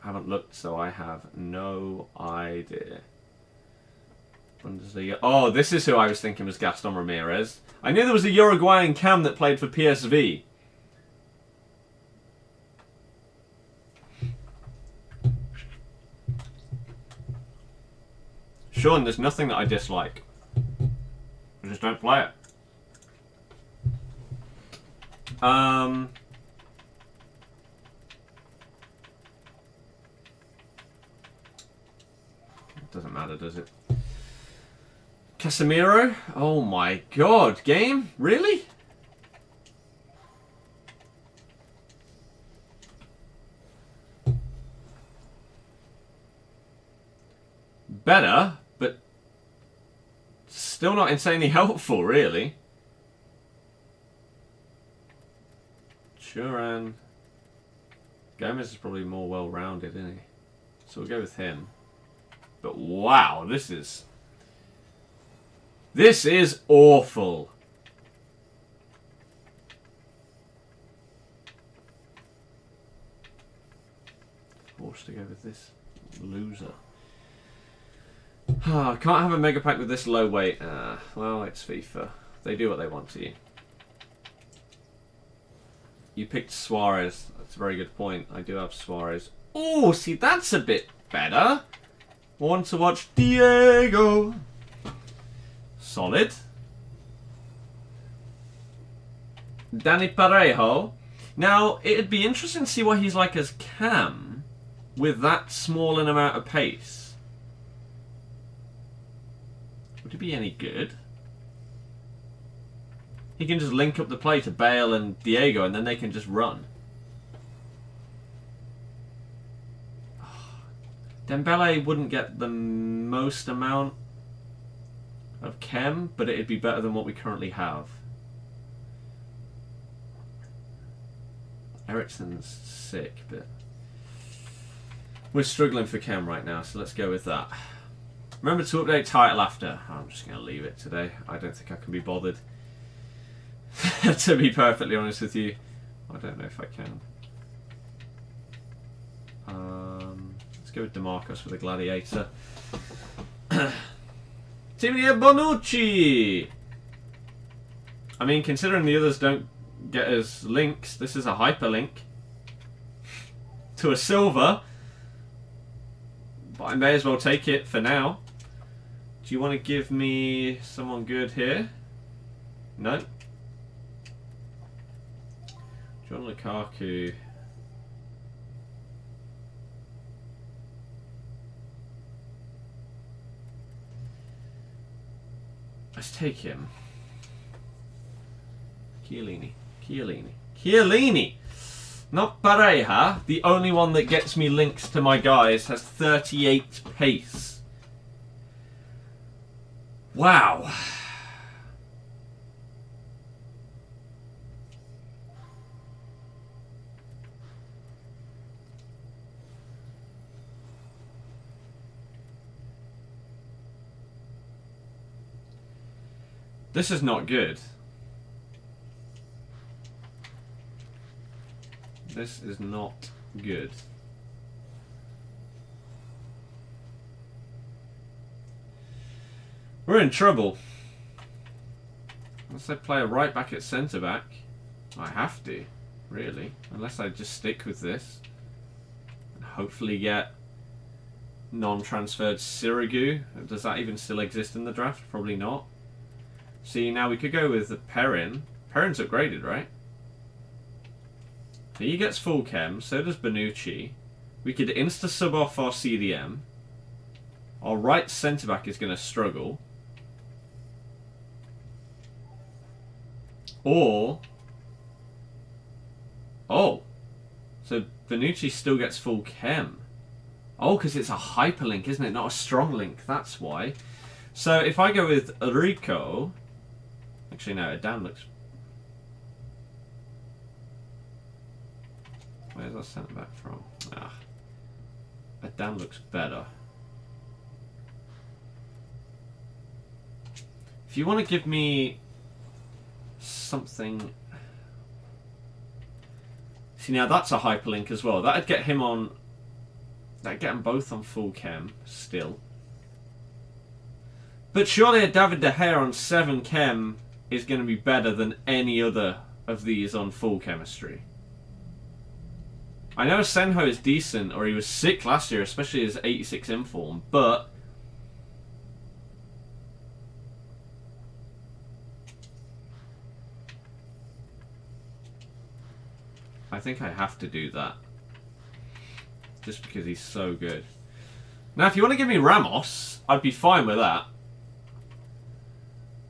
Haven't looked, so I have no idea. Bundesliga. Oh, this is who I was thinking was Gaston Ramirez. I knew there was a Uruguayan cam that played for PSV. Sean, there's nothing that I dislike. I just don't play it. It doesn't matter, does it? Casemiro? Oh my god, game? Really? Better, but still not insanely helpful, really. Turan. Gomez is probably more well-rounded, isn't he? So we'll go with him. But wow, this is awful. Forced to go with this loser. I can't have a mega pack with this low weight. Well, it's FIFA. They do what they want to you. You picked Suarez. That's a very good point. I do have Suarez. Oh, see, that's a bit better. Want to watch Diego. Solid. Danny Parejo. Now, it'd be interesting to see what he's like as cam with that small an amount of pace. Would he be any good? He can just link up the play to Bale and Diego and then they can just run. Dembele wouldn't get the most amount of chem, but it'd be better than what we currently have. Eriksen's sick, but we're struggling for chem right now, so let's go with that. Remember to update title after. I'm just going to leave it today. I don't think I can be bothered. To be perfectly honest with you. I don't know if I can. Let's go with DeMarcus with a Gladiator. Timothy Bonucci! I mean, considering the others don't get us links, this is a hyperlink to a silver. But I may as well take it for now. Do you want to give me someone good here? No. John Lukaku. Let's take him. Chiellini. Chiellini. Chiellini! Not Pareja. The only one that gets me links to my guys has 38 pace. Wow. This is not good. This is not good. We're in trouble. Unless I play a right back at centre back. I have to, really. Unless I just stick with this. And hopefully get non-transferred Sirigu. Does that even still exist in the draft? Probably not. See, now we could go with Perrin. Perrin's upgraded, right? He gets full chem, so does Bonucci. We could insta-sub off our CDM. Our right centre-back is going to struggle. Or... Oh. So Bonucci still gets full chem. Oh, because it's a hyperlink, isn't it? Not a strong link. That's why. So if I go with Rico... Actually, no. Adan looks... Where's that centre-back from? Ah. Adan looks better. If you want to give me something... See, now that's a hyperlink as well. That'd get him on... That'd get them both on full chem, still. But surely a David De Gea on 7 chem is going to be better than any other of these on full chemistry. I know Senho is decent, or he was sick last year, especially his 86 inform, but... I think I have to do that. Just because he's so good. Now, if you want to give me Ramos, I'd be fine with that.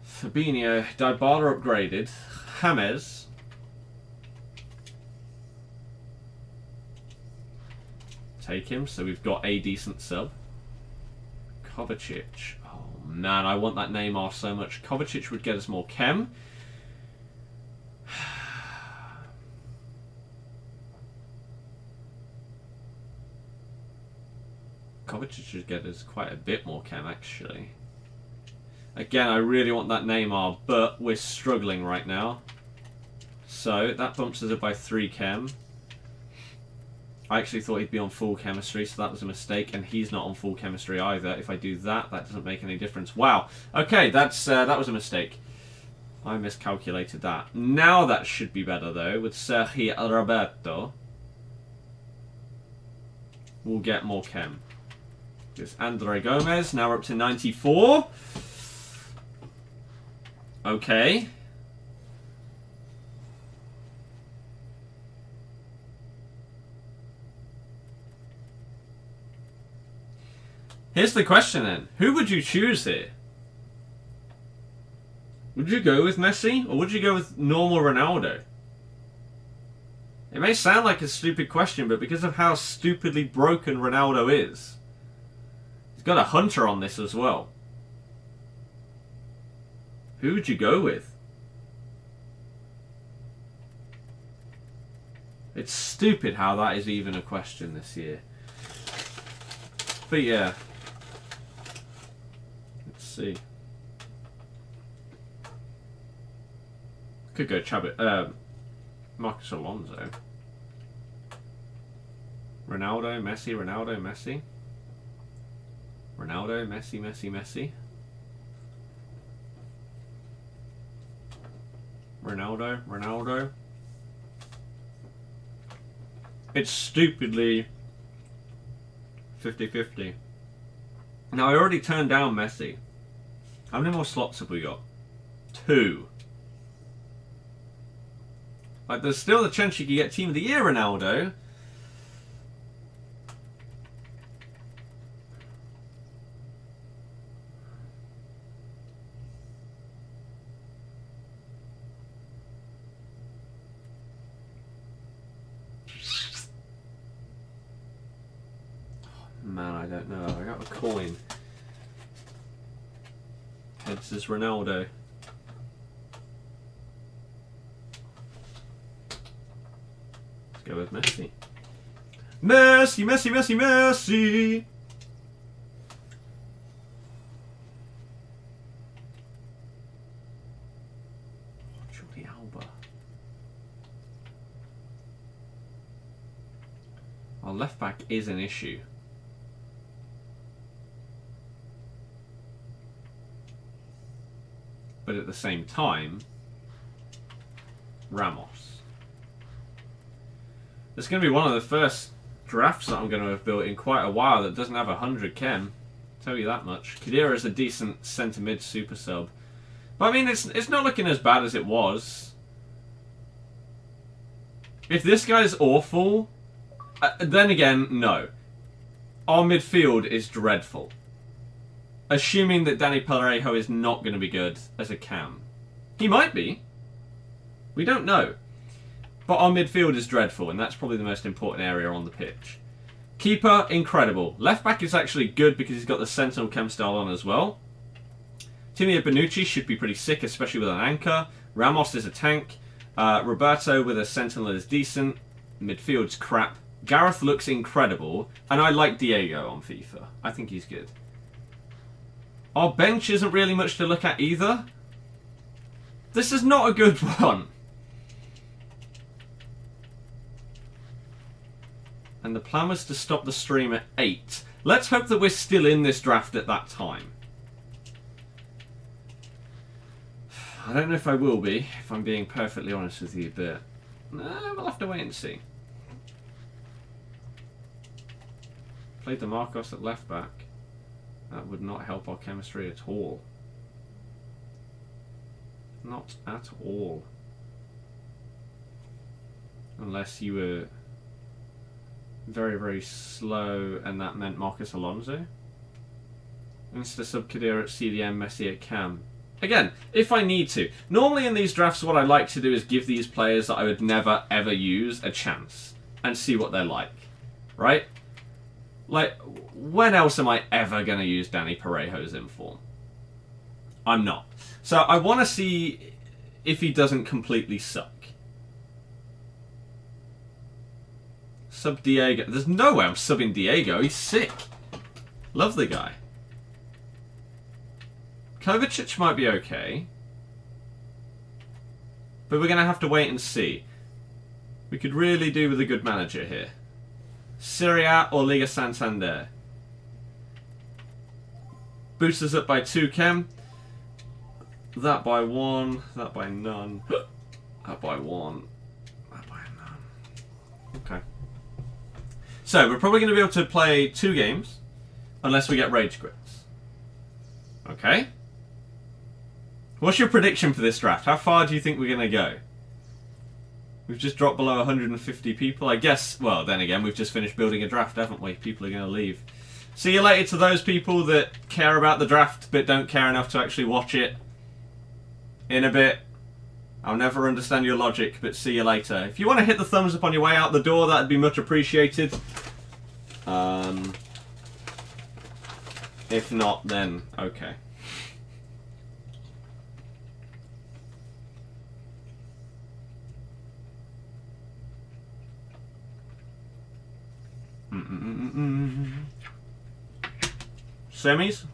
Fabinho, Dybala upgraded. James. Take him, so we've got a decent sub. Kovacic. Oh man, I want that Neymar so much. Kovacic would get us more chem. Kovacic should get us quite a bit more chem, actually. Again, I really want that Neymar, but we're struggling right now. So, that bumps us up by 3 chem. I actually thought he'd be on full chemistry, so that was a mistake, and he's not on full chemistry either. If I do that, that doesn't make any difference. Wow. Okay, that was a mistake. I miscalculated that. Now that should be better, though, with Sergi Roberto. We'll get more chem. There's Andre Gomez. Now we're up to 94. Okay. Here's the question then. Who would you choose here? Would you go with Messi or would you go with normal Ronaldo? It may sound like a stupid question, but because of how stupidly broken Ronaldo is, he's got a hunter on this as well. Who would you go with? It's stupid how that is even a question this year. But yeah. Let's see. Could go Marcus Alonso. Ronaldo, Messi, Ronaldo, Messi. Ronaldo, Messi, Messi, Messi. Ronaldo, Ronaldo. It's stupidly 50-50. Now, I already turned down Messi. How many more slots have we got? 2. Like, there's still the chance you could get Team of the Year Ronaldo. Man, I don't know. I got a coin. Heads is Ronaldo. Let's go with Messi. Messi, Messi, Messi, Messi! Oh, Jordi Alba. Our left back is an issue. But at the same time, Ramos. It's going to be one of the first drafts that I'm going to have built in quite a while that doesn't have 100 chem. I'll tell you that much. Khedira is a decent centre mid super sub. But I mean, it's not looking as bad as it was. If this guy's awful, then again, no. Our midfield is dreadful. assuming that Dani Parejo is not going to be good as a cam. He might be. We don't know. But our midfield is dreadful, and that's probably the most important area on the pitch. Keeper, incredible. Left back is actually good because he's got the Sentinel chem style on as well. Timmy Bonucci should be pretty sick, especially with an anchor. Ramos is a tank. Roberto with a Sentinel is decent. Midfield's crap. Gareth looks incredible. And I like Diego on FIFA. I think he's good. Our bench isn't really much to look at either. This is not a good one. And the plan was to stop the stream at 8. Let's hope that we're still in this draft at that time. I don't know if I will be, if I'm being perfectly honest with you, but we'll have to wait and see. Played the Marcos at left back. That would not help our chemistry at all. Not at all. Unless you were very, very slow and that meant Marcos Alonso. Insta sub Kadir at CDM, Messi at cam. Again, if I need to. Normally in these drafts what I like to do is give these players that I would never ever use a chance and see what they're like. Right? Like, when else am I ever going to use Dani Parejo's inform? I'm not. So I want to see if he doesn't completely suck. Sub Diego. There's no way I'm subbing Diego. He's sick. Love the guy. Kovacic might be okay. But we're going to have to wait and see. We could really do with a good manager here. Serie A or Liga Santander. Boosts us up by 2 chem. That by 1. That by none. That by 1. That by none. Okay. So, we're probably going to be able to play 2 games. Unless we get rage quits. Okay? What's your prediction for this draft? How far do you think we're going to go? We've just dropped below 150 people. I guess, well, then again, we've just finished building a draft, haven't we? People are going to leave. See you later to those people that care about the draft but don't care enough to actually watch it. In a bit. I'll never understand your logic, but see you later. If you want to hit the thumbs up on your way out the door, that'd be much appreciated. If not, then okay. Semis?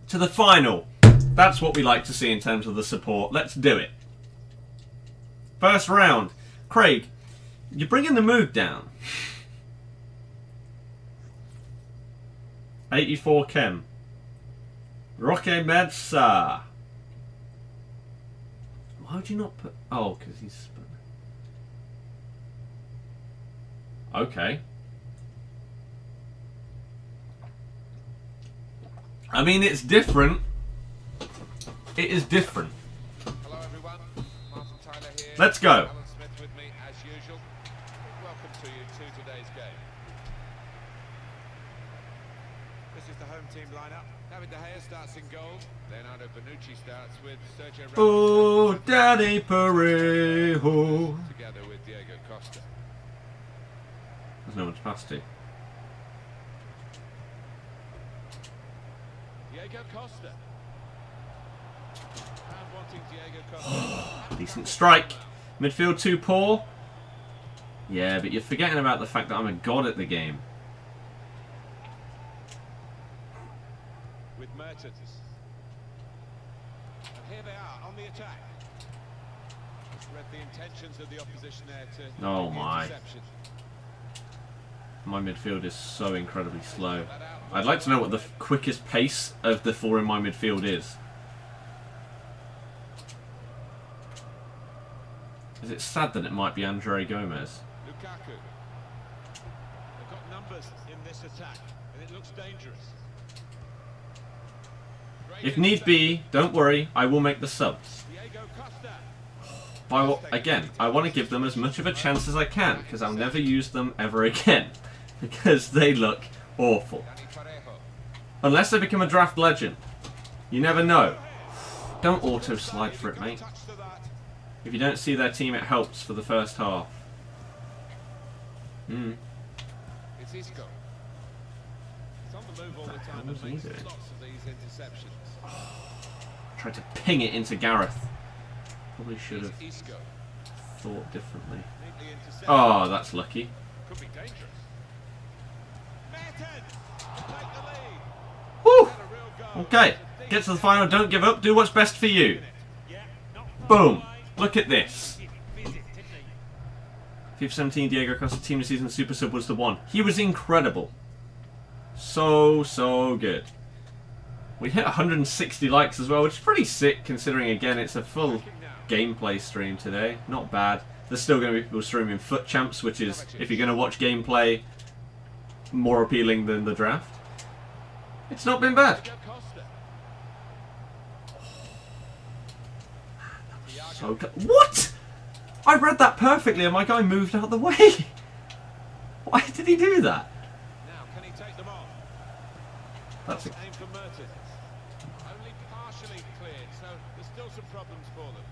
To the final. That's what we like to see in terms of the support. Let's do it. First round. Craig, you're bringing the mood down. 84 chem. Roque Medsa. Why would you not put... Oh, because he's... Okay. I mean, it's different. It is different. Hello everyone, Martin Tyler here. Let's go. Alan Smith with me as usual. Welcome to you to today's game. This is the home team lineup. David De Gea starts in goal. Leonardo Bonucci starts with Sergio Ramos. Oh, Dani Parejo. Together with Diego Costa. There's no one to pass to. Diego Costa. And wanting Diego Costa. Decent strike. Midfield too poor. Yeah, but you're forgetting about the fact that I'm a god at the game. With Mertens. And here they are on the attack. Read the intentions of the opposition there to Oh the my. interception. My midfield is so incredibly slow. I'd like to know what the quickest pace of the 4 in my midfield is. Is it sad that it might be Andre Gomez? Lukaku. They've got numbers in this attack, and it looks dangerous. Great If need be, don't worry, I will make the subs. Diego Costa. Again, I want to give them as much of a chance as I can, because I'll never use them ever again. Because they look awful. Unless they become a draft legend. You never know. Don't auto-slide for it, mate. If you don't see their team, it helps for the first half. It's Isco. It's on the move all the time and makes lots of these interceptions. Tried to ping it into Gareth. Probably should have Isco. thought differently. Neatly intercepted. Oh, that's lucky. Could be dangerous. Mertens to take the lead. Whew. And a real goal. Okay, get to the final, don't give up, do what's best for you. Boom. Look at this. FIFA 17 Diego Costa Team of the Season Super Sub was the one. He was incredible. So good. We hit 160 likes as well, which is pretty sick considering, again, it's a full gameplay stream today. Not bad. There's still going to be people streaming FUT Champs, which is, if you're going to watch gameplay, more appealing than the draft. It's not been bad. So good. What? I read that perfectly and my guy moved out of the way. Why did he do that? Now, can he take them on? That's a... Aim for Mertens. Only partially cleared, so there's still some problems for them.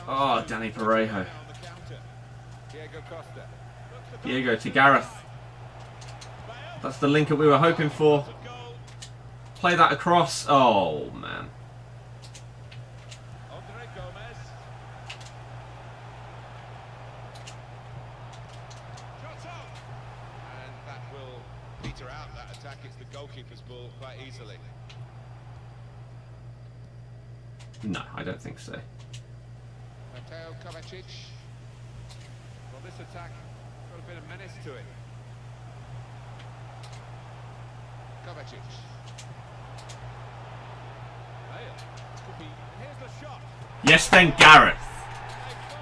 Oh, Danny Parejo. On the counter. Diego Costa. Diego to Gareth. That's the link that we were hoping for. Play that across. Oh, man. Out that attack, it's the goalkeeper's ball quite easily. No, I don't think so. Mateo Kovacic. Well, this attack got a bit of menace to it. Kovacic. Here's the shot. Yes, then Gareth.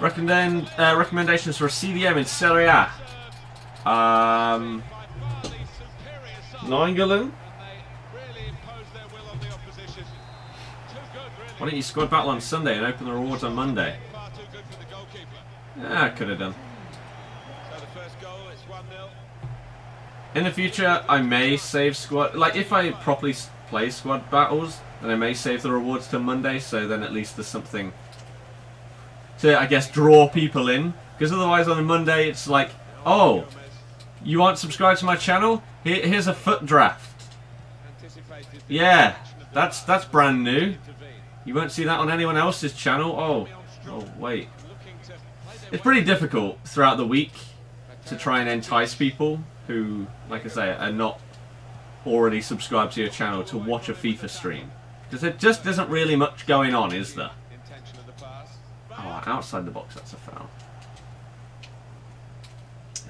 Recommendations for a CDM in Serie A. Nainggolan? Why don't you squad battle on Sunday and open the rewards on Monday? Yeah, I could have done. In the future, I may save squad... Like, if I properly play squad battles, then I may save the rewards to Monday, so then at least there's something to, I guess, draw people in. Because otherwise on a Monday, it's like, oh, you aren't subscribed to my channel? Here's a FUT Draft. Yeah, that's brand new. You won't see that on anyone else's channel. Oh, wait. It's pretty difficult throughout the week to try and entice people who, like I say, are not already subscribed to your channel to watch a FIFA stream. Because there just isn't really much going on, is there? Oh, outside the box, that's a foul.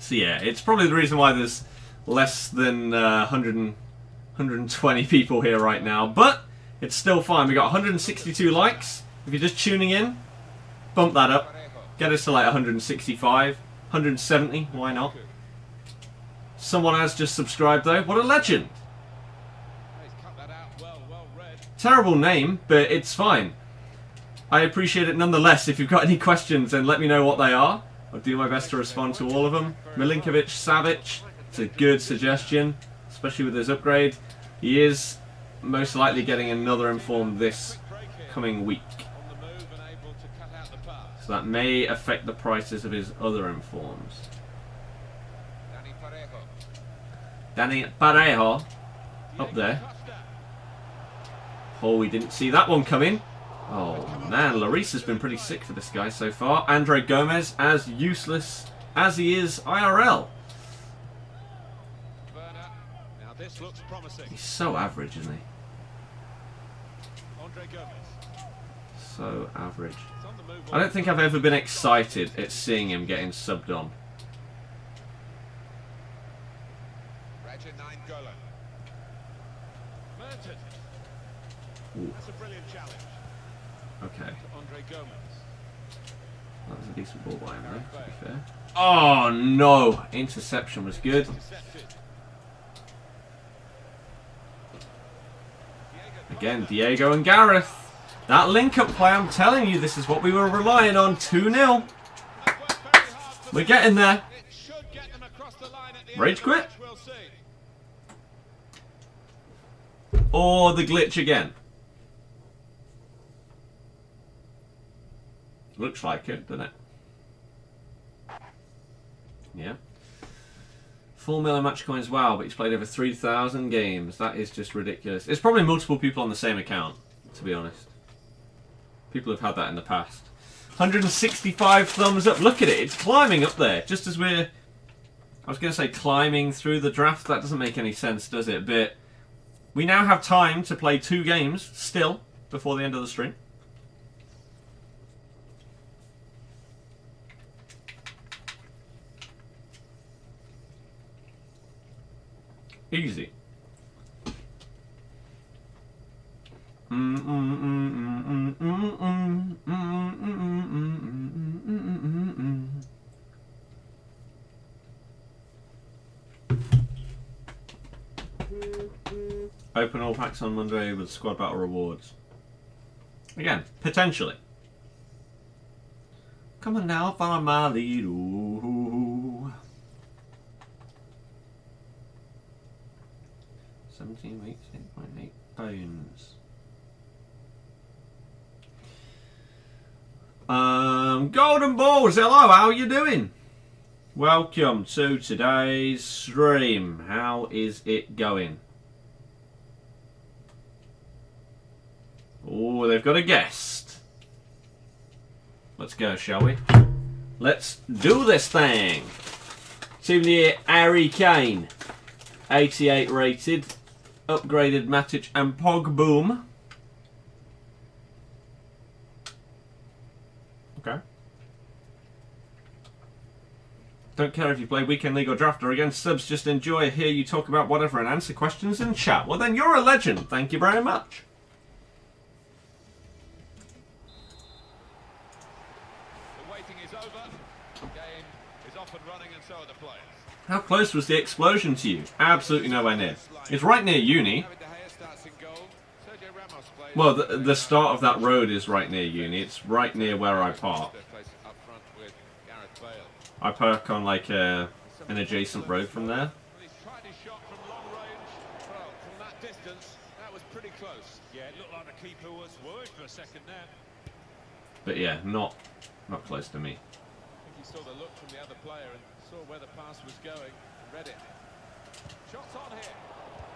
So yeah, it's probably the reason why there's less than 120 people here right now, but it's still fine. We got 162 likes. If you're just tuning in, bump that up. Get us to like 165, 170, why not? Someone has just subscribed though. What a legend! Terrible name, but it's fine. I appreciate it nonetheless. If you've got any questions, then let me know what they are. I'll do my best to respond to all of them. Milinkovic Savic, it's a good suggestion, especially with his upgrade. He is most likely getting another inform this coming week. So that may affect the prices of his other informs. Danny Parejo, up there. Oh, we didn't see that one coming. Oh man, Lloris has been pretty sick for this guy so far. Andre Gomez, as useless as he is IRL. He's so average, isn't he? So average. I don't think I've ever been excited at seeing him getting subbed on. Ooh. That's a brilliant challenge. Okay. Andre Gomez. That was a decent ball by him, though, to be fair. Oh no! Interception was good. Again, Diego and Gareth. That link-up play, I'm telling you, this is what we were relying on. 2-0. We're getting there. Rage quit? Or the glitch again? Looks like it, doesn't it? Yeah. 4 million match coins, wow, but he's played over 3,000 games. That is just ridiculous. It's probably multiple people on the same account, to be honest. People have had that in the past. 165 thumbs up. Look at it. It's climbing up there. Just as we're... I was going to say climbing through the draft. That doesn't make any sense, does it? But we now have time to play 2 games still before the end of the stream. Easy. Open all packs on Monday with squad battle rewards. Again, potentially. Come on now, follow my lead. Ooh. 17 weeks, 8.8 pounds. Golden Balls, hello, how are you doing? Welcome to today's stream. How is it going? Oh, they've got a guest. Let's go, shall we? Let's do this thing. Team of the year, Harry Kane. 88 rated. Upgraded Matic and Pogboom. Okay. Don't care if you play Weekend League or Draft or against subs, just enjoy, hear you talk about whatever and answer questions in chat. Well then, you're a legend. Thank you very much. The waiting is over. The game is off and running, and so are the players. How close was the explosion to you? Absolutely nowhere near. It's right near uni. Well, the start of that road is right near uni. It's right near where I park. I park on like an adjacent road from there. But yeah, not close to me. I think he saw the look from the other player and saw where the pass was going and read it. Shots on here.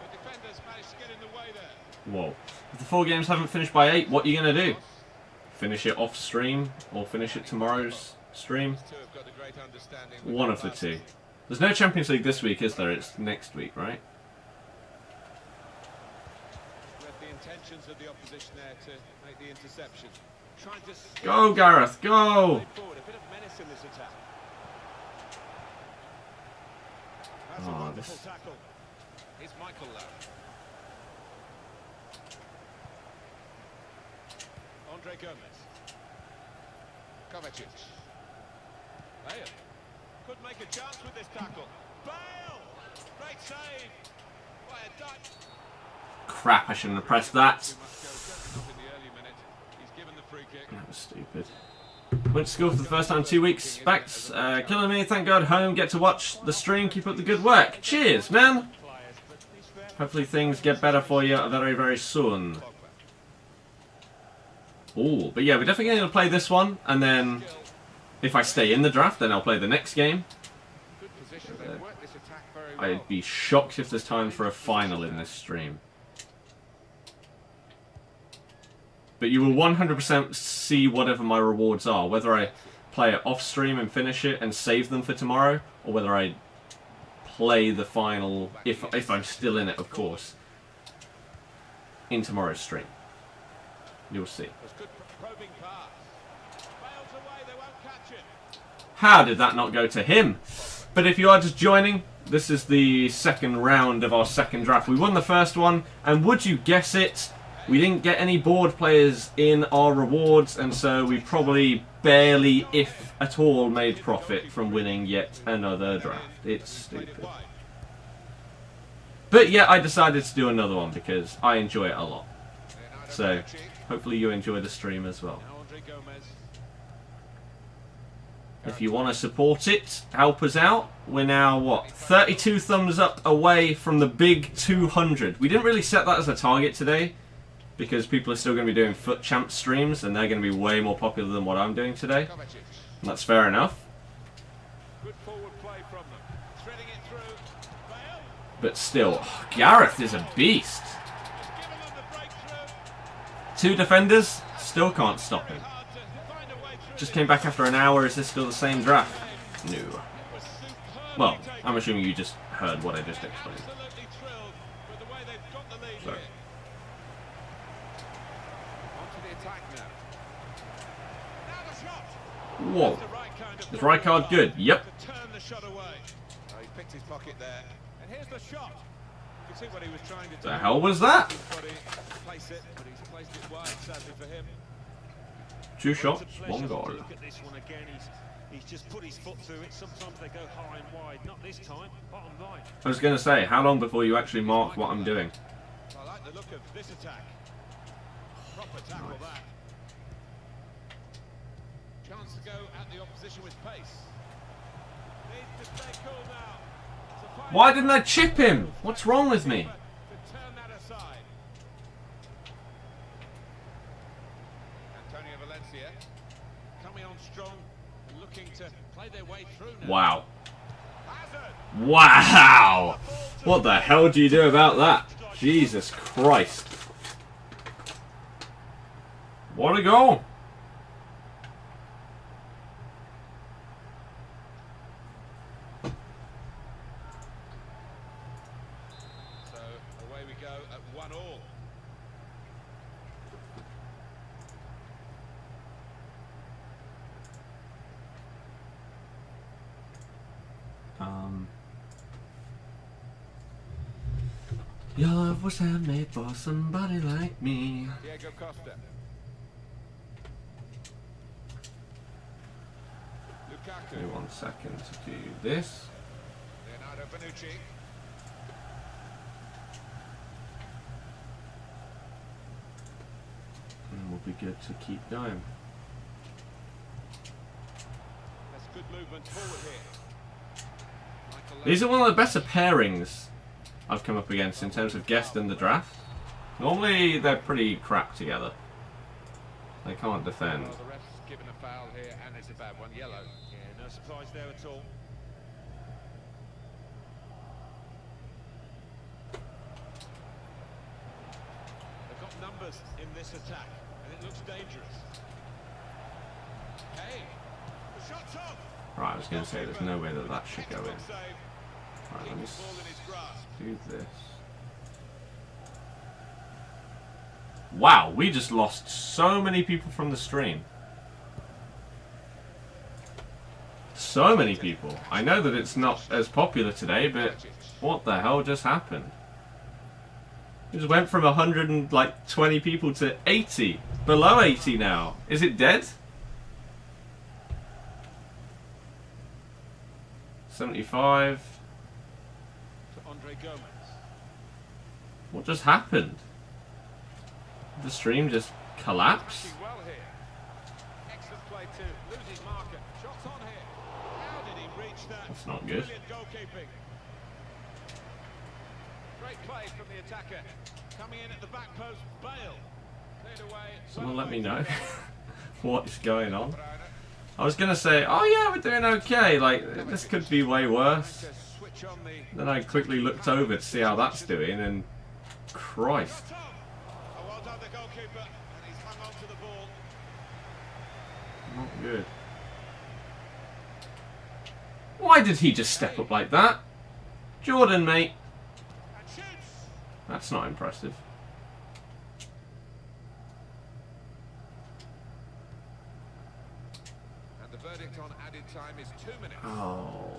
The defenders managed to get in the way there. Whoa. If the 4 games haven't finished by 8, what are you going to do? Finish it off stream or finish it tomorrow's stream? One of the two. There's no Champions League this week, is there? It's next week, right? Read the intentions of the opposition there to make the interception. Trying to go, Gareth, go! A bit of menace in this attack. Oh, this... Tackle. Here's Michael Lowe. Andre Gomez. Kovacic. Bale. Could make a chance with this tackle. Bale! Great save. By a duck. Crap, I shouldn't have pressed that. That was stupid. Went to school for the first time in 2 weeks. Back's killing me, thank God. Home, get to watch the stream. Keep up the good work. Cheers, man. Hopefully things get better for you very, very soon. Oh, but yeah, we're definitely going to play this one. And then, if I stay in the draft, then I'll play the next game. I'd be shocked if there's time for a final in this stream. But you will 100% see whatever my rewards are. Whether I play it off stream and finish it and save them for tomorrow, or whether I play the final, if I'm still in it, of course, in tomorrow's stream. You'll see. How did that not go to him? But if you are just joining, this is the second round of our second draft. We won the first one, and would you guess it? We didn't get any board players in our rewards, and so we probably barely, if at all, made profit from winning yet another draft. It's stupid. But yeah, I decided to do another one because I enjoy it a lot. So, Hopefully you enjoy the stream as well. Now Andre Gomez. If you want to support it, help us out. We're now, what, 32 thumbs up away from the big 200. We didn't really set that as a target today, because people are still going to be doing FUT Champ streams, and they're going to be way more popular than what I'm doing today. And that's fair enough. Good forward play from them. Threading it through. Bale. But still, Gareth is a beast. Has given them the breakthrough. 2 defenders, still can't stop him. Hard to find a way through. Just came back after an hour. Is this still the same draft? No. It was superbly Well, taken. I'm assuming you just heard what I just explained. Absolutely thrilled with the way they've got the lead Sorry. here. Onto the attack now. Now the shot. Whoa. The right kind of Is right card good? Yep. to turn the shot away. Oh, he picked his pocket there. And here's the shot. You can see what he was trying to do. The hell was that? Body, place it, but he's placed it wide, sadly for him. 2 It's a shots, pleasure 1 to goal. look at this one again. He's just put his foot through it. Sometimes they go high and wide. Not this time. Bottom right. I was going to say, how long before you actually mark what I'm doing? I like the look of this attack. Proper tackle that. Chance to go at the opposition with pace. Needs to stay cool now. To find Why didn't I chip him? What's wrong with me? to turn that aside. Antonio Valencia coming on strong and looking to play their way through now. Wow. Hazard. Wow! What the hell do you do about that? Jesus Christ. What a goal! So away we go at 1-1. Your love was handmade for somebody like me. Diego Costa. Lukaku. Give me 1 second to do this. Leonardo Bonucci. And we'll be good to keep going. That's good movement forward here. Michael These are one of the better pairings I've come up against in terms of guest and the draft. Normally they're pretty crap together. They can't defend. Well, the ref's given a foul here, and it's a bad one, yellow. Yeah, no surprise there at all. They've got numbers in this attack, and it looks dangerous. Hey, the shot's off. Right, I was going to say there's no way that that should go in. Excellent save. Right, let Keep me the ball in his grasp. do this. Wow, we just lost so many people from the stream. So many people. I know that it's not as popular today, but what the hell just happened? We just went from 120 people to 80. Below 80 now. Is it dead? 75. To Andre Gomez. What just happened? Did the stream just collapse? Passing well here. Excellent play too. Loses marker. Shots on here. How did he reach that? That's not good. Brilliant goalkeeping. Great play from the attacker. Coming in at the back post. Bale. Cleared away. Someone let me know what is going on. I was going to say, oh yeah, we're doing okay. Like, this could be way worse. Switch on the Then I quickly looked over to see how that's doing, and Christ. Oh, well done the goalkeeper, and he's hung on to the ball. Not good. Why did he just step up like that? Jordan, mate. And shoots. That's not impressive. And the verdict on added time is 2 minutes. Oh,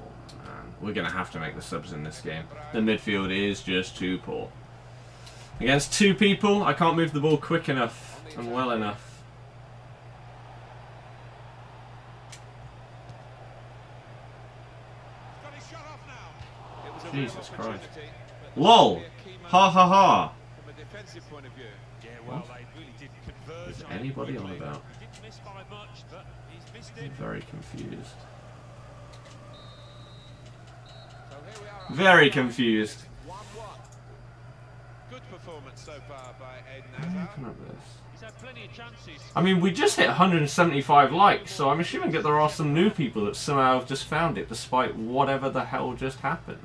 man. We're going to have to make the subs in this game. The midfield is just too poor. Against 2 people, I can't move the ball quick enough and well enough. Got his shot off now. It was a real Jesus Christ. opportunity, but LOL! a key moment Ha ha ha! from a defensive point of view. Yeah, well, they really did converge. Is anybody on about? He didn't miss by much, but he's missed it. I'm very confused. So here we are. Very confused. 1-1. Good performance so far by Eden Let me Hazard. open up this. He's had plenty of chances. I mean, we just hit 175 likes, so I'm assuming that there are some new people that somehow have just found it, despite whatever the hell just happened.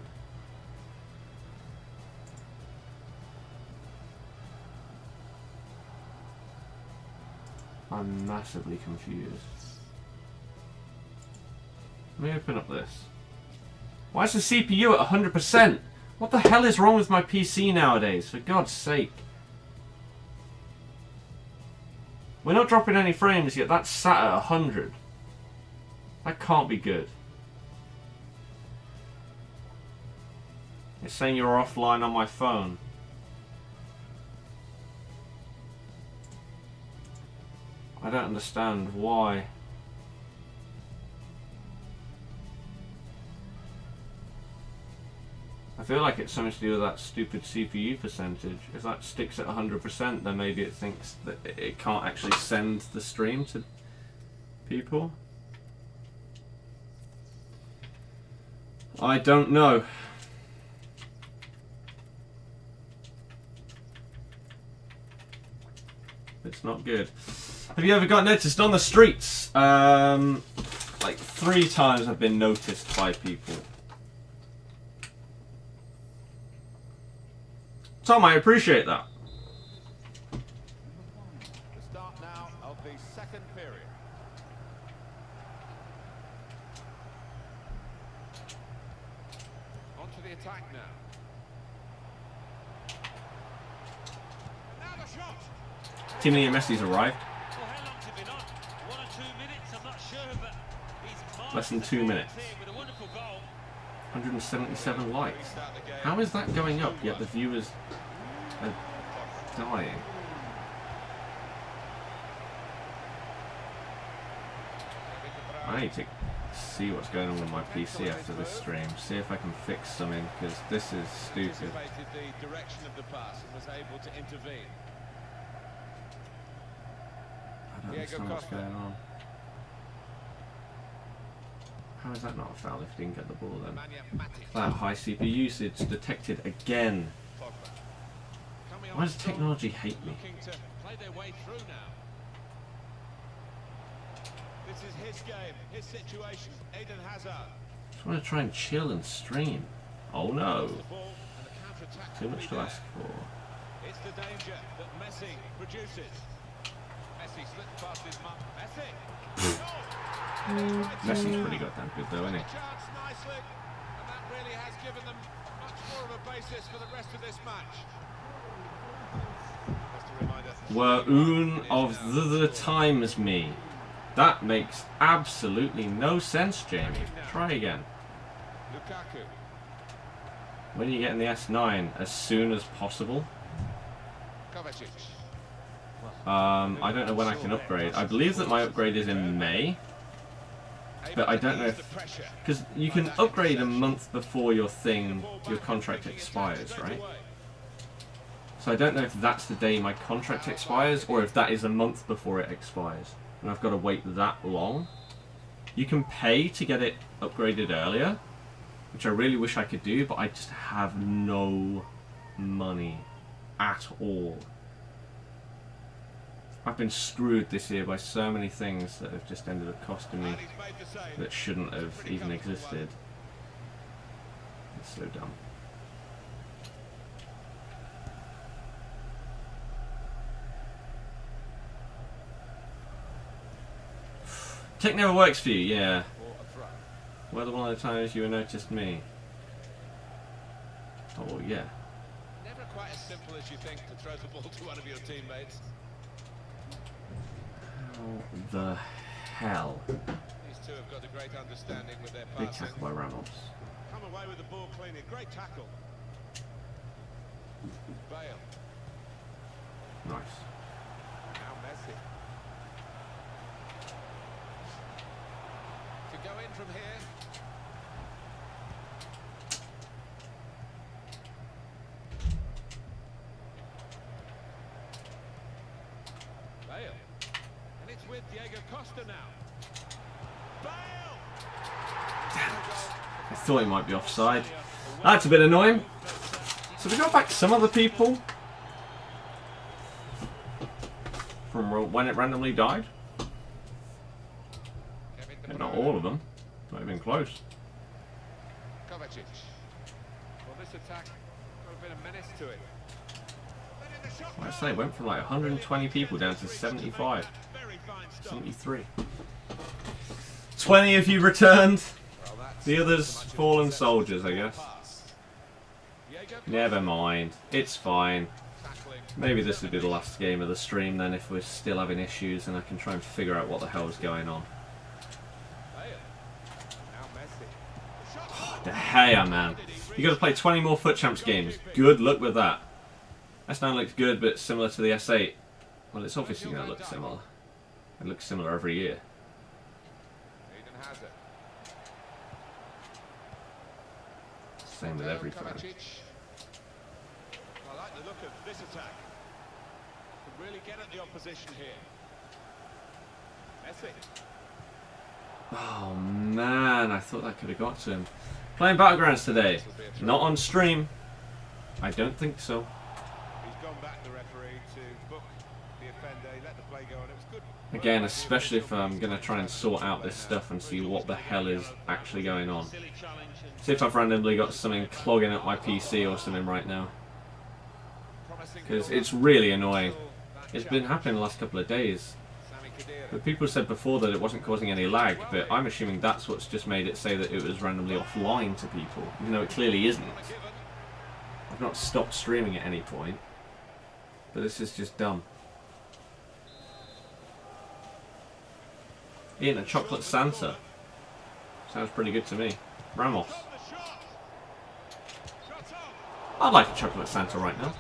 I'm massively confused. Let me open up this. Why is the CPU at 100%? What the hell is wrong with my PC nowadays, for God's sake? We're not dropping any frames yet, that's sat at 100. That can't be good. It's saying you're offline on my phone. I don't understand why. I feel like it's something to do with that stupid CPU percentage. If that sticks at 100%, then maybe it thinks that it can't actually send the stream to people. I don't know. It's not good. Have you ever got noticed on the streets? Like 3 times I've been noticed by people. Tom, I appreciate that. The start now of the second period. On to the attack now. Now the shot. Team of Messi's arrived. Well, how long's it been on? 1 or 2 minutes? I'm not sure, but he's Less than 2 minutes. with a wonderful goal. 177 likes. How is that going up yet the viewers are dying? I need to see what's going on with my PC after this stream. See if I can fix something, because this is stupid. Anticipated the direction of the pass and was able to intervene. I don't understand what's going on. How is that not a foul if he didn't get the ball then? That high CPU usage detected again. Why does technology hate me? Looking to play their way through now. This is his game, his situation. Eden Hazard. Just want to try and chill and stream. Oh no. The ball and the counter-attack Too will much be to there. ask for. It's the danger that Messi produces. Messi slipped past his mark. Messi! Messi's pretty goddamn good though, isn't he? Chance nicely, and that really has given them much more of a basis for the rest of this match. Just a reminder. Were un of the times me. That makes absolutely no sense, Jamie. Try again. Lukaku. When are you getting the S9? As soon as possible? Kovacic. I don't know when I can upgrade. I believe that my upgrade is in May. But I don't know if... Because you can upgrade a month before your contract expires, right? So I don't know if that's the day my contract expires, or if that is a month before it expires. And I've got to wait that long. You can pay to get it upgraded earlier, which I really wish I could do, but I just have no money at all. I've been screwed this year by so many things that have just ended up costing me that shouldn't have even existed. It's so dumb. Tick never works for you, yeah. Whether one of the times you noticed me. Oh yeah. Never quite as simple as you think to throw the ball to one of your teammates. How the hell? These two have got a great understanding with their Big passing. tackle by Ramos. Come away with the ball cleanly. Great tackle. Bale. Nice. Now Messi. To go in from here. Diego Costa now. Bale. I thought he might be offside. That's a bit annoying. So we got back some other people from when it randomly died. But not all of them. Not even close. Kovacic. Well, this attack would have been a menace to it. Like I say, it went from like 120 people down to 75. 73. 20 of you returned. The others, fallen soldiers, I guess. Never mind. It's fine. Maybe this will be the last game of the stream then if we're still having issues and I can try and figure out what the hell is going on. Oh, De Gea, man. You got to play 20 more FUT Champs games. Good luck with that. S9 looks good, but similar to the S8. Well, it's obviously going to look similar. It looks similar every year. Same with every phone. I like the look of this attack. Can really get at the opposition here. Messi. Oh man, I thought that could have got to him. Playing Battlegrounds today. Not on stream. I don't think so. He's gone back, the referee, to book the offender. He let the play go on. It was good. Again, especially if I'm going to try and sort out this stuff and see what the hell is actually going on. See if I've randomly got something clogging up my PC or something right now. Because it's really annoying. It's been happening the last couple of days. But people said before that it wasn't causing any lag, but I'm assuming that's what's just made it say that it was randomly offline to people, even though it clearly isn't. I've not stopped streaming at any point, but this is just dumb. Eating a chocolate Santa. Sounds pretty good to me. Ramos. I'd like a chocolate Santa right now.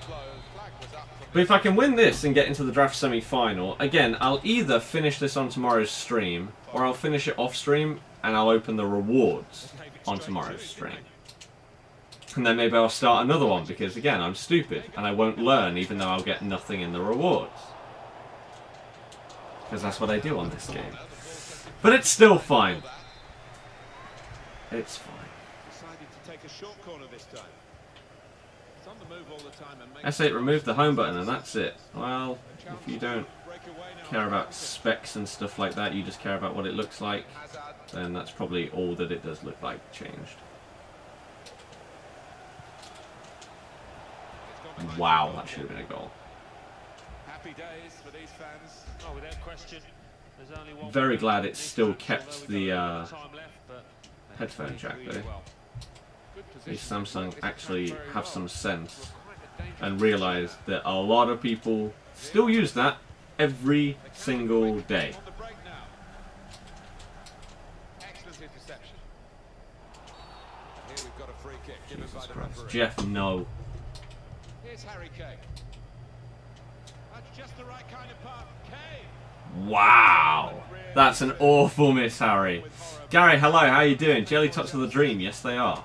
But if I can win this and get into the draft semi-final, again, I'll either finish this on tomorrow's stream, or I'll finish it off stream and I'll open the rewards on tomorrow's stream. And then maybe I'll start another one, because again, I'm stupid and I won't learn even though I'll get nothing in the rewards. Because that's what I do on this game. But it's still fine. It's fine. Decided to take a short corner this time. It's on the move all the time and make S8 removed the home button and that's it. Well, if you don't care about specs and stuff like that, you just care about what it looks like, then that's probably all that it does look like changed. Wow, that should have been a goal. Happy days for these fans. Oh, without question. There's only one. Very glad it still kept the headphone jack though. These Samsung actually have some sense and realise that a lot of people still use that every single day. Excellent interception. Here we've got a free kick given by Jesus the Christ. referee. Jeff, no. Here's Harry Kane. That's just the right kind of pass. Kane. Wow. That's an awful miss, Harry. Gary, hello, how you doing? Jelly Tots of the Dream, yes they are.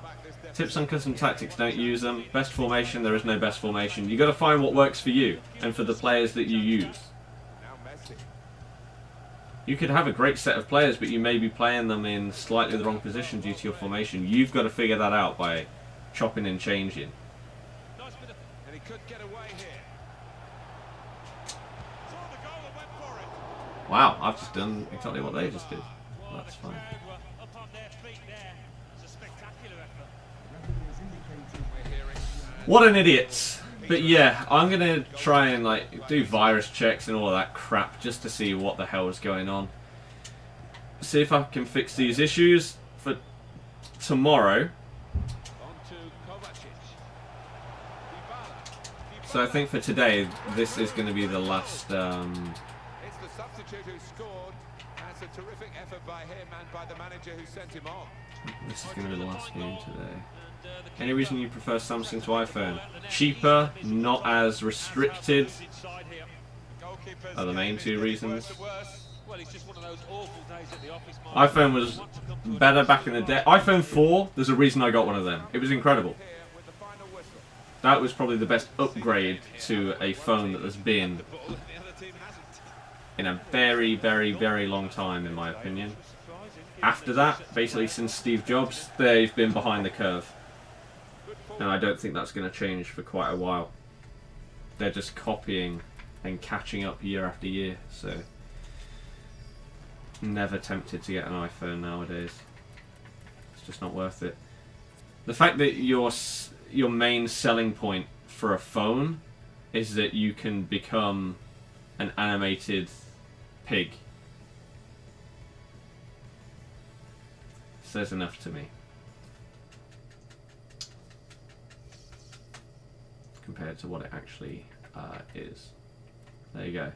Tips on custom tactics, don't use them. Best formation, there is no best formation. You got to find what works for you and for the players that you use. Now Messi. You could have a great set of players, but you may be playing them in slightly the wrong position due to your formation. You've got to figure that out by chopping and changing. Nice bit of, and he could get away here. Saw the goal and went for it. Wow, I've just done exactly what they just did. That's fine. Up on their feet there. It's a spectacular effort. We're hearing. What an idiot. But yeah, I'm going to try and like do virus checks and all of that crap just to see what the hell is going on. See if I can fix these issues for tomorrow. On to Kovacic. Dybala. So I think for today, this is going to be the last... It's the substitute who scored. That's a terrific effort by him and by the manager who sent him on. This is going to be the last game today. Any reason you prefer Samsung to iPhone? Cheaper, not as restricted, are the main two reasons. Well, it's just one of those awful days at the office. iPhone was better back in the day. iPhone 4, there's a reason I got one of them. It was incredible. That was probably the best upgrade to a phone that has been in a very, very, very long time, in my opinion. After that, basically since Steve Jobs, they've been behind the curve. And I don't think that's going to change for quite a while. They're just copying and catching up year after year, so never tempted to get an iPhone nowadays. It's just not worth it. The fact that your main selling point for a phone is that you can become an animated pig says enough to me. Compared to what it actually is. There you go.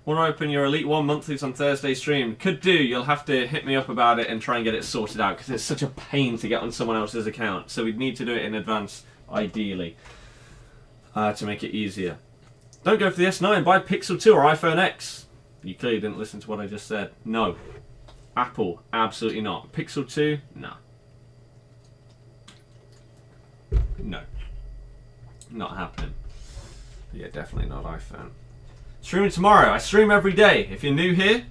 Want to open your Elite 1 monthlies on Thursday stream? Could do. You'll have to hit me up about it and try and get it sorted out, because it's such a pain to get on someone else's account. So we'd need to do it in advance, ideally, to make it easier. Don't go for the S9. Buy Pixel 2 or iPhone X. You clearly didn't listen to what I just said. No. Apple, absolutely not. Pixel 2? No. No. Not happening. But yeah, definitely not iPhone. Streaming tomorrow. I stream every day. If you're new here,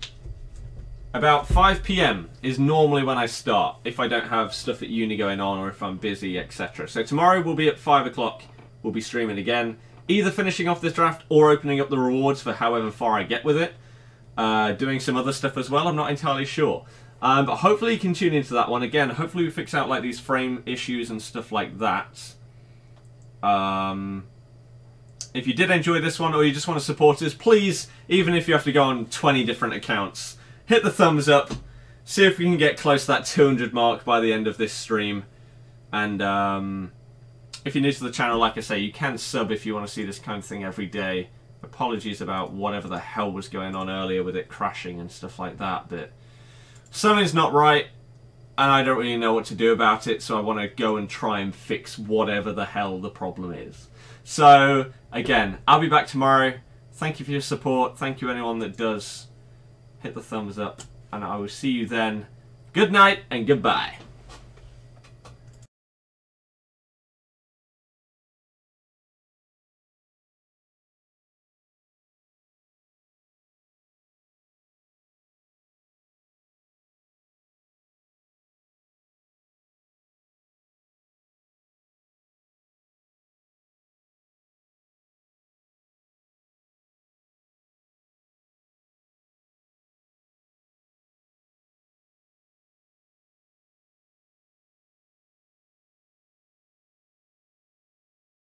about 5 PM is normally when I start, if I don't have stuff at uni going on or if I'm busy, etc. So tomorrow we'll be at 5 o'clock. We'll be streaming again. Either finishing off this draft or opening up the rewards for however far I get with it. Doing some other stuff as well. I'm not entirely sure. But hopefully you can tune into that one. Again, hopefully we fix out like these frame issues and stuff like that. If you did enjoy this one or you just want to support us, please, even if you have to go on 20 different accounts, hit the thumbs up, see if we can get close to that 200 mark by the end of this stream. And if you're new to the channel, like I say, you can sub if you want to see this kind of thing every day. Apologies about whatever the hell was going on earlier with it crashing and stuff like that, but something's not right. And I don't really know what to do about it, so I want to go and try and fix whatever the hell the problem is. So, again, I'll be back tomorrow. Thank you for your support. Thank you anyone that does. Hit the thumbs up, and I will see you then. Good night and goodbye.